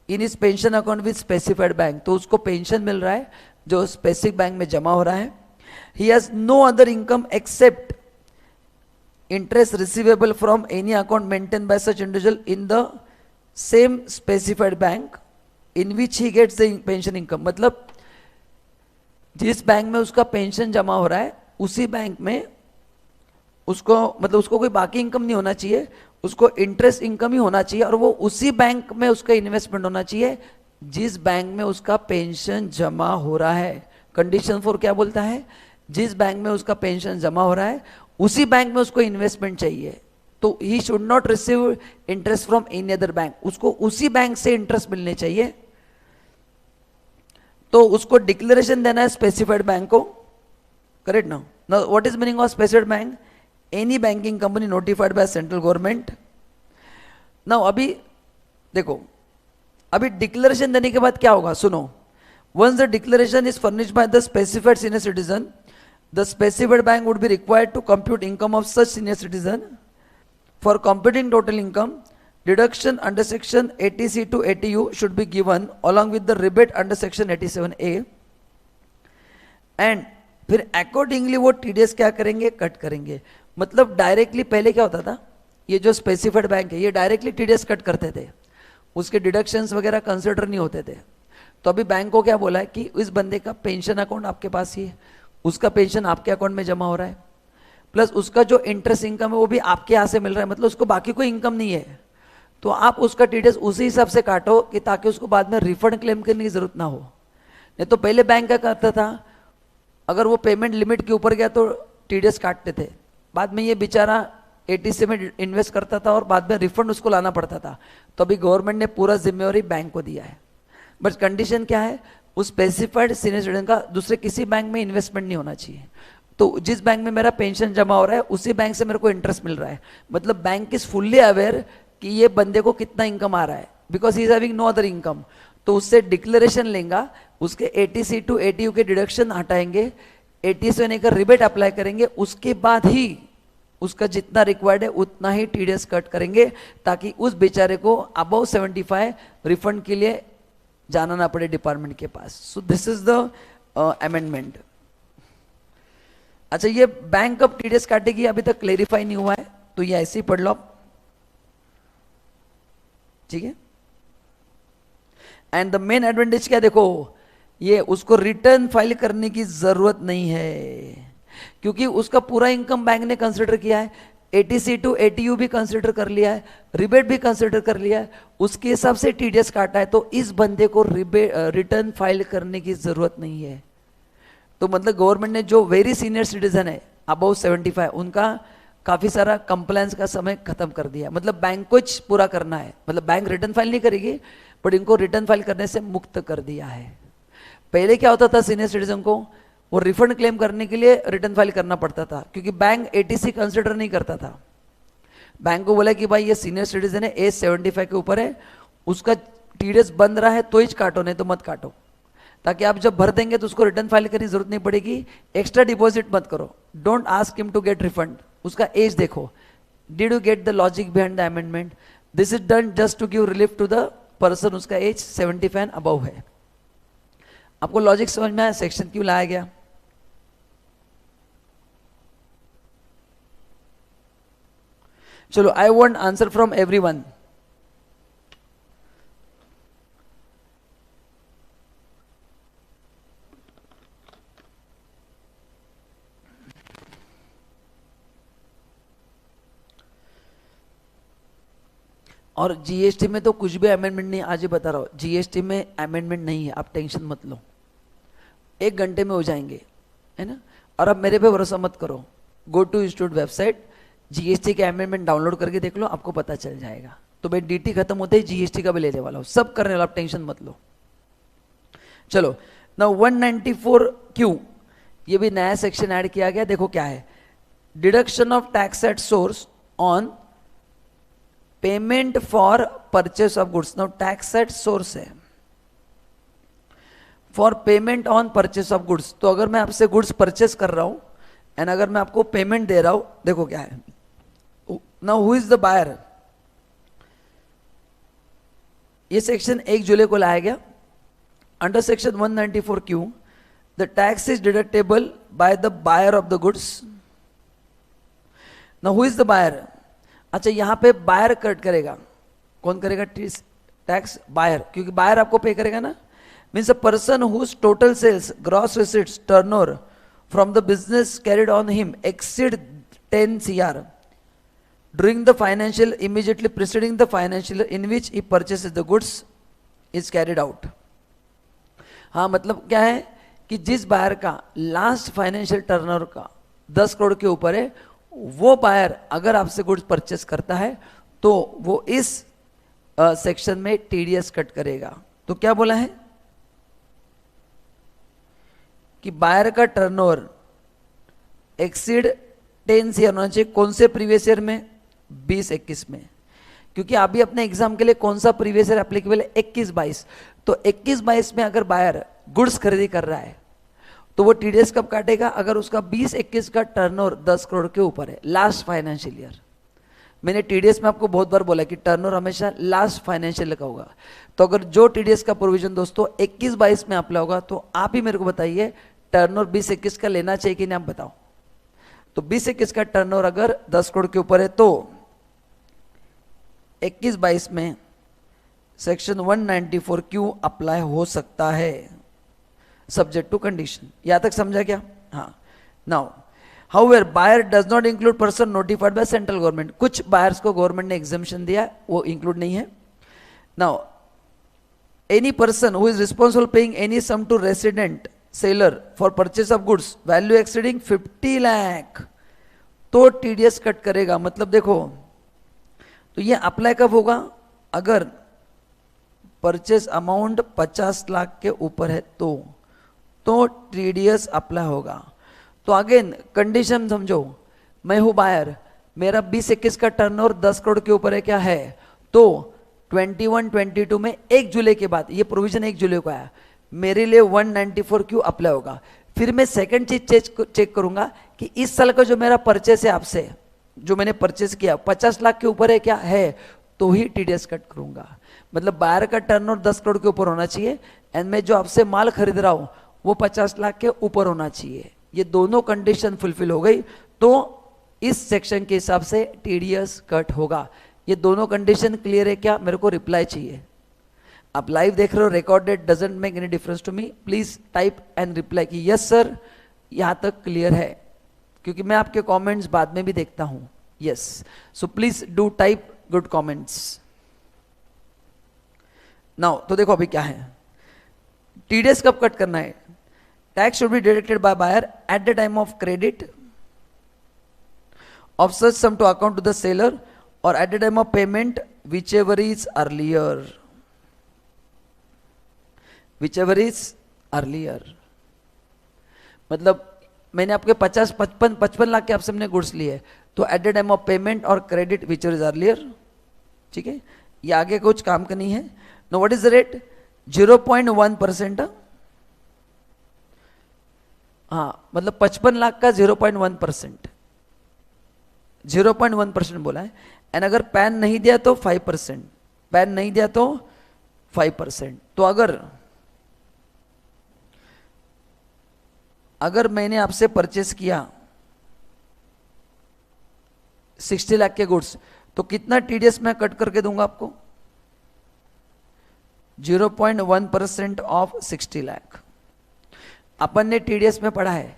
in is pension account with specified bank. तो उसको पेंशन मिल रहा है जो स्पेसिफिक बैंक में जमा हो रहा है. He has no other income except interest receivable from any account maintained by such individual in the same specified bank in which he gets the pension income. मतलब जिस बैंक में उसका पेंशन जमा हो रहा है उसी बैंक में उसको, मतलब उसको कोई बाकी इनकम नहीं होना चाहिए, उसको इंटरेस्ट इनकम ही होना चाहिए, और वो उसी बैंक में उसका इन्वेस्टमेंट होना चाहिए जिस बैंक में उसका पेंशन जमा हो रहा है. कंडीशन 4 क्या बोलता है, जिस बैंक में उसका पेंशन जमा हो रहा है उसी बैंक में उसको इन्वेस्टमेंट चाहिए. तो he should not receive interest from any other bank. उसको उसी बैंक से इंटरेस्ट मिलने चाहिए. तो उसको डिक्लेरेशन देना है स्पेसिफाइड बैंक को, करेक्ट ना? Now what is meaning of specified bank? Any banking company notified by central government. Now अभी देखो, अभी डिक्लेरेशन देने के बाद क्या होगा, सुनो. Once the declaration is furnished by the specified senior citizen, the specified bank would be required to compute income of such senior citizen. For computing total income, deduction under section 80C to 80U should be given along with the rebate under section 87A. And फिर accordingly वो TDS क्या करेंगे, cut करेंगे. मतलब directly पहले क्या होता था, ये जो स्पेसिफाइड बैंक है ये डायरेक्टली TDS कट करते थे, उसके डिडक्शंस वगैरह कंसिडर नहीं होते थे. तो अभी बैंक को क्या बोला है कि इस बंदे का पेंशन अकाउंट आपके पास ही है, उसका पेंशन आपके अकाउंट में जमा हो रहा है, प्लस उसका जो इंटरेस्ट इनकम है वो भी आपके यहाँ से मिल रहा है, मतलब उसको बाकी कोई इनकम नहीं है. तो आप उसका TDS उसी हिसाब से काटो कि ताकि उसको बाद में रिफंड क्लेम करने की जरूरत ना हो. नहीं तो पहले बैंक क्या करता था, अगर वो पेमेंट लिमिट के ऊपर गया तो TDS काटते थे, बाद में ये बेचारा ATC में इन्वेस्ट करता था और बाद में रिफंड उसको लाना पड़ता था. तो अभी गवर्नमेंट ने पूरा जिम्मेवारी बैंक को दिया है. बट कंडीशन क्या है, उस स्पेसिफाइड सीनियर सिटीजन का दूसरे किसी बैंक में इन्वेस्टमेंट नहीं होना चाहिए। तो जिस बैंक में मेरा पेंशन जमा हो रहा है उसी बैंक से मेरे को इंटरेस्ट मिल रहा है, मतलब बैंक इज फुल्ली अवेयर कि ये बंदे को कितना इनकम आ रहा है, because he is having no other income. तो उससे डिक्लेरेशन लेंगे, उसके एटीसी टू एटीयू के डिडक्शन हटाएंगे, एटीसी होने का रिबेट अप्लाई करेंगे, उसके बाद ही उसका जितना रिक्वायर्ड है उतना ही टीडीएस कट करेंगे, ताकि उस बेचारे को अबव 75 रिफंड के लिए जाना ना पड़े डिपार्टमेंट के पास। So this is the amendment. अच्छा, ये बैंक कब टीडीएस काटेगी अभी तक क्लेरिफाई नहीं हुआ है, तो ये ऐसे ही पढ़ लो आप, ठीक है। एंड द मेन एडवांटेज क्या, देखो ये उसको रिटर्न फाइल करने की जरूरत नहीं है, क्योंकि उसका पूरा इनकम बैंक ने कंसिडर किया है, एटीसी टू एटीयू भी कंसिडर कर लिया है, रिबेट भी कंसिडर कर लिया है, उसके हिसाब से टीडीएस काटा है, तो इस बंदे को रिटर्न फाइल करने की जरूरत नहीं है। तो मतलब गवर्नमेंट ने जो वेरी सीनियर सिटीजन है अबव 75 उनका काफी सारा कंप्लायंस का समय खत्म कर दिया, मतलब बैंक को पूरा करना है, मतलब बैंक रिटर्न फाइल नहीं करेगी बट इनको रिटर्न फाइल करने से मुक्त कर दिया है। पहले क्या होता था, सीनियर सिटीजन को वो रिफंड क्लेम करने के लिए रिटर्न फाइल करना पड़ता था, क्योंकि बैंक एटीसी कंसिडर नहीं करता था। बैंक को बोला कि भाई ये सीनियर सिटीजन है, एज 75 के ऊपर है, उसका टीडीएस बंद रहा है तो ही काटो, नहीं तो मत काटो, ताकि आप जब भर देंगे तो उसको रिटर्न फाइल करने की जरूरत नहीं पड़ेगी। एक्स्ट्रा डिपॉजिट मत करो, don't ask him to get refund, उसका एज देखो। Did you get the logic behind the amendment? This is done just to give relief to the person उसका एज 75 एंड अबव है। आपको लॉजिक समझ में आया, सेक्शन क्यों लाया गया? चलो, I want answer from everyone. और जीएसटी में तो कुछ भी अमेंडमेंट नहीं, आज ही बता रहा हूं, जीएसटी में अमेंडमेंट नहीं है, आप टेंशन मत लो, 1 घंटे में हो जाएंगे, है ना। और अब मेरे पे भरोसा मत करो, go to institute website, GST के अमेंडमेंट डाउनलोड करके देख लो, आपको पता चल जाएगा। तो भाई डीटी खत्म होते ही जीएसटी का भी लेने वाला हूं, सब करने वाला, आप टेंशन मत लो। चलो, नाउ 194 क्यों, ये भी नया सेक्शन ऐड किया गया, देखो क्या है, deduction of tax at source on payment for purchase of goods. Now tax at source है for payment on purchase of goods, तो अगर मैं आपसे गुड्स परचेस कर रहा हूं एंड अगर मैं आपको पेमेंट दे रहा हूं, देखो क्या है, now who is the buyer, ये सेक्शन 1 जुलाई को लाया गया। अंडर सेक्शन 194 क्यों, the tax is deductible by the buyer of the goods. Now who is the buyer, अच्छा यहां पे बायर कट करेगा, कौन करेगा टैक्स? बायर, क्योंकि बायर आपको पे करेगा ना। Means a person whose total sales, gross receipts, turnover from the business carried on him exceed 10 CR during the financial immediately preceding the financial in which he purchases the goods is carried out। हाँ, मतलब क्या है कि जिस buyer का last financial turnover का 10 करोड़ के ऊपर है, वो बायर अगर आपसे गुड्स परचेस करता है तो वो इस सेक्शन में टीडीएस कट करेगा। तो क्या बोला है कि बायर का टर्नओवर एक्सीड 10 CR होना चाहिए, कौन से प्रीवियस ईयर में? 20-21 में, क्योंकि अभी अपने एग्जाम के लिए कौन सा प्रीवियस ईयर एप्लीकेबल है? 21-22। तो 21-22 में अगर बायर गुड्स खरीदी कर रहा है तो वो टीडीएस कब काटेगा? अगर उसका 20-21 का टर्नओवर 10 करोड़ के ऊपर है, लास्ट फाइनेंशियल ईयर। मैंने टीडीएस में आपको बहुत बार बोला कि टर्नओवर हमेशा लास्ट फाइनेंशियल का होगा। तो अगर जो टीडीएस का प्रोविजन दोस्तों 21-22 में अप्लाई होगा, तो आप ही मेरे को बताइए टर्नओवर 20-21 का लेना चाहिए कि नहीं, आप बताओ। तो 20-21 का टर्नओवर अगर 10 करोड़ के ऊपर है तो 21-22 में सेक्शन 194 क्यों अप्लाई हो सकता है, सब्जेक्ट टू कंडीशन। यहां तक समझा क्या? हाँ। Now however buyer does not include person notified by central government, कुछ बायर्स को गवर्नमेंट ने एग्जम्पशन दिया, वो इंक्लूड नहीं है। Now any person who is responsible paying any sum to resident seller for purchase of goods value exceeding 50 lakh तो TDS cut करेगा। मतलब देखो, तो ये अप्लाई कब होगा? अगर परचेस अमाउंट 50 लाख के ऊपर है तो टीडीएस अप्लाई होगा। तो अगेन कंडीशन समझो, मैं हूं बायर, मेरा 20-21 का टर्नओवर 10 करोड़ के ऊपर है क्या है, तो 21-22 में 1 जुलाई के बाद, ये प्रोविजन 1 जुलाई को आया, मेरे लिए 194 क्यों अप्लाई होगा। फिर मैं सेकंड चीज चेक करूंगा कि इस साल का जो मेरा परचेस है आपसे, जो मैंने परचेस किया 50 लाख के ऊपर है क्या है, तो ही टीडीएस कट करूंगा। मतलब बायर का टर्नओवर 10 करोड़ के ऊपर होना चाहिए एंड मैं जो आपसे माल खरीद रहा हूं वो 50 लाख के ऊपर होना चाहिए। ये दोनों कंडीशन फुलफिल हो गई तो इस सेक्शन के हिसाब से टीडीएस कट होगा। ये दोनों कंडीशन क्लियर है क्या, मेरे को रिप्लाई चाहिए। आप लाइव देख रहे हो, recorded doesn't make any difference to me, please type and reply की यस सर यहां तक क्लियर है, क्योंकि मैं आपके कमेंट्स बाद में भी देखता हूं। Yes, so please do type good comments now. तो देखो अभी क्या है, टीडीएस कब कट करना है, tax should be deducted by buyer at the time of credit of such sum to account to the seller or at the time of payment whichever is earlier, whichever is earlier। मतलब मैंने आपके 55 लाख के आपसे हमने goods लिए तो eight the time of payment और credit whichever is earlier, ठीक है। ये आगे कुछ काम का नहीं है। Know what is the rate, 0.1%। हाँ, मतलब 55 लाख का 0.1%, 0.1% बोला है। एंड अगर पैन नहीं दिया तो 5%, पैन नहीं दिया तो 5%। तो अगर मैंने आपसे परचेस किया 60 लाख के गुड्स तो कितना टीडीएस मैं कट करके दूंगा आपको, 0.1% ऑफ 60 लाख। अपन ने टीडीएस में पढ़ा है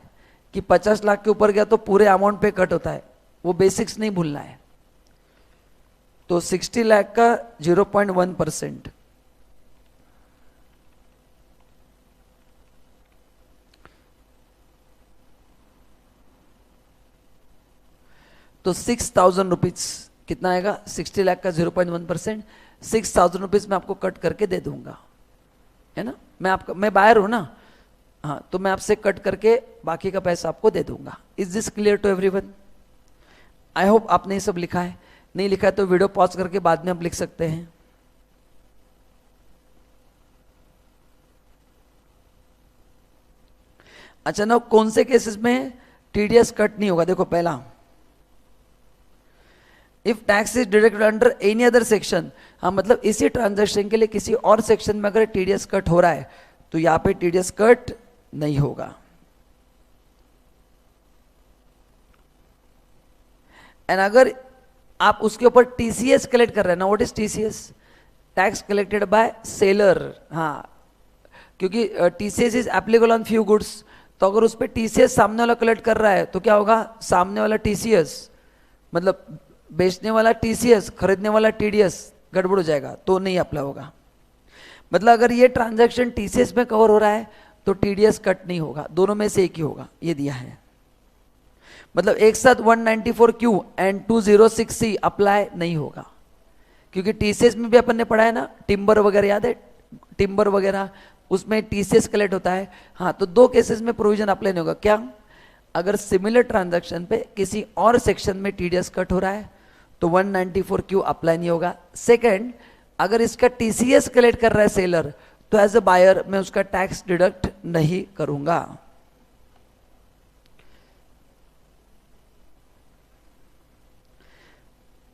कि 50 लाख के ऊपर गया तो पूरे अमाउंट पे कट होता है, वो बेसिक्स नहीं भूलना है। तो 60 लाख का 0.1%, तो 6,000 रुपीज कितना आएगा, 60 लाख का 0.1%, 6,000 रुपीज मैं आपको कट करके दे दूंगा, है ना। मैं बायर हूं ना, हाँ, तो मैं आपसे कट करके बाकी का पैसा आपको दे दूंगा। Is this clear to everyone? I hope आपने ये सब लिखा है, नहीं लिखा है तो वीडियो पॉज करके बाद में आप लिख सकते हैं। अच्छा ना, कौन से केसेस में टीडीएस कट नहीं होगा, देखो पहला, if tax is deducted under any other section, हाँ मतलब इसी ट्रांजैक्शन के लिए किसी और सेक्शन में अगर टीडीएस कट हो रहा है तो यहां पे टीडीएस कट नहीं होगा। एंड अगर आप उसके ऊपर टीसीएस कलेक्ट कर रहे हैं ना, what is TCS, tax collected by seller. हाँ, क्योंकि TCS is applicable on few goods, तो अगर उस पर टीसीएस सामने वाला कलेक्ट कर रहा है तो क्या होगा, सामने वाला टीसीएस मतलब बेचने वाला टीसीएस, खरीदने वाला टीडीएस, गड़बड़ हो जाएगा, तो नहीं अप्लाई होगा। मतलब अगर ये ट्रांजैक्शन टीसीएस में कवर हो रहा है तो टीडीएस कट नहीं होगा, दोनों में से एक ही होगा, ये दिया है। मतलब एक साथ 194Q एंड 206C अप्लाई नहीं होगा, क्योंकि टीसीएस में भी अपन ने पढ़ा है ना, टिम्बर वगैरह याद है, टिम्बर वगैरह उसमें टीसीएस कलेक्ट होता है। हाँ, तो दो केसेस में प्रोविजन अप्लाई नहीं होगा। क्या, अगर सिमिलर ट्रांजैक्शन पे किसी और सेक्शन में टीडीएस कट हो रहा है तो 194Q अप्लाई नहीं होगा। सेकंड, अगर इसका टीसीएस कलेक्ट कर रहा है सेलर तो एज अ बायर मैं उसका टैक्स डिडक्ट नहीं करूंगा।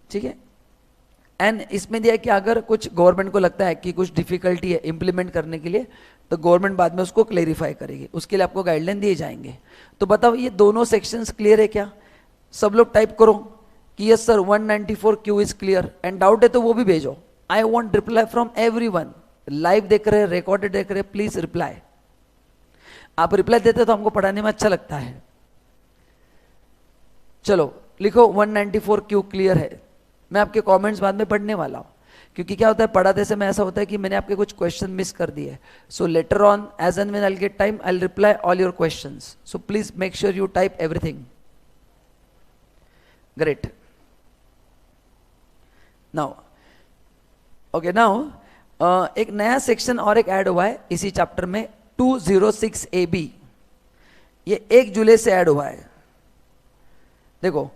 ठीक है। एंड इसमें दिया कि अगर कुछ गवर्नमेंट को लगता है कि कुछ डिफिकल्टी है इंप्लीमेंट करने के लिए तो गवर्नमेंट बाद में उसको क्लेरिफाई करेगी, उसके लिए आपको गाइडलाइन दिए जाएंगे। तो बताओ ये दोनों सेक्शंस क्लियर है क्या? सब लोग टाइप करो कि yes sir 194Q is clear, and doubt है तो वो भी भेजो। I want reply from everyone, live देख रहे, रिकॉर्डेड देख रहे, प्लीज रिप्लाई। आप रिप्लाई देते तो हमको पढ़ाने में अच्छा लगता है। चलो लिखो 194Q क्लियर है। मैं आपके कमेंट्स बाद में पढ़ने वाला हूं, क्योंकि क्या होता है पढ़ाते समय ऐसा होता है कि मैंने आपके कुछ क्वेश्चन मिस कर दिए। So later on as and when I will get time I will reply all your questions, so please make sure you type everything. Great. Now okay, now एक नया सेक्शन और एक ऐड हुआ है इसी chapter में, 206 AB। ये 1 जुलाई से ऐड हुआ है। देखो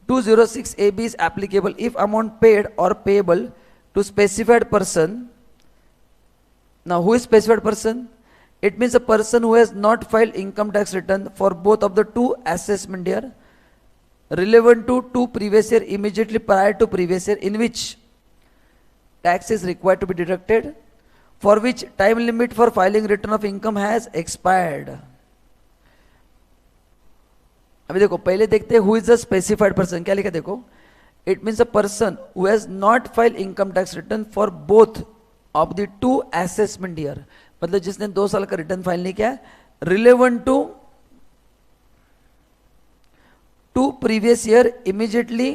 206 AB is applicable if amount paid और payable to specified person. Now who is specified person? It means a person who has not filed income tax return for both of the 2 assessment year relevant to 2 previous year immediately prior to previous year in which tax is required to be deducted, for which time limit for filing return of income has expired. अभी देखो पहले देखते हैं who is the specified person। क्या लिखा देखो, it means a person who has not filed income tax return for both of the 2 assessment year, मतलब जिसने 2 साल का रिटर्न फाइल नहीं किया, relevant to 2 previous year immediately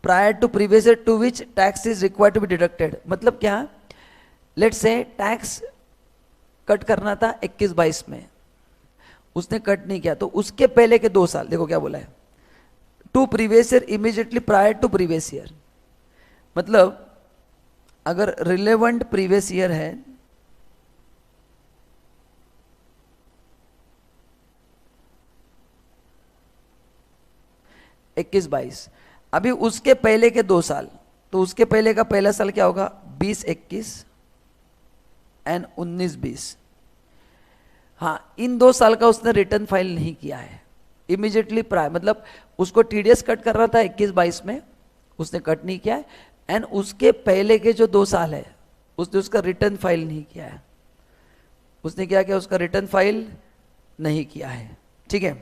prior to previous year to which tax is required to be deducted. मतलब क्या, let's say tax cut करना था 21-22 में, उसने कट नहीं किया, तो उसके पहले के 2 साल, देखो क्या बोला है, 2 previous year immediately prior to previous year. मतलब अगर रिलेवेंट प्रीवियस ईयर है, इक्कीस 22, अभी उसके पहले के 2 साल, तो उसके पहले का पहला साल क्या होगा, 20-21 एंड 19-20। हाँ, इन 2 साल का उसने रिटर्न फाइल नहीं किया है इमीडिएटली प्रायर, मतलब उसको टीडीएस कट करना था 21-22 में, उसने कट नहीं किया है, एंड उसके पहले के जो 2 साल है उसने उसका रिटर्न फाइल नहीं किया है। उसने क्या किया, उसका रिटर्न फाइल नहीं किया है। ठीक है,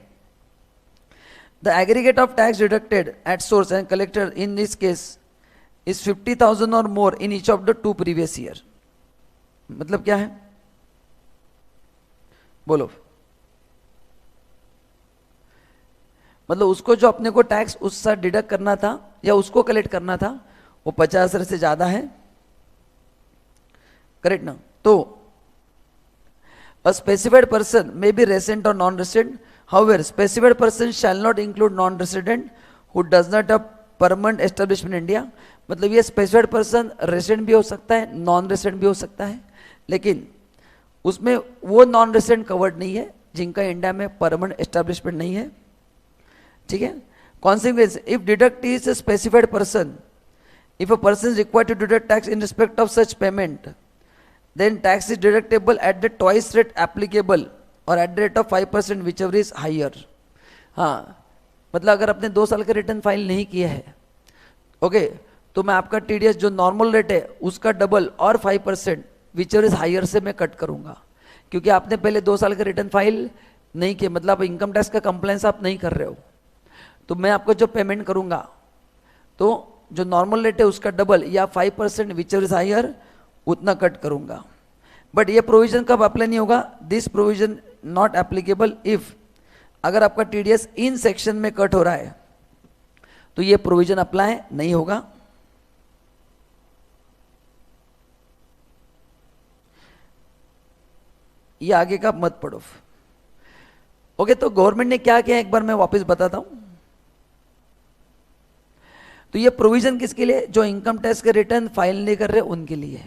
The aggregate of tax deducted at source and collected in this case is 50,000 or more in each of the 2 previous year। मतलब क्या है, बोलो। मतलब उसको जो अपने को टैक्स उस साल डिडक्ट करना था या उसको कलेक्ट करना था वो 50,000 से ज्यादा है, करेक्ट ना। तो a specified person may be resident or non-resident, however specified person shall not include non-resident who does not have permanent establishment in India। मतलब ये specified person resident भी हो सकता है, नॉन रेसिडेंट भी हो सकता है, लेकिन उसमें वो नॉन रेसिडेंट कवर्ड नहीं है जिनका इंडिया में परमानेंट एस्टेब्लिशमेंट नहीं है। ठीक है, consequence, if deduct is a specified person, if a person is required to deduct tax in respect of such payment, then tax is deductible at the twice rate applicable or at the rate of 5% whichever is higher। हाँ, मतलब अगर आपने 2 साल का return file नहीं किया है, okay, तो मैं आपका टीडीएस जो नॉर्मल रेट है उसका डबल और 5% whichever is higher से मैं कट करूंगा, क्योंकि आपने पहले 2 साल का रिटर्न फाइल नहीं किया, मतलब आप इनकम टैक्स का कंप्लेंस आप नहीं कर रहे हो, तो मैं आपको जो पेमेंट करूंगा तो जो नॉर्मल रेट है उसका डबल या 5% whichever is higher उतना कट करूंगा। बट ये प्रोविजन कब अप्लाई नहीं होगा, this provision not applicable if, अगर आपका टीडीएस इन सेक्शन में कट हो रहा है तो ये प्रोविजन अप्लाई नहीं होगा। ये आगे का मत पढ़ो। ओके, तो गवर्नमेंट ने क्या किया एक बार मैं वापस बताता हूं। तो ये प्रोविजन किसके लिए, जो इनकम टैक्स के रिटर्न फाइल नहीं कर रहे उनके लिए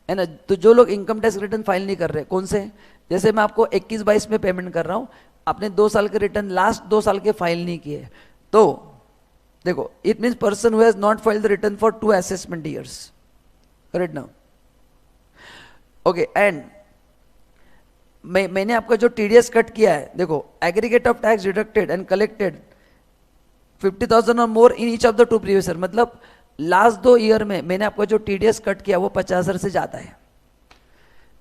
है ना। तो जो लोग इनकम टैक्स रिटर्न फाइल नहीं कर रहे, कौन से, जैसे मैं आपको 21-22 में पेमेंट कर रहा हूं, आपने 2 साल के रिटर्न लास्ट 2 साल के फाइल नहीं किए, तो देखो it means person who has not filed the return for 2 assessment years, correct ना। ओके, एंड मैंने आपका जो टीडीएस कट किया है, देखो aggregate of tax deducted and collected 50,000 और more in each of the 2 previous year, मतलब लास्ट 2 ईयर में मैंने आपका जो टीडीएस कट किया वो 50,000 से ज्यादा है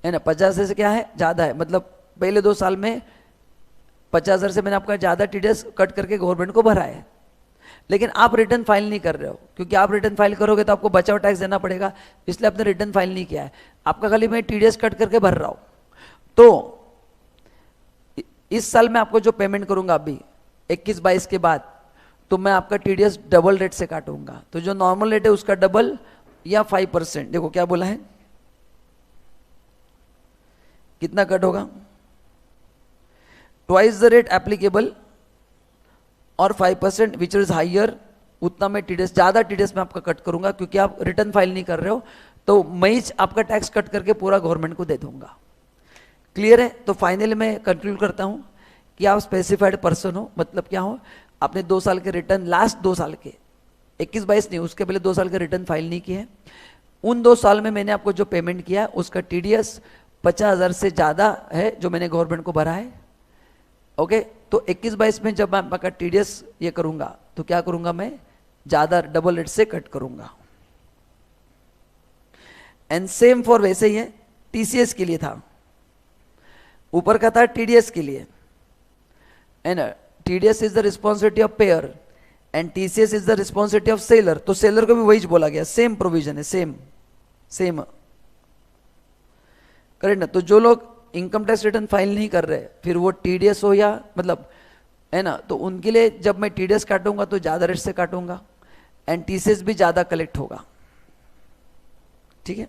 ना। 50,000 से क्या है, ज्यादा है, मतलब पहले 2 साल में 50,000 से मैंने आपका ज्यादा टीडीएस कट करके गवर्नमेंट को भरा है, लेकिन आप रिटर्न फाइल नहीं कर रहे हो, क्योंकि आप रिटर्न फाइल करोगे तो आपको बचाव टैक्स देना पड़ेगा, इसलिए आपने रिटर्न फाइल नहीं किया है, आपका खाली मैं टीडीएस कट करके भर रहा हूं। तो इस साल मैं आपको जो पेमेंट करूंगा अभी 21-22 के बाद, तो मैं आपका टीडीएस डबल रेट से काटूंगा, तो जो नॉर्मल रेट है उसका डबल या 5%, देखो क्या बोला है, कितना कट होगा, ट्वाइस द रेट एप्लीकेबल और 5% विच इज हाइयर उतना मैं टीडीएस, ज़्यादा टीडीएस मैं आपका कट करूंगा, क्योंकि आप रिटर्न फाइल नहीं कर रहे हो, तो मैं ही आपका टैक्स कट करके पूरा गवर्नमेंट को दे दूंगा। क्लियर है? तो फाइनली मैं कंक्लूड करता हूं कि आप स्पेसिफाइड पर्सन हो, मतलब क्या हो, आपने 2 साल के रिटर्न, लास्ट 2 साल के 21-22 नहीं, उसके पहले 2 साल के रिटर्न फाइल नहीं किए हैं। उन 2 साल में मैंने आपको जो पेमेंट किया है उसका टीडीएस 50,000 से ज़्यादा है जो मैंने गवर्नमेंट को भरा है। ओके, तो 21-22 में जब मैं आपका टीडीएस ये करूंगा तो क्या करूंगा, मैं ज़्यादा डबल रेट से कट करूंगा। एंड सेम फॉर वैसे ही है, टीसीएस के लिए था, ऊपर का था टीडीएस के लिए, and TDS is the responsibility of pair and TCS is the responsibility of seller. तो सेलर को भी वही बोला गया, सेम प्रोविजन है, सेम करेक्ट ना। तो जो लोग इनकम टैक्स रिटर्न फाइल नहीं कर रहे, फिर वो टीडीएस हो या मतलब, है ना, तो उनके लिए जब मैं टीडीएस काटूंगा तो ज्यादा रेट से काटूंगा एंड टीसीएस भी ज्यादा कलेक्ट होगा। ठीक है,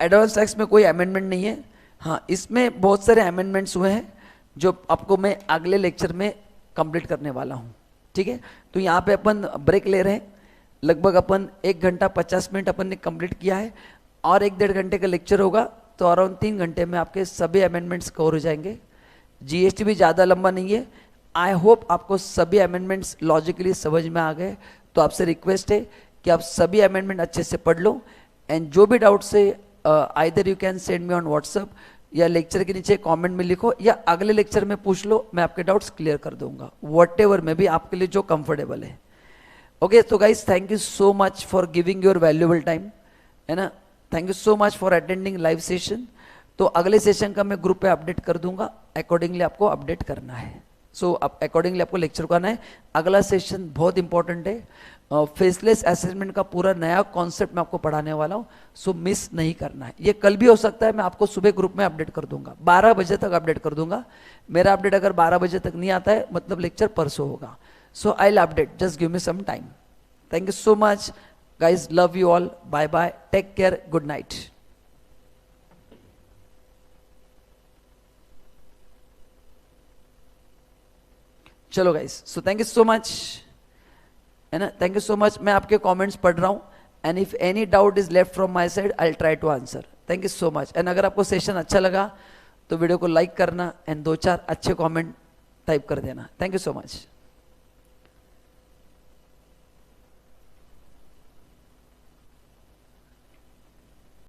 एडवांस टैक्स में कोई अमेंडमेंट नहीं है। हाँ, इसमें बहुत सारे अमेंडमेंट्स हुए हैं जो आपको मैं अगले लेक्चर में कंप्लीट करने वाला हूँ। ठीक है, तो यहाँ पे अपन ब्रेक ले रहे हैं, लगभग अपन 1 घंटा 50 मिनट अपन ने कंप्लीट किया है, और 1-1.5 घंटे का लेक्चर होगा, तो अराउंड 3 घंटे में आपके सभी अमेंडमेंट्स कवर हो जाएंगे। जीएसटी भी ज़्यादा लंबा नहीं है। आई होप आपको सभी अमेंडमेंट्स लॉजिकली समझ में आ गए। तो आपसे रिक्वेस्ट है कि आप सभी अमेंडमेंट अच्छे से पढ़ लो, एंड जो भी डाउट्स है either you can send me on WhatsApp, या लेक्चर के नीचे कमेंट में लिखो, या अगले लेक्चर में पूछ लो, मैं आपके डाउट्स क्लियर कर दूंगा, व्हाटएवर में भी आपके लिए जो कंफर्टेबल है। ओके, तो guys thank you so much for giving your valuable time, है ना। Thank you so much for attending live session. तो अगले सेशन का मैं ग्रुप पे अपडेट कर दूंगा, अकॉर्डिंगली आपको अपडेट करना है। सो अकॉर्डिंगली आपको लेक्चर को आना है। अगला सेशन बहुत इंपॉर्टेंट है, फेसलेस असेसमेंट का पूरा नया कॉन्सेप्ट मैं आपको पढ़ाने वाला हूँ, सो मिस नहीं करना है। ये कल भी हो सकता है, मैं आपको सुबह ग्रुप में अपडेट कर दूंगा, 12 बजे तक अपडेट कर दूंगा। मेरा अपडेट अगर 12 बजे तक नहीं आता है, मतलब लेक्चर परसों होगा। So I will update, just give me some time. Thank you so much guys, love you all, bye bye, take care, good night. चलो guys, so thank you so much, है ना, थैंक यू सो मच। मैं आपके comments पढ़ रहा हूँ, and if any doubt is left from my side I will try to answer. Thank you so much. And अगर आपको सेशन अच्छा लगा तो वीडियो को लाइक करना एंड 2-4 अच्छे कमेंट टाइप कर देना। Thank you so much.